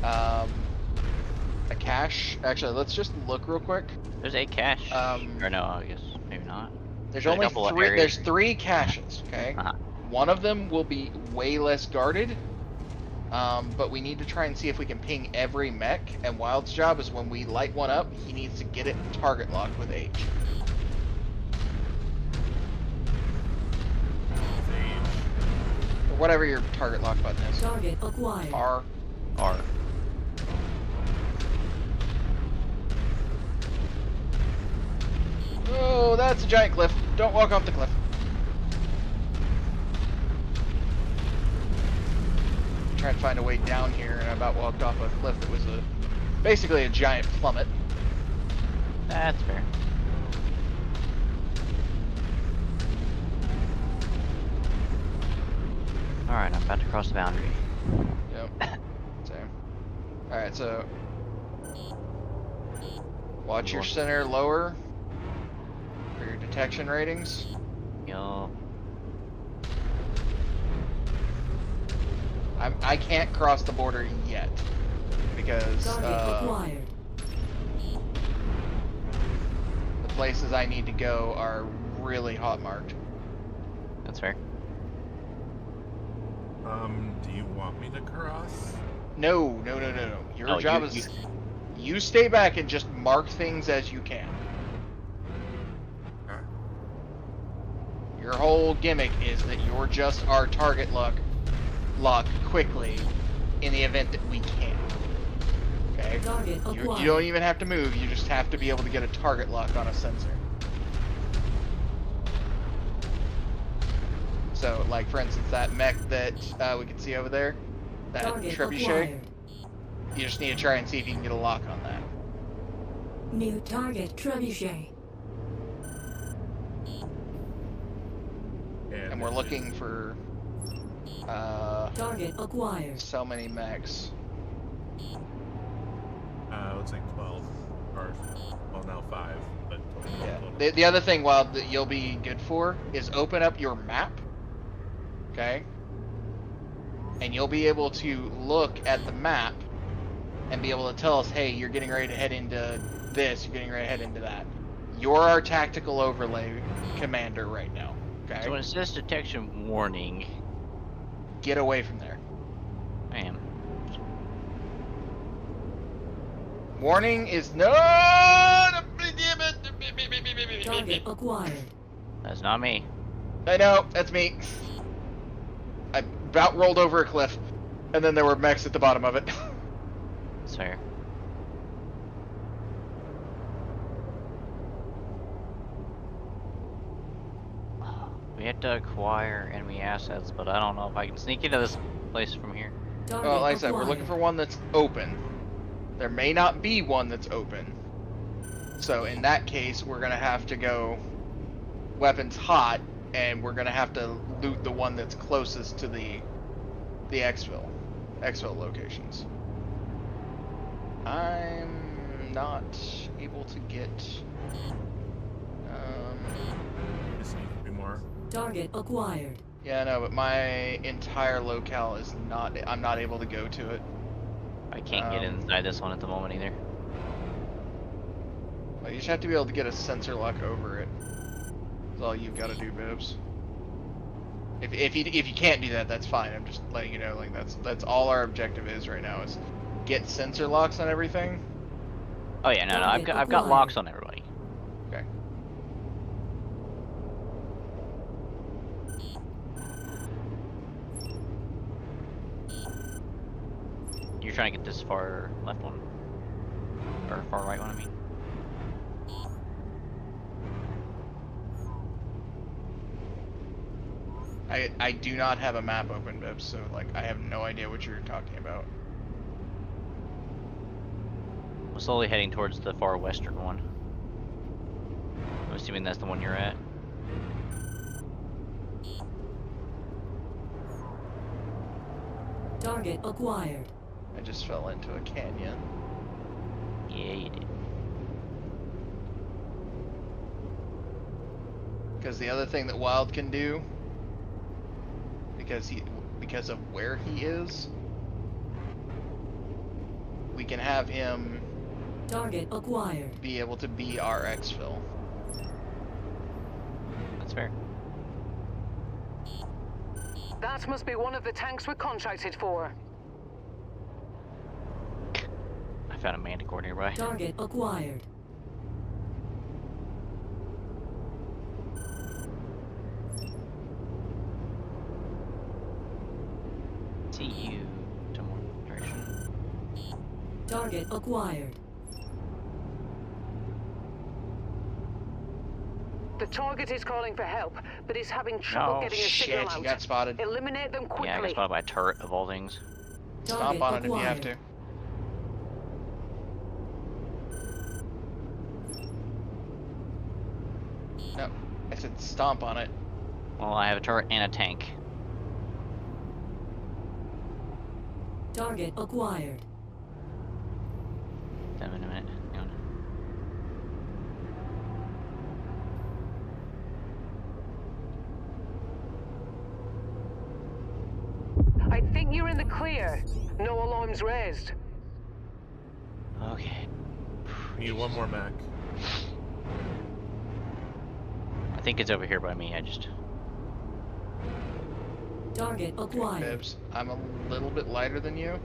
Speaker 2: a cache. Actually, let's just look real quick.
Speaker 3: There's a cache.
Speaker 2: Um,
Speaker 3: Or no, I guess maybe not.
Speaker 2: There's
Speaker 3: There's a
Speaker 2: only
Speaker 3: couple of
Speaker 2: three.
Speaker 3: areas.
Speaker 2: There's 3 caches. Okay.
Speaker 3: Uh-huh.
Speaker 2: One of them will be way less guarded. But we need to try and see if we can ping every mech. And Wild's job is when we light one up, he needs to get it target locked with H. Or whatever your target lock button is.
Speaker 8: Target acquired.
Speaker 2: R.
Speaker 3: Or
Speaker 2: Oh, that's a giant cliff. Don't walk off the cliff. Trying to find a way down here, and I about walked off a cliff that was basically a giant plummet.
Speaker 3: that's fair. Alright, I'm about to cross the boundary.
Speaker 2: Yep. Same. Alright, so watch your center lower for your detection ratings.
Speaker 3: Yo.
Speaker 2: I can't cross the border yet because
Speaker 8: Target acquired.
Speaker 2: the places I need to go are really hot marked.
Speaker 3: That's fair.
Speaker 1: Do you want me to cross?
Speaker 2: No. Your
Speaker 3: Oh,
Speaker 2: job
Speaker 3: you-
Speaker 2: is you stay back and just mark things as you can.
Speaker 1: Okay.
Speaker 2: Your whole gimmick is that you're just our target lock quickly in the event that we can. Okay?
Speaker 8: Target acquired.
Speaker 2: You don't even have to move, you just have to be able to get a target lock on a sensor. So, like for instance, that mech that we can see over there, that
Speaker 8: Target
Speaker 2: trebuchet,
Speaker 8: acquired.
Speaker 2: you just need to try and see if you can get a lock on that.
Speaker 8: New target Trebuchet.
Speaker 2: And we're looking for
Speaker 8: Target acquired.
Speaker 2: so many mechs.
Speaker 1: Looks like 12. Or, well, now 5. But
Speaker 2: Yeah. The other thing, Wild, that you'll be good for is open up your map. Okay? And you'll be able to look at the map and be able to tell us, hey, you're getting ready to head into this, you're getting ready to head into that. You're our tactical overlay commander right now. Okay?
Speaker 3: So when it says detection warning,
Speaker 2: Get away from there.
Speaker 3: I am.
Speaker 2: Warning is no.
Speaker 8: Target acquired.
Speaker 3: That's not me.
Speaker 2: I know, that's me. I about rolled over a cliff, and then there were mechs at the bottom of it.
Speaker 3: That's fair. We have to acquire enemy assets, but I don't know if I can sneak into this place from here.
Speaker 8: Target
Speaker 2: Well, like I said, we're
Speaker 8: acquired.
Speaker 2: looking for one that's open. There may not be one that's open, So in that case, we're gonna have to go weapons hot, and we're gonna have to loot the one that's closest to the exfil locations. I'm not able to get.
Speaker 1: Just need 3 more.
Speaker 8: Target acquired.
Speaker 2: Yeah, I know, but my entire locale is not. I'm not able to go to it.
Speaker 3: I can't get inside this one at the moment either.
Speaker 2: Well, you just have to be able to get a sensor lock over it. That's all you've got to do, Bibbs. If you can't do that, that's fine. I'm just letting you know, like that's all our objective is right now is get sensor locks on everything.
Speaker 3: Oh yeah, no, I've got locks on everybody.
Speaker 2: Okay.
Speaker 3: You're trying to get this far left one, or far right one, I mean.
Speaker 2: I do not have a map open, Bibbs, so like I have no idea what you're talking about.
Speaker 3: I'm slowly heading towards the far western one. I'm assuming that's the one you're at.
Speaker 8: Target acquired.
Speaker 2: I just fell into a canyon.
Speaker 3: Yeah, you did.
Speaker 2: Because the other thing that Wild can do, because of where he is, we can have him
Speaker 8: Target acquired.
Speaker 2: be able to be our exfil.
Speaker 3: That's fair.
Speaker 6: That must be one of the tanks we're contracted for.
Speaker 3: I found a manticore nearby.
Speaker 8: Target acquired.
Speaker 3: See you to more direction.
Speaker 8: Target acquired.
Speaker 6: The target is calling for help, but is having trouble
Speaker 3: Oh,
Speaker 6: getting a
Speaker 2: Shit,
Speaker 6: signal
Speaker 2: you
Speaker 6: out.
Speaker 2: got spotted.
Speaker 6: Eliminate them quickly.
Speaker 3: Yeah, I got spotted by a turret of all things.
Speaker 2: Stomp
Speaker 8: Target
Speaker 2: on it if you have
Speaker 8: acquired.
Speaker 2: to. No, I said stomp on it.
Speaker 3: Well, I have a turret and a tank.
Speaker 8: Target acquired.
Speaker 3: Damn in a minute. Hang on.
Speaker 6: I think you're in the clear. No alarms raised.
Speaker 3: Okay.
Speaker 1: Need 1 more Mac.
Speaker 3: I think it's over here by me. I just.
Speaker 8: Target acquired.
Speaker 2: Bibbs, I'm a little bit lighter than you.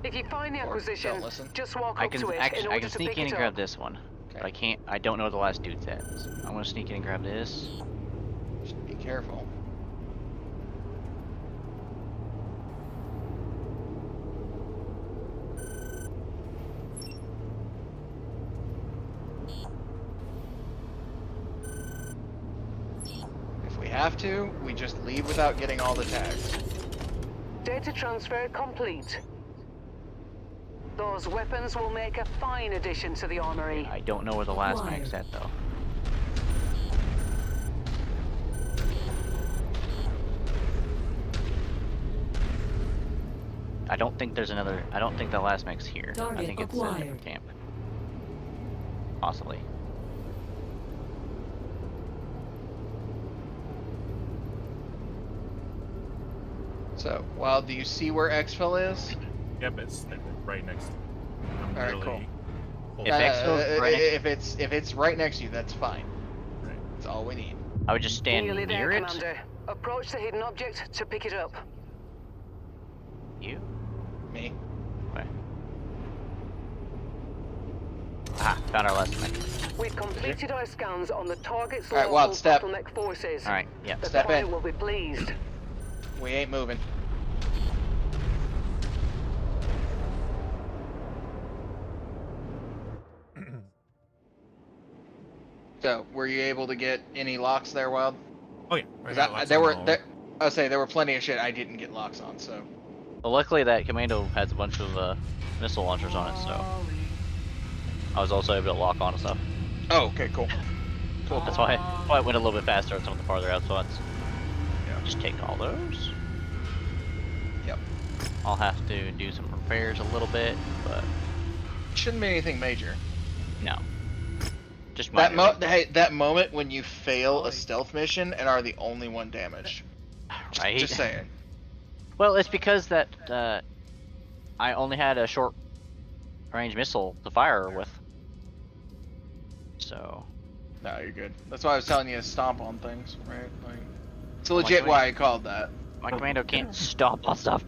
Speaker 6: If you find the
Speaker 2: Or
Speaker 6: acquisition,
Speaker 2: don't listen.
Speaker 6: just walk
Speaker 3: I
Speaker 6: up
Speaker 3: can
Speaker 6: to it in
Speaker 3: actually. I
Speaker 6: order
Speaker 3: can
Speaker 6: to
Speaker 3: sneak
Speaker 6: pick
Speaker 3: in
Speaker 6: it
Speaker 3: and grab
Speaker 6: up.
Speaker 3: this one,
Speaker 2: Okay.
Speaker 3: but I can't. I don't know where the last dude's at. So I'm gonna sneak in and grab this.
Speaker 2: Just be careful. If we have to, we just leave without getting all the tags.
Speaker 6: Data transfer complete. Those weapons will make a fine addition to the armory.
Speaker 3: I don't know where the last
Speaker 8: Acquired.
Speaker 3: mag's at though. I don't think there's another. I don't think the last mag's here. I
Speaker 8: Target
Speaker 3: think it's a
Speaker 8: acquired.
Speaker 3: different camp. Possibly.
Speaker 2: So, Wild, do you see where exfil is?
Speaker 1: Yep, it's right next to me. I'm
Speaker 2: Alright,
Speaker 1: really
Speaker 2: cool.
Speaker 1: hold
Speaker 3: If
Speaker 1: on.
Speaker 3: exfil's right next-
Speaker 2: if it's right next to you, that's fine.
Speaker 1: Right.
Speaker 2: That's all we need.
Speaker 3: I would just stand
Speaker 6: Nearly
Speaker 3: near
Speaker 6: there,
Speaker 3: it.
Speaker 6: Commander. Approach the hidden object to pick it up.
Speaker 3: You?
Speaker 2: Me.
Speaker 3: Okay. Ah, found our last mag.
Speaker 6: We've completed our scans on the target's
Speaker 2: Alright,
Speaker 6: local
Speaker 2: Wild, step.
Speaker 6: bottleneck forces.
Speaker 3: All right. Yeah.
Speaker 6: The
Speaker 2: Step
Speaker 6: pilot
Speaker 2: in.
Speaker 6: will be pleased.
Speaker 2: We ain't moving. So, were you able to get any locks there, Wild?
Speaker 1: Oh yeah. I
Speaker 2: 'Cause
Speaker 1: got lots
Speaker 2: there
Speaker 1: on
Speaker 2: were
Speaker 1: all.
Speaker 2: there, I would say there were plenty of shit I didn't get locks on. So,
Speaker 3: Well, luckily that commando has a bunch of missile launchers on it, so I was also able to lock on and stuff.
Speaker 2: Oh, okay, cool. Cool.
Speaker 3: That's why it went a little bit faster on some of the farther out spots.
Speaker 2: Yeah.
Speaker 3: Just take all those.
Speaker 2: Yep.
Speaker 3: I'll have to do some repairs a little bit, but
Speaker 2: Shouldn't be anything major.
Speaker 3: no. Just
Speaker 2: That
Speaker 3: minor.
Speaker 2: hey, that moment when you fail a stealth mission and are the only one damaged.
Speaker 3: Right?
Speaker 2: Just saying.
Speaker 3: Well, it's because that I only had a short range missile to fire with. So.
Speaker 2: No, you're good. That's why I was telling you to stomp on things, right? Like, it's
Speaker 3: Oh my
Speaker 2: legit
Speaker 3: God.
Speaker 2: why I called that.
Speaker 3: My commando can't stomp on stuff.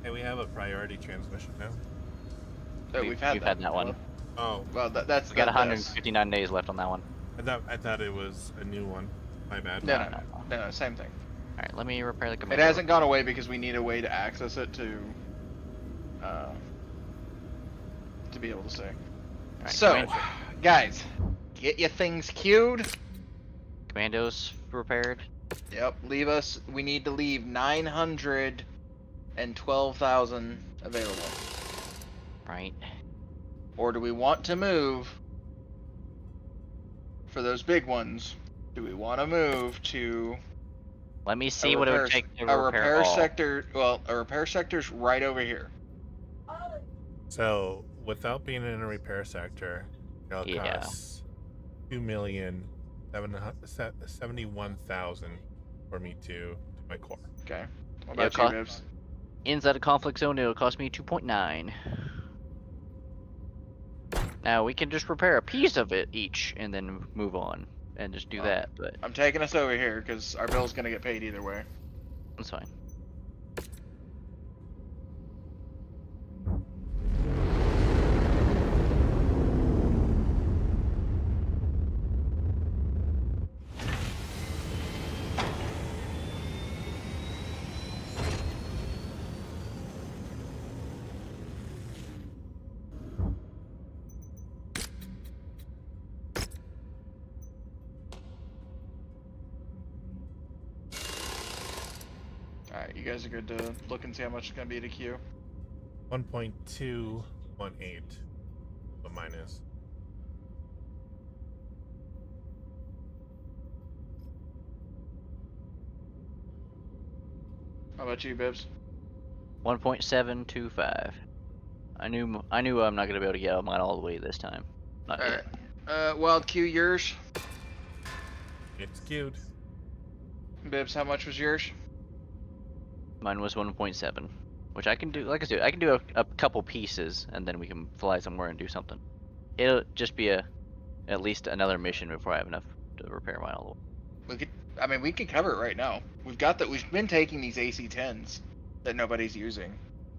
Speaker 1: Hey, we have a priority transmission now.
Speaker 2: That we've had
Speaker 3: that one.
Speaker 1: Oh,
Speaker 2: Well, that's
Speaker 3: We got
Speaker 2: that-
Speaker 3: 159 days left on that one.
Speaker 1: I thought it was a new one. My bad.
Speaker 2: No, same thing.
Speaker 3: Alright, let me repair the
Speaker 2: It
Speaker 3: commando.
Speaker 2: hasn't gone away because we need a way to access it to be able to see.
Speaker 3: Alright,
Speaker 2: So, guys, get your things queued.
Speaker 3: Commandos repaired.
Speaker 2: Yep, leave us. We need to leave 912,000 available.
Speaker 3: Right.
Speaker 2: Or do we want to move for those big ones? Do we want to move to
Speaker 3: Let me see what it would take to repair all.
Speaker 2: sector? Well, a repair sector's right over here.
Speaker 1: So, without being in a repair sector, it'll
Speaker 3: Yeah.
Speaker 1: cost 2,771,000 for me to do my core.
Speaker 2: Okay. What
Speaker 3: Yeah,
Speaker 2: about you, Bibs?
Speaker 3: Inside a conflict zone, it'll cost me 2.9. Now we can just repair a piece of it each, and then move on, and just do that. But
Speaker 2: I'm taking us over here because our bill's gonna get paid either way.
Speaker 3: that's fine.
Speaker 2: Alright, you guys are good to look and see how much it's gonna be to queue.
Speaker 1: 1.218. The minus.
Speaker 2: How about you, Bibs?
Speaker 3: 1.725. I knew I'm not gonna be able to get mine all the way this time. Not yet.
Speaker 2: Alright. Wild Q, yours?
Speaker 1: It's queued.
Speaker 2: Bibs, how much was yours?
Speaker 3: Mine was 1.7, which I can do. Like I said, I can do a couple pieces, and then we can fly somewhere and do something. It'll just be at least another mission before I have enough to repair mine all the way.
Speaker 2: We could cover it right now. We've been taking these AC-10s that nobody's using.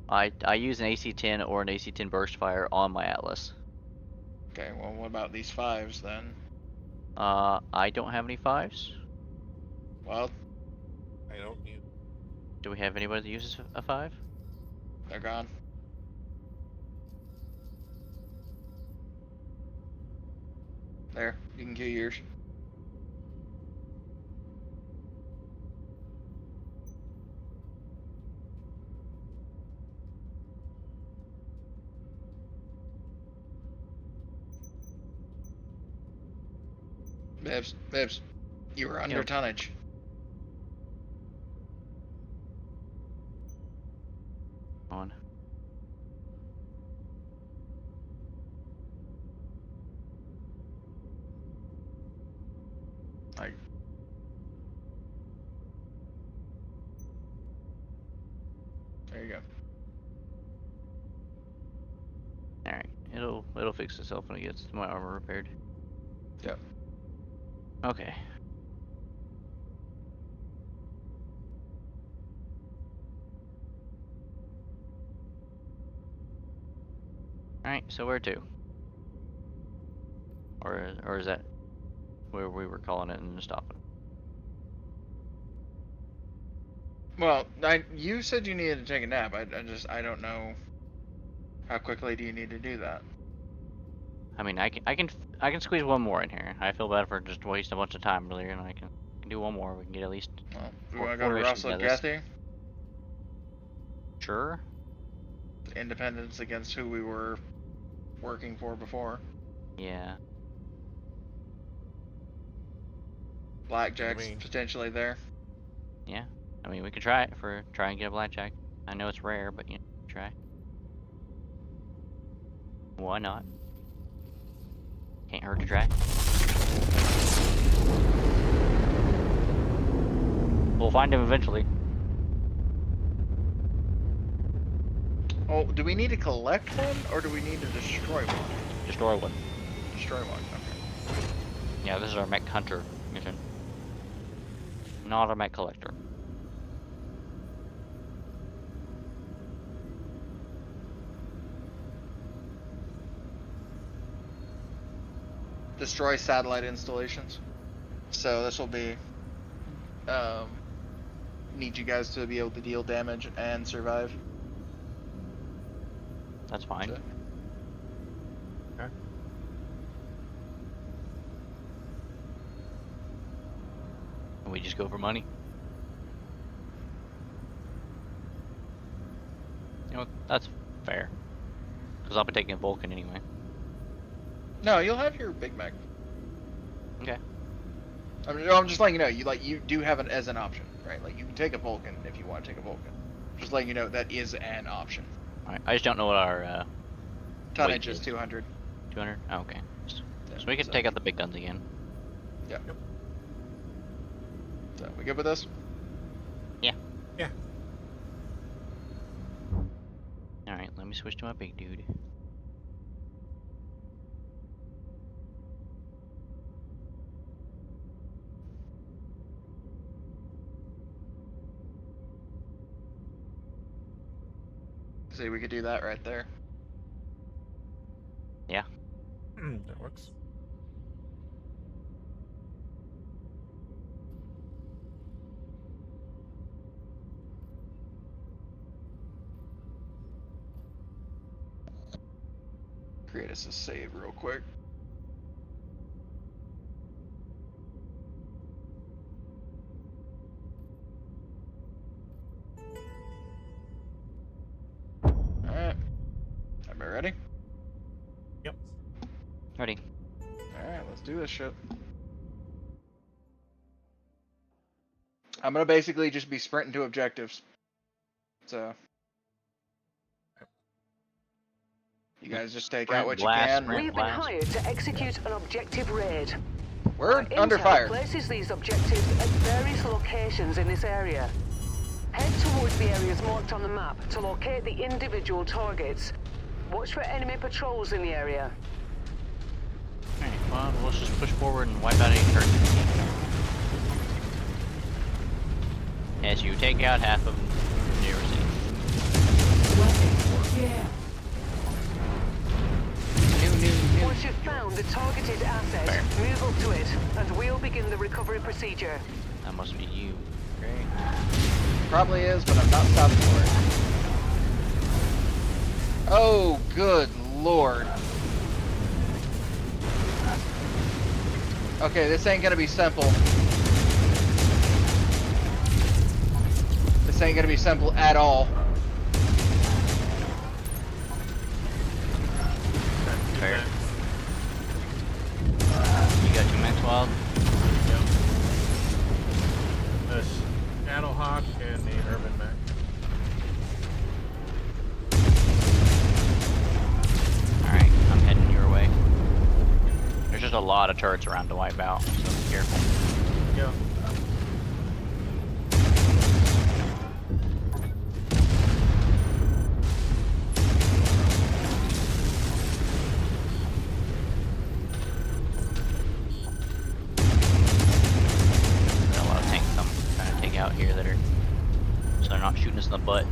Speaker 3: I use an AC-10 or an AC-10 burst fire on my Atlas.
Speaker 2: Okay, well, what about these 5s then?
Speaker 3: I don't have any 5s.
Speaker 2: Well,
Speaker 1: I don't need.
Speaker 3: Do we have anybody that uses a 5?
Speaker 2: they're gone. There, you can queue yours. Bibs, you were under
Speaker 3: Yep.
Speaker 2: tonnage.
Speaker 3: On.
Speaker 2: Like, there you go.
Speaker 3: Alright, it'll fix itself when it gets my armor repaired.
Speaker 2: Yep.
Speaker 3: Okay. Alright, so where to? Or is that where we were calling it and stopping?
Speaker 2: Well, you said you needed to take a nap. I don't know. How quickly do you need to do that?
Speaker 3: I mean, I can squeeze one more in here. I feel bad for just wasting a bunch of time earlier, and I can do one more. We can get at least.
Speaker 2: Well, we
Speaker 3: Four-
Speaker 2: want to go
Speaker 3: four
Speaker 2: to
Speaker 3: missions
Speaker 2: Russell
Speaker 3: out of this.
Speaker 2: Gethy?
Speaker 3: Sure.
Speaker 2: Independence against who we were working for before.
Speaker 3: Yeah.
Speaker 2: Blackjack's
Speaker 1: I mean-
Speaker 2: potentially there.
Speaker 3: Yeah. I mean, we could try it try and get a blackjack. I know it's rare, but try. Why not? Can't hurt to try. We'll find him eventually.
Speaker 2: Oh, do we need to collect one or do we need to destroy one?
Speaker 3: Destroy one.
Speaker 2: Destroy one. Okay.
Speaker 3: Yeah, this is our mech hunter mission. Not a mech collector.
Speaker 2: Destroy satellite installations. So this will be need you guys to be able to deal damage and survive.
Speaker 3: That's fine.
Speaker 2: So-
Speaker 1: Okay.
Speaker 3: We just go for money. You know, that's fair. Because I'll be taking a Vulcan anyway.
Speaker 2: No, you'll have your Big Mac.
Speaker 3: Okay.
Speaker 2: I'm just letting you know. You do have it as an option, right? Like you can take a Vulcan if you want to take a Vulcan. Just letting you know that is an option.
Speaker 3: Alright, I just don't know what our
Speaker 2: Tonnage
Speaker 3: Weight
Speaker 2: is
Speaker 3: is.
Speaker 2: 200.
Speaker 3: 200? Oh, okay. So
Speaker 2: Yeah,
Speaker 3: we can take out the big guns again.
Speaker 2: Yeah. So we good with this?
Speaker 3: Yeah.
Speaker 1: Yeah.
Speaker 3: Alright, let me switch to my big dude.
Speaker 2: See, we could do that right there.
Speaker 3: Yeah.
Speaker 1: That works.
Speaker 2: Create us a save real quick. Alright. Everybody ready?
Speaker 1: Yep.
Speaker 3: Ready.
Speaker 2: Alright, let's do this shit. I'm gonna basically just be sprinting to objectives. So. You guys just take out what you
Speaker 3: Blast,
Speaker 2: can.
Speaker 3: sprint.
Speaker 6: We've been
Speaker 3: Blast.
Speaker 6: hired to execute an objective raid.
Speaker 2: We're
Speaker 6: Our
Speaker 2: under
Speaker 6: intel
Speaker 2: fire.
Speaker 6: places these objectives at various locations in this area. Head towards the areas marked on the map to locate the individual targets. Watch for enemy patrols in the area.
Speaker 3: Alright, well, let's just push forward and wipe out any turrets. As you take out half of New York City.
Speaker 8: Weapon. Yeah.
Speaker 6: Once you've found the targeted asset,
Speaker 3: Fair.
Speaker 6: move up to it, and we'll begin the recovery procedure.
Speaker 3: That must be you. Great.
Speaker 2: Probably is, but I'm not stopping for it. Oh, good lord. Okay, this ain't gonna be simple. This ain't gonna be simple at all.
Speaker 3: Fair. You got 2 Max Wild?
Speaker 1: Yep. The Shadowhawk and the Urban Mech.
Speaker 3: Alright, I'm heading your way. There's just a lot of turrets around to wipe out, so be careful.
Speaker 1: Yep.
Speaker 3: Got a lot of tanks I'm trying to take out here that are so they're not shooting us in the butt.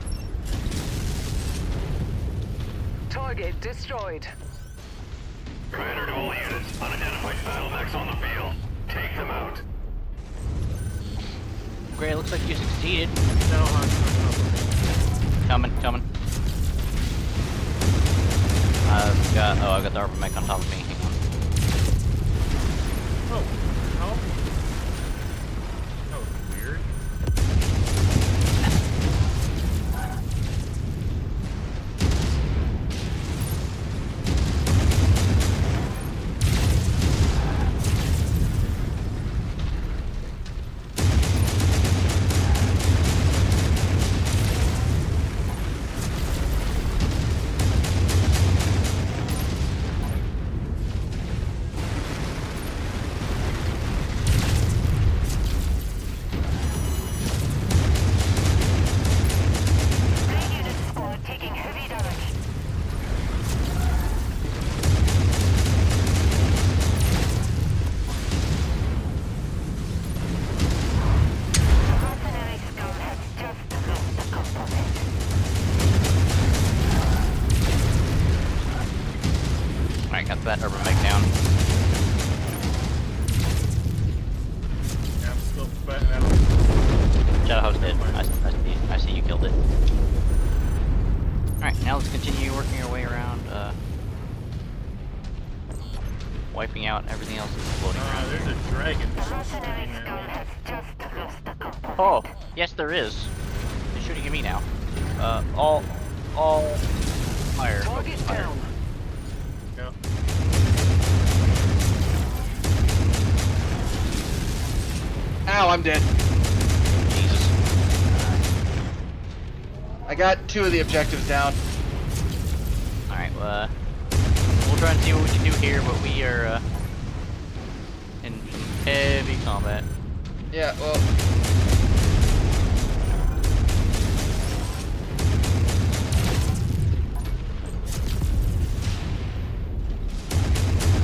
Speaker 6: Target destroyed.
Speaker 9: Commander to all units, unidentified battle mechs on the field. Take them out.
Speaker 3: Great, looks like you succeeded.
Speaker 1: Shadowhawk.
Speaker 3: Coming. I've got the Urban Mech on top of me. Hang on.
Speaker 1: Oh, how? That was weird.
Speaker 3: out. Everything else is floating around.
Speaker 10: There's a dragon.
Speaker 7: The mercenary scout has just lost a couple.
Speaker 3: Oh, yes, there is. They're shooting at me now. All fire.
Speaker 6: Target
Speaker 3: Fire.
Speaker 6: down.
Speaker 10: Go.
Speaker 2: Ow, I'm dead.
Speaker 3: Jesus.
Speaker 2: I got 2 of the objectives down.
Speaker 3: Alright, we'll try and see what we can do here, but we are, in heavy combat.
Speaker 2: Yeah, well.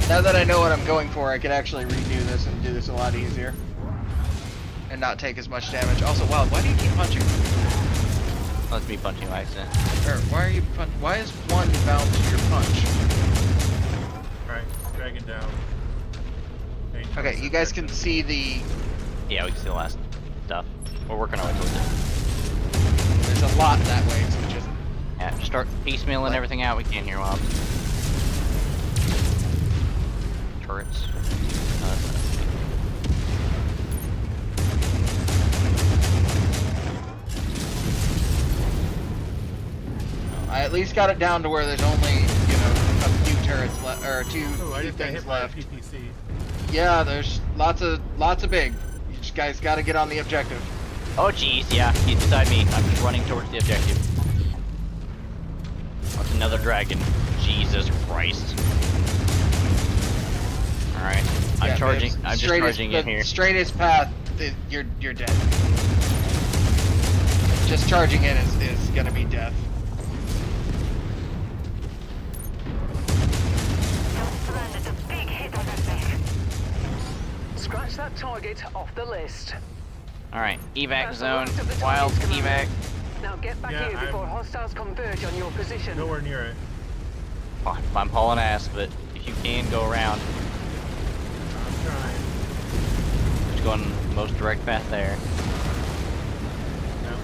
Speaker 2: Now that I know what I'm going for, I can actually redo this and do this a lot easier. And not take as much damage. Also, wow, why do you keep punching?
Speaker 3: Let's be punching by accident.
Speaker 2: Or, why are you why is 1 bound to your punch?
Speaker 10: Alright, dragon down.
Speaker 2: Okay, you guys can see the...
Speaker 3: Yeah, we can see the last stuff. We're working our way towards it.
Speaker 2: There's a lot that way, so just...
Speaker 3: Yeah, just start piecemealing everything out we can here, mobs. Turrets.
Speaker 2: I at least got it down to where there's only, you know, a few turrets left, or two
Speaker 10: I just got
Speaker 2: things
Speaker 10: hit by a
Speaker 2: left.
Speaker 10: PPC.
Speaker 2: Yeah, there's lots of big. You just guys got to get on the objective.
Speaker 3: Oh jeez, yeah, he's beside me. I'm just running towards the objective. That's another dragon. Jesus Christ. Alright, I'm
Speaker 2: Yeah,
Speaker 3: charging.
Speaker 2: it's
Speaker 3: I'm just
Speaker 2: straightest-
Speaker 3: charging in
Speaker 2: the
Speaker 3: here.
Speaker 2: Straightest path, you're dead. Just charging in is gonna be death.
Speaker 7: Just landed a big hit on that mech.
Speaker 6: Scratch that target off the list.
Speaker 3: Alright, evac
Speaker 6: That's the
Speaker 3: zone.
Speaker 6: last of the
Speaker 3: Wild
Speaker 6: targets, Commander.
Speaker 3: evac.
Speaker 6: Now get back
Speaker 10: Yeah,
Speaker 6: here before hostiles converge on your position.
Speaker 10: Nowhere near it.
Speaker 3: Oh, I'm hauling ass, but if you can go around,
Speaker 10: I'm trying.
Speaker 3: just going the most direct path there.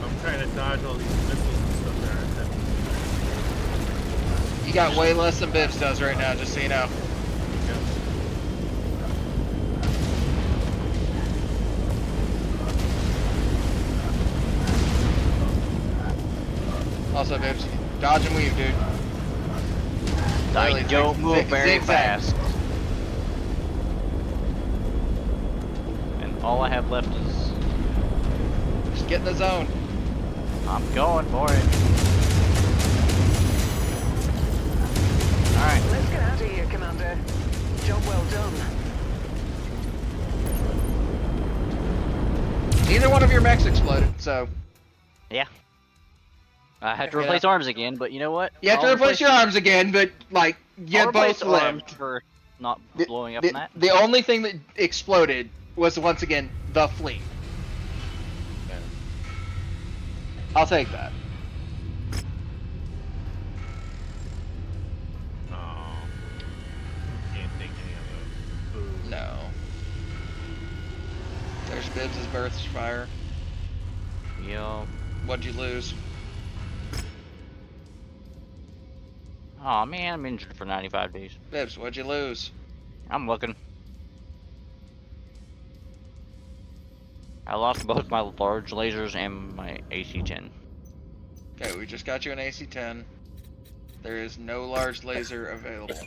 Speaker 10: I'm trying to dodge all these missiles and stuff there.
Speaker 2: You got way less than Bibs does right now, just so you know. Also, Bibs, dodge and weave, dude.
Speaker 3: I
Speaker 2: Really,
Speaker 3: don't move very
Speaker 2: zigzag.
Speaker 3: fast. And all I have left is...
Speaker 2: Just get in the zone.
Speaker 3: I'm going for it. Alright.
Speaker 6: Let's get out of here, Commander. Job well done.
Speaker 2: Neither one of your mechs exploded, so...
Speaker 3: Yeah. I had to
Speaker 2: Yeah.
Speaker 3: replace arms again, but you know what?
Speaker 2: You have to
Speaker 3: I'll
Speaker 2: replace your arms again, but, like, you
Speaker 3: I'll replace
Speaker 2: both lived.
Speaker 3: arms for not blowing up
Speaker 2: The,
Speaker 3: in that.
Speaker 2: the only thing that exploded was, once again, the fleet. I'll take that.
Speaker 1: Oh. Can't take any of those. Ooh.
Speaker 2: No. There's Bibbs' birth fire.
Speaker 3: Yo.
Speaker 2: What'd you lose?
Speaker 3: Aw, man, I'm injured for 95 days.
Speaker 2: Bibbs, what'd you lose?
Speaker 3: I'm looking. I lost both my large lasers and my AC-10.
Speaker 2: Okay, we just got you an AC-10. There is no large laser available.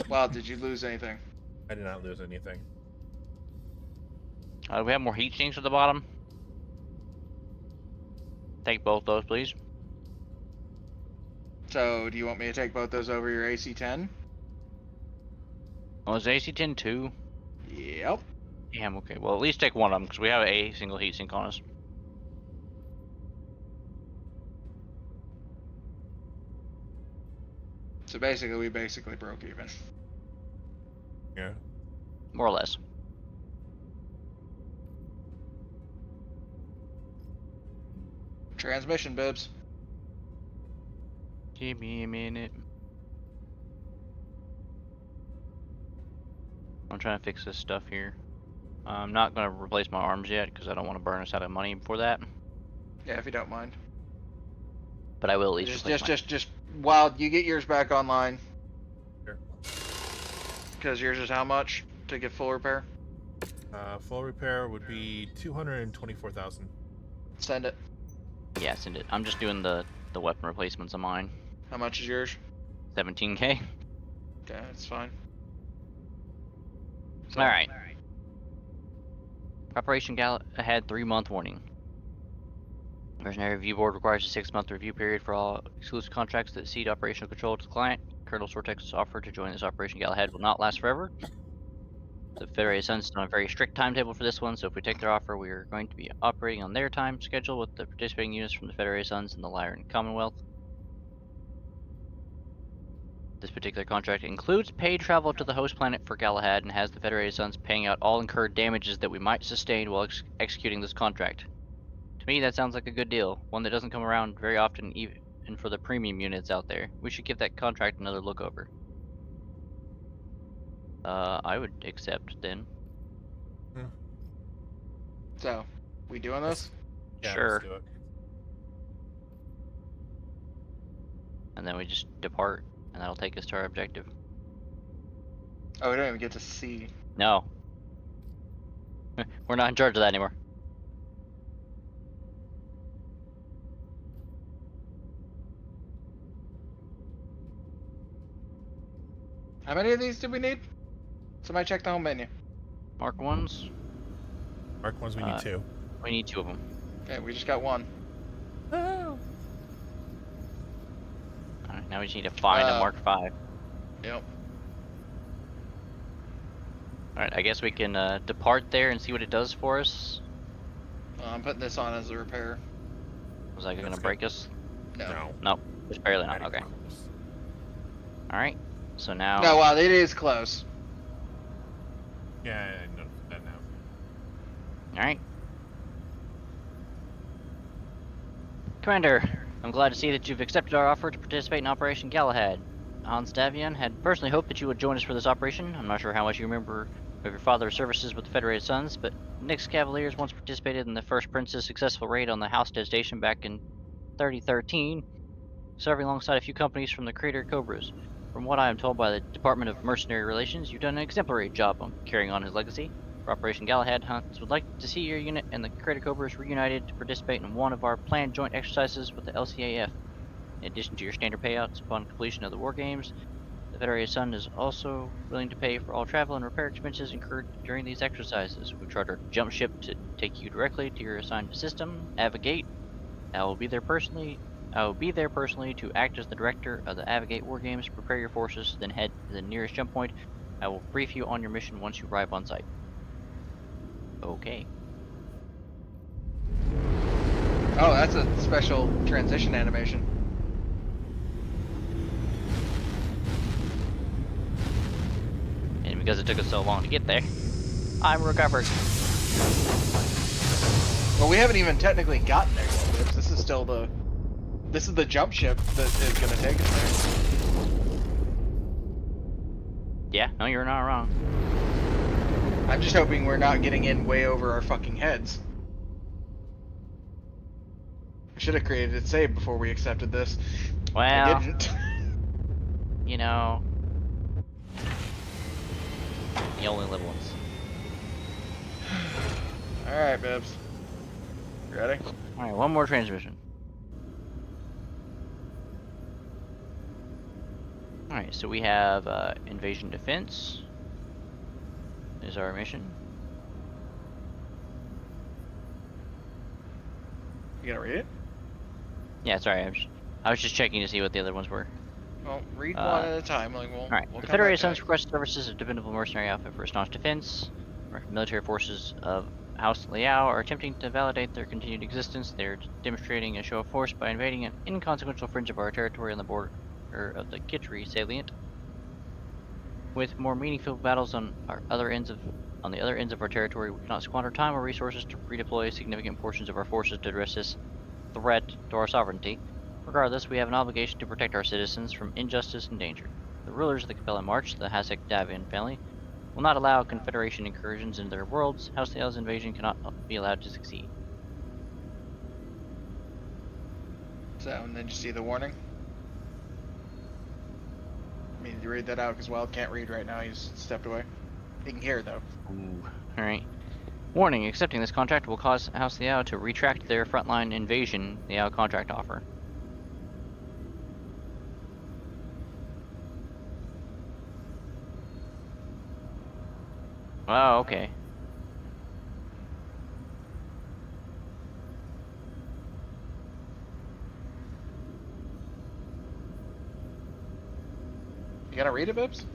Speaker 2: Wow, did you lose anything?
Speaker 1: I did not lose anything.
Speaker 3: We have more heat sinks at the bottom. Take both those, please.
Speaker 2: So, do you want me to take both those over your AC-10?
Speaker 3: Oh, is AC-10 2?
Speaker 2: Yep.
Speaker 3: Damn, okay. Well, at least take one of them, because we have a single heat sink on us.
Speaker 2: So basically, we basically broke even.
Speaker 1: Yeah.
Speaker 3: More or less.
Speaker 2: Transmission, Bibbs.
Speaker 3: Give me a minute. I'm trying to fix this stuff here. I'm not going to replace my arms yet, because I don't want to burn us out of money before that.
Speaker 2: Yeah, if you don't mind.
Speaker 3: But I will at least replace
Speaker 2: Just while you get yours back online.
Speaker 1: Sure.
Speaker 2: Because yours is how much to get full repair?
Speaker 1: Full repair would be 224,000.
Speaker 2: Send it.
Speaker 3: Yeah, send it. I'm just doing the weapon replacements on mine.
Speaker 2: How much is yours?
Speaker 3: 17k.
Speaker 2: Okay, that's fine. So,
Speaker 3: All right. Operation Galahad 3-month warning. Mercenary Review Board requires a 6-month review period for all exclusive contracts that cede operational control to the client. Colonel Sortex's offer to join this Operation Galahad will not last forever. The Federated Suns is on a very strict timetable for this one, so if we take their offer, we are going to be operating on their time schedule with the participating units from the Federated Suns and the Lyran Commonwealth. This particular contract includes paid travel to the host planet for Galahad and has the Federated Suns paying out all incurred damages that we might sustain while executing this contract. To me, that sounds like a good deal, one that doesn't come around very often, even for the premium units out there. We should give that contract another look over. I would accept then.
Speaker 2: So, we doing this?
Speaker 1: Yeah,
Speaker 3: Sure.
Speaker 1: let's do it.
Speaker 3: And then we just depart, and that'll take us to our objective.
Speaker 2: Oh, we don't even get to see.
Speaker 3: No. We're not in charge of that anymore.
Speaker 2: How many of these do we need? Somebody check the home menu.
Speaker 3: Mark 1s?
Speaker 1: Mark ones, we need 2.
Speaker 3: We need 2 of them.
Speaker 2: Okay, we just got one.
Speaker 3: Alright, now we just need to find a Mark 5.
Speaker 2: Yep.
Speaker 3: Alright, I guess we can depart there and see what it does for us.
Speaker 2: I'm putting this on as a repair.
Speaker 3: Was that gonna
Speaker 1: That's
Speaker 3: break us?
Speaker 2: No.
Speaker 3: Nope, just barely not.
Speaker 1: Not
Speaker 3: Okay.
Speaker 1: even close.
Speaker 3: Alright, so now.
Speaker 2: No, wow, it is close.
Speaker 1: Yeah, I know that now.
Speaker 3: Alright. Commander, I'm glad to see that you've accepted our offer to participate in Operation Galahad. Hans Davian had personally hoped that you would join us for this operation. I'm not sure how much you remember of your father's services with the Federated Suns, but Nyx Cavaliers once participated in the First Prince's successful raid on the Halstead Station back in 3013, serving alongside a few companies from the Crater Cobras. From what I am told by the Department of Mercenary Relations, you've done an exemplary job on carrying on his legacy. For Operation Galahad, Hans would like to see your unit and the Crater Cobras reunited to participate in one of our planned joint exercises with the LCAF. In addition to your standard payouts upon completion of the war games, the Federated Sun is also willing to pay for all travel and repair expenses incurred during these exercises. We charter a jump ship to take you directly to your assigned system, Avigate. I will be there personally to act as the director of the Avigate war games. Prepare your forces, then head to the nearest jump point. I will brief you on your mission once you arrive on site. Okay.
Speaker 2: Oh, that's a special transition animation.
Speaker 3: And because it took us so long to get there, I'm recovered.
Speaker 2: Well, we haven't even technically gotten there yet, Bibbs. This is the jump ship that is gonna take us there.
Speaker 3: Yeah, no, you're not wrong.
Speaker 2: I'm just hoping we're not getting in way over our fucking heads. I should have created a save before we accepted this.
Speaker 3: Well,
Speaker 2: I didn't.
Speaker 3: You know, the only little ones.
Speaker 2: Alright, Bibbs. Ready?
Speaker 3: Alright, one more transmission. Alright, so we have invasion defense is our mission.
Speaker 2: You gonna read it?
Speaker 3: Yeah, sorry, I was just checking to see what the other ones were.
Speaker 2: Well, read one at a time. Like, we'll
Speaker 3: Alright,
Speaker 2: we'll
Speaker 3: the
Speaker 2: come
Speaker 3: Federated
Speaker 2: back to
Speaker 3: Suns
Speaker 2: it.
Speaker 3: request services of dependable mercenary outfit for staunch defense. Military forces of House Liao are attempting to validate their continued existence. They're demonstrating a show of force by invading an inconsequential fringe of our territory on the border of the Kitri salient. With more meaningful battles on the other ends of our territory, we cannot squander time or resources to redeploy significant portions of our forces to address this threat to our sovereignty. Regardless, we have an obligation to protect our citizens from injustice and danger. The rulers of the Capella March, the Hasek Davian family, will not allow Confederation incursions into their worlds. House Liao's invasion cannot be allowed to succeed.
Speaker 2: So, and then you see the warning? I mean, Could you read that out? Because Wild can't read right now. He's stepped away. He can hear though.
Speaker 3: Ooh. Alright. Warning, accepting this contract will cause House Liao to retract their frontline invasion Liao contract offer. Oh, okay.
Speaker 2: You gotta read it, Bibbs?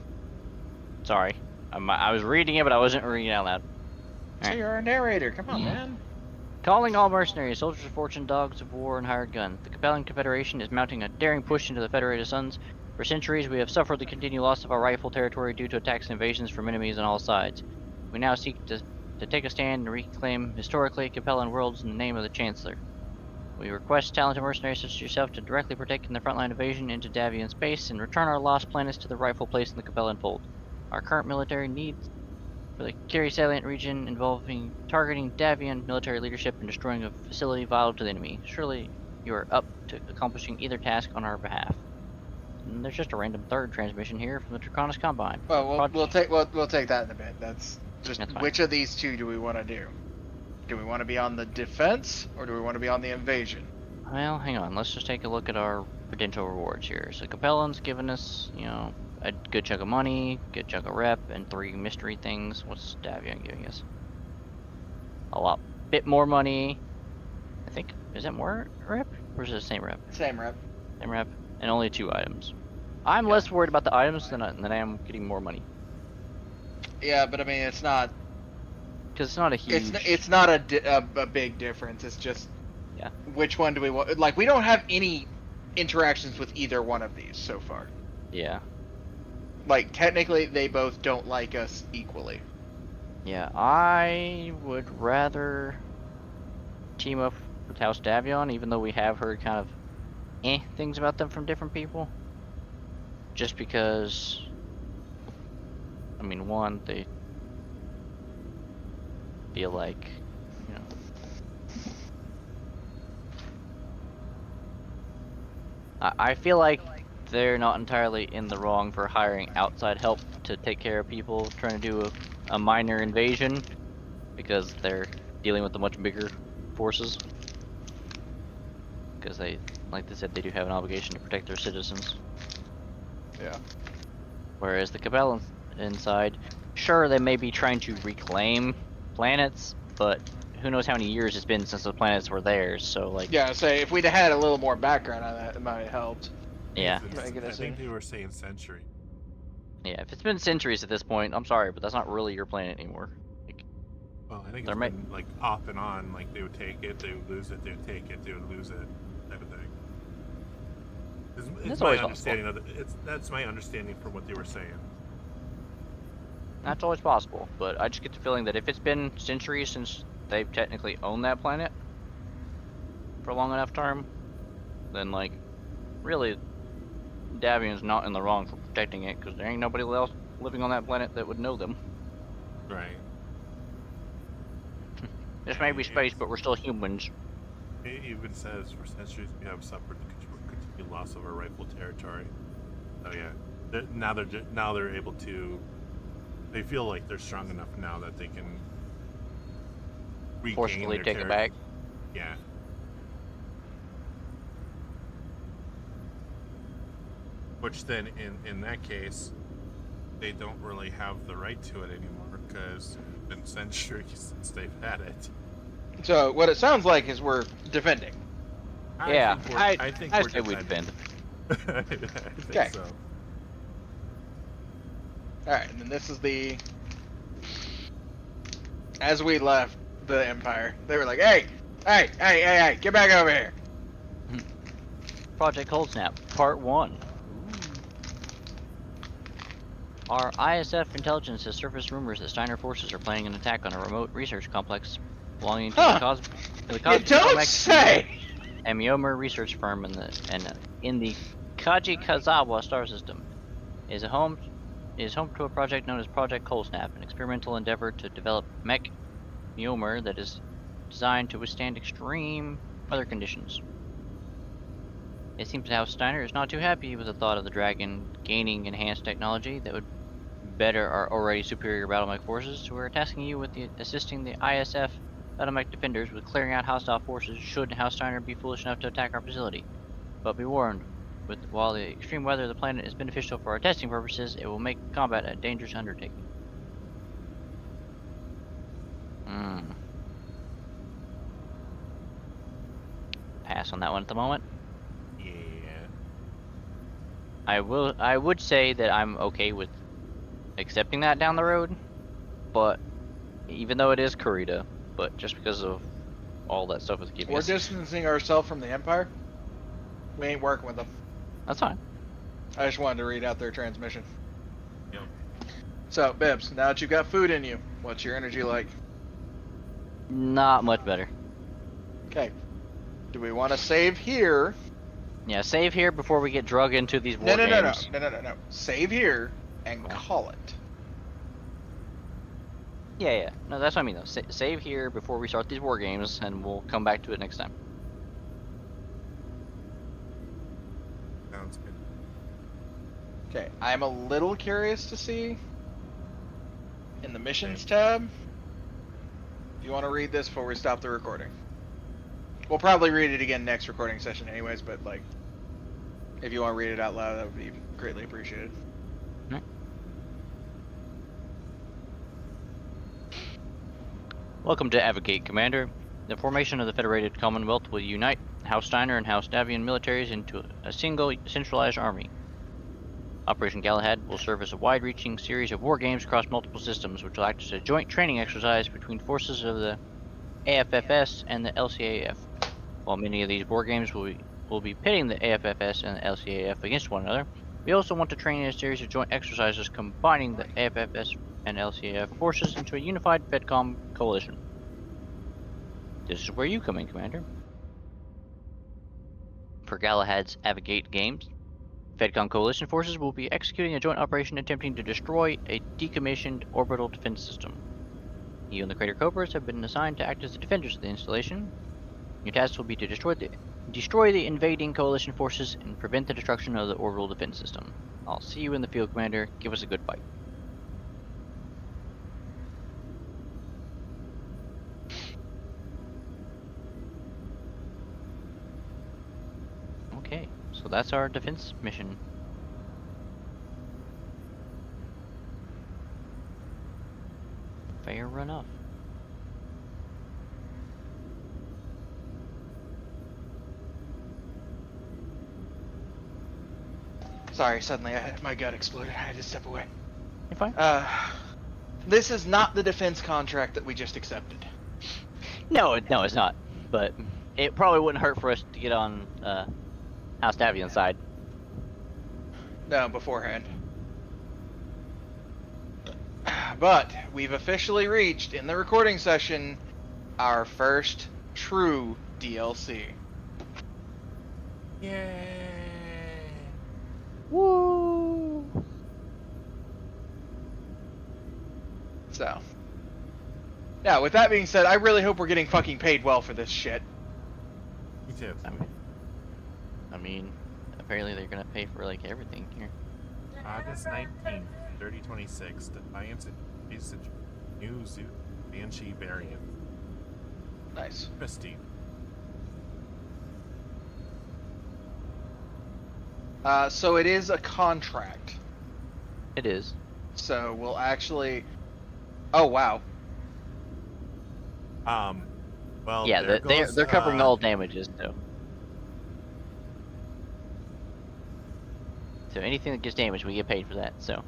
Speaker 3: Sorry. I was reading it, but I wasn't reading it out loud.
Speaker 2: So you're a narrator. Come on, man.
Speaker 3: Calling all mercenaries, soldiers of fortune, dogs of war, and hired gun. The Capellan Confederation is mounting a daring push into the Federated Suns. For centuries, we have suffered the continued loss of our rightful territory due to attacks and invasions from enemies on all sides. We now seek to take a stand and reclaim historically Capellan worlds in the name of the Chancellor. We request talented mercenaries such as yourself to directly partake in the frontline invasion into Davian space and return our lost planets to the rightful place in the Capellan fold. Our current military needs for the Curie salient region involving targeting Davian military leadership and destroying a facility vital to the enemy. Surely you are up to accomplishing either task on our behalf. And there's just a random third transmission here from the Draconis Combine.
Speaker 2: Well, we'll take that in a bit. That's just
Speaker 3: That's fine.
Speaker 2: which of these two do we want to do? Do we want to be on the defense or do we want to be on the invasion?
Speaker 3: Well, hang on. Let's just take a look at our potential rewards here. So Capellan's given us, you know, a good chunk of money, good chunk of rep, and 3 mystery things. What's Davian giving us? A bit more money. I think, is that more rep? Or is it the same rep?
Speaker 2: Same rep.
Speaker 3: Same rep. And only 2 items. I'm less worried about the items than I am getting more money.
Speaker 2: Yeah, but I mean, it's not.
Speaker 3: Because it's not a huge...
Speaker 2: It's not a big difference. It's just.
Speaker 3: Yeah.
Speaker 2: Which one do we want? Like, we don't have any interactions with either one of these so far.
Speaker 3: Yeah.
Speaker 2: Like, technically, they both don't like us equally.
Speaker 3: Yeah, I would rather team up with House Davion, even though we have heard kind of things about them from different people. Just because, I mean, one, they feel like, you know, I feel like they're not entirely in the wrong for hiring outside help to take care of people trying to do a minor invasion, because they're dealing with the much bigger forces. Because they, like they said, they do have an obligation to protect their citizens.
Speaker 2: Yeah.
Speaker 3: Whereas the Capellans inside, sure, they may be trying to reclaim planets, but who knows how many years it's been since the planets were theirs, so like...
Speaker 2: Yeah, say, if we'd have had a little more background on that, it might have helped.
Speaker 3: Yeah.
Speaker 1: I think they were saying century.
Speaker 3: Yeah, if it's been centuries at this point, I'm sorry, but that's not really your planet anymore. Like,
Speaker 1: well, I think it's been like off and on, like they would take it, they would lose it, they would take it, they would lose it, type of thing. It's my understanding of that's my understanding from what they were saying.
Speaker 3: That's always possible, but I just get the feeling that if it's been centuries since they've technically owned that planet for a long enough term, then like, really, Davian's not in the wrong for protecting it, because there ain't nobody else living on that planet that would know them.
Speaker 1: Right.
Speaker 3: This may be space, but we're still humans.
Speaker 1: It even says, for centuries we have suffered the continued loss of our rightful territory. Oh yeah. Now they're able to. They feel like they're strong enough now that they can
Speaker 3: forcefully take it back.
Speaker 1: Yeah. Which then, in that case, they don't really have the right to it anymore, because it's been centuries since they've had it.
Speaker 2: So what it sounds like is we're defending.
Speaker 3: I
Speaker 1: think
Speaker 3: I
Speaker 1: we're
Speaker 3: say we defend.
Speaker 1: I think
Speaker 2: Okay.
Speaker 1: so.
Speaker 2: Alright, and then this is the... As we left the Empire, they were like, hey, get back over here.
Speaker 3: Project Cold Snap, Part 1. Our ISF intelligence has surfaced rumors that Steiner forces are planning an attack on a remote research complex belonging to the
Speaker 2: don't say!
Speaker 3: a Myomer research firm in the Kajikazawa star system. Is home to a project known as Project Cold Snap, an experimental endeavor to develop mech Myomer that is designed to withstand extreme weather conditions. It seems House Steiner is not too happy with the thought of the Dragon gaining enhanced technology that would better our already superior battlemech forces, so we're tasking you with assisting the ISF battlemech defenders with clearing out hostile forces should House Steiner be foolish enough to attack our facility. But be warned, while the extreme weather of the planet is beneficial for our testing purposes, it will make combat a dangerous undertaking. Pass on that one at the moment.
Speaker 1: Yeah.
Speaker 3: I would say that I'm okay with accepting that down the road, but even though it is Kurita, but just because of all that stuff with keeping
Speaker 2: We're
Speaker 3: us,
Speaker 2: distancing ourselves from the Empire. We ain't working with them.
Speaker 3: that's fine.
Speaker 2: I just wanted to read out their transmission.
Speaker 1: Yep.
Speaker 2: So, Bibbs, now that you've got food in you, what's your energy like?
Speaker 3: Not much better.
Speaker 2: Okay. Do we want to save here?
Speaker 3: Yeah, save here before we get drug into these war
Speaker 2: No.
Speaker 3: games.
Speaker 2: Save here and call it.
Speaker 3: Yeah. No, that's what I mean though. Save here before we start these war games, and we'll come back to it next time.
Speaker 1: Sounds good.
Speaker 2: Okay, I'm a little curious to see in the missions tab. If you want to read this before we stop the recording. We'll probably read it again next recording session anyways, but like, if you want to read it out loud, that would be greatly appreciated.
Speaker 3: Right. Welcome to Advocate, Commander. The formation of the Federated Commonwealth will unite House Steiner and House Davian militaries into a single centralized army. Operation Galahad will serve as a wide-reaching series of war games across multiple systems, which will act as a joint training exercise between forces of the AFFS and the LCAF. While many of these war games will be pitting the AFFS and the LCAF against one another, we also want to train in a series of joint exercises combining the AFFS and LCAF forces into a unified FedCom coalition. This is where you come in, Commander. For Galahad's Advocate games, FedCom coalition forces will be executing a joint operation attempting to destroy a decommissioned orbital defense system. You and the Crater Cobras have been assigned to act as the defenders of the installation. Your task will be to destroy the invading coalition forces and prevent the destruction of the orbital defense system. I'll see you in the field, Commander. Give us a good fight. Okay, so that's our defense mission. Fair enough.
Speaker 2: Sorry, suddenly my gut exploded. I had to step away.
Speaker 3: You're fine.
Speaker 2: This is not the defense contract that we just accepted.
Speaker 3: No, it's not. But it probably wouldn't hurt for us to get on House Davian's side.
Speaker 2: No, beforehand. But we've officially reached, in the recording session, our first true DLC.
Speaker 1: Yay!
Speaker 3: Woo!
Speaker 2: So. Yeah, with that being said, I really hope we're getting fucking paid well for this shit.
Speaker 1: Me too.
Speaker 3: I mean, apparently they're gonna pay for like everything here.
Speaker 1: August 19th, 3026, Defiance introduced a new Banshee variant.
Speaker 2: Nice.
Speaker 1: Pristine.
Speaker 2: So it is a contract.
Speaker 3: It is.
Speaker 2: So we'll actually... Oh, wow.
Speaker 1: Well,
Speaker 3: Yeah,
Speaker 1: there
Speaker 3: they're
Speaker 1: goes,
Speaker 3: covering all damages though. So anything that gets damaged, we get paid for that. So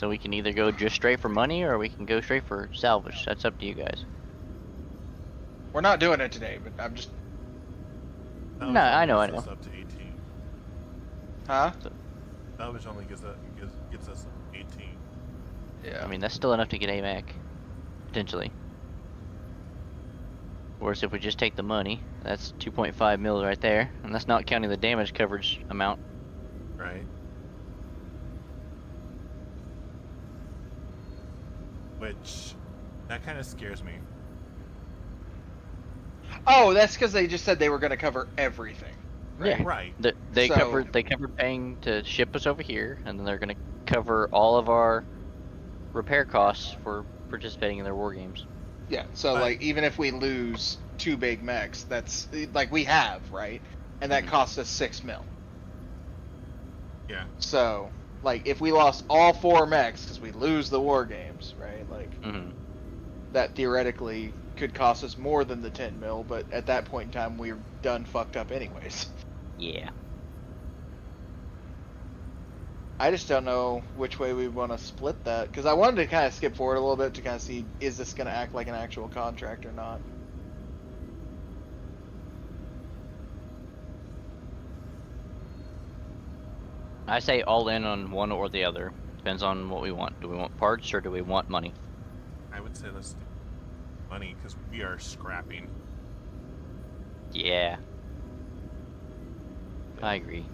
Speaker 3: we can either go just straight for money, or we can go straight for salvage. That's up to you guys.
Speaker 2: We're not doing it today, but I'm just...
Speaker 1: Salvage
Speaker 3: No, I know.
Speaker 1: only gets us up to 18.
Speaker 2: Huh?
Speaker 1: Salvage only gets us 18.
Speaker 2: Yeah.
Speaker 3: I mean, that's still enough to get AMAC, potentially. Whereas if we just take the money, that's 2.5 mil right there, and that's not counting the damage coverage amount.
Speaker 1: Right. Which, that kind of scares me.
Speaker 2: Oh, that's because they just said they were going to cover everything.
Speaker 3: Yeah.
Speaker 1: Right.
Speaker 3: They
Speaker 2: So-
Speaker 3: covered paying to ship us over here, and then they're gonna cover all of our repair costs for participating in their war games.
Speaker 2: Yeah, so
Speaker 1: Right.
Speaker 2: like even if we lose 2 big mechs, that's like we have, right? And that costs us 6 mil.
Speaker 1: Yeah.
Speaker 2: So like if we lost all 4 mechs because we lose the war games, right? Like
Speaker 3: Mm-hmm.
Speaker 2: that theoretically could cost us more than the 10 mil, but at that point in time we're done fucked up anyways.
Speaker 3: Yeah.
Speaker 2: I just don't know which way we want to split that because I wanted to kind of skip forward a little bit to kind of see is this going to act like an actual contract or not.
Speaker 3: I say all in on one or the other. Depends on what we want. Do we want parts or do we want money?
Speaker 1: I would say let's do money because we are scrapping.
Speaker 3: Yeah. I agree.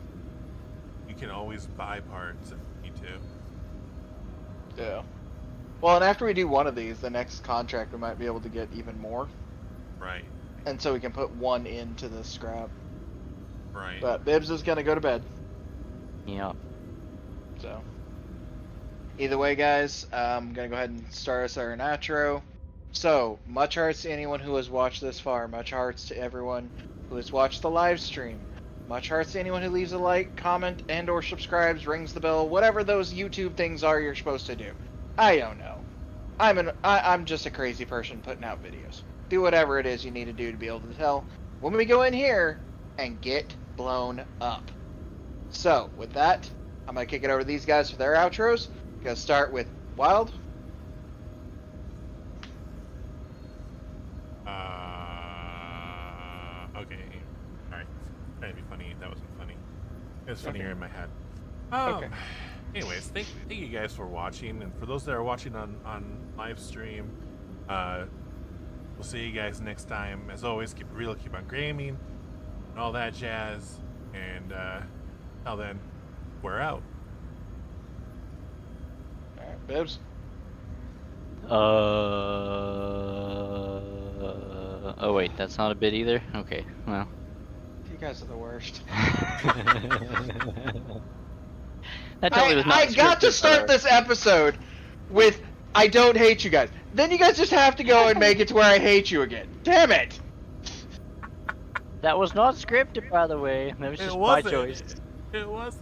Speaker 1: You can always buy parts if you need to.
Speaker 2: Yeah. Well, and after we do one of these, the next contract we might be able to get even more,
Speaker 1: Right.
Speaker 2: and so we can put one into the scrap.
Speaker 1: Right.
Speaker 2: But Bibbs is gonna go to bed,
Speaker 3: Yeah.
Speaker 2: so. Either way, guys, I'm gonna go ahead and start us our outro. So, much hearts to anyone who has watched this far. Much hearts to everyone who has watched the live stream. Much hearts to anyone who leaves a like, comment, and or subscribes, rings the bell, whatever those YouTube things are you're supposed to do. I don't know. I'm just a crazy person putting out videos. Do whatever it is you need to do to be able to tell when we go in here and get blown up. So, with that, I'm gonna kick it over to these guys for their outros. Gonna start with Wild.
Speaker 1: Okay. Alright. Trying to be funny. That wasn't funny. It was funnier
Speaker 2: Okay.
Speaker 1: in my head.
Speaker 2: Okay.
Speaker 1: Anyways, thank you guys for watching, and for those that are watching on live stream, we'll see you guys next time. As always, keep it real, keep on gaming, and all that jazz. And till then, we're out.
Speaker 2: Alright, Bibbs.
Speaker 3: Oh wait, that's not a bit either? Okay, well.
Speaker 2: You guys are the worst.
Speaker 3: That totally was not
Speaker 2: I got to
Speaker 3: scripted,
Speaker 2: start this episode with I don't hate you guys. Then you guys just have to go and make it to where I hate you again. Damn it!
Speaker 3: That was not scripted, by the way. That was
Speaker 1: It
Speaker 3: just my
Speaker 1: wasn't.
Speaker 3: choice.
Speaker 1: It was.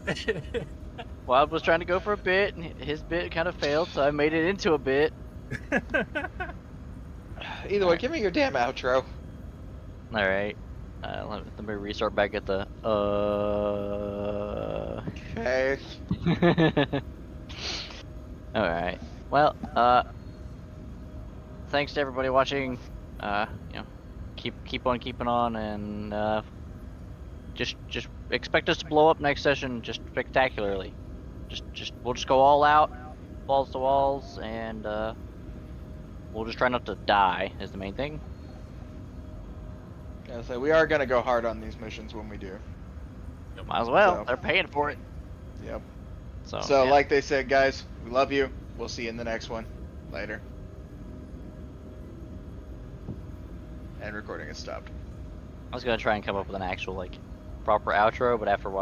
Speaker 3: Wild was trying to go for a bit, and his bit kind of failed, so I made it into a bit.
Speaker 2: Either way, give me your damn outro.
Speaker 3: Alright. Let me restart back at the,
Speaker 2: Okay.
Speaker 3: Alright. Well, thanks to everybody watching. You know, keep on keeping on, and just expect us to blow up next session, just spectacularly. We'll just go all out, balls to walls, and we'll just try not to die is the main thing.
Speaker 2: Yeah, so we are gonna go hard on these missions when we do.
Speaker 3: Might as well.
Speaker 2: So-
Speaker 3: They're paying for it.
Speaker 2: Yep.
Speaker 3: So,
Speaker 2: So,
Speaker 3: yeah.
Speaker 2: like they said, guys, we love you. We'll see you in the next one. Later. And recording is stopped.
Speaker 3: I was gonna try and come up with an actual proper outro, but after a while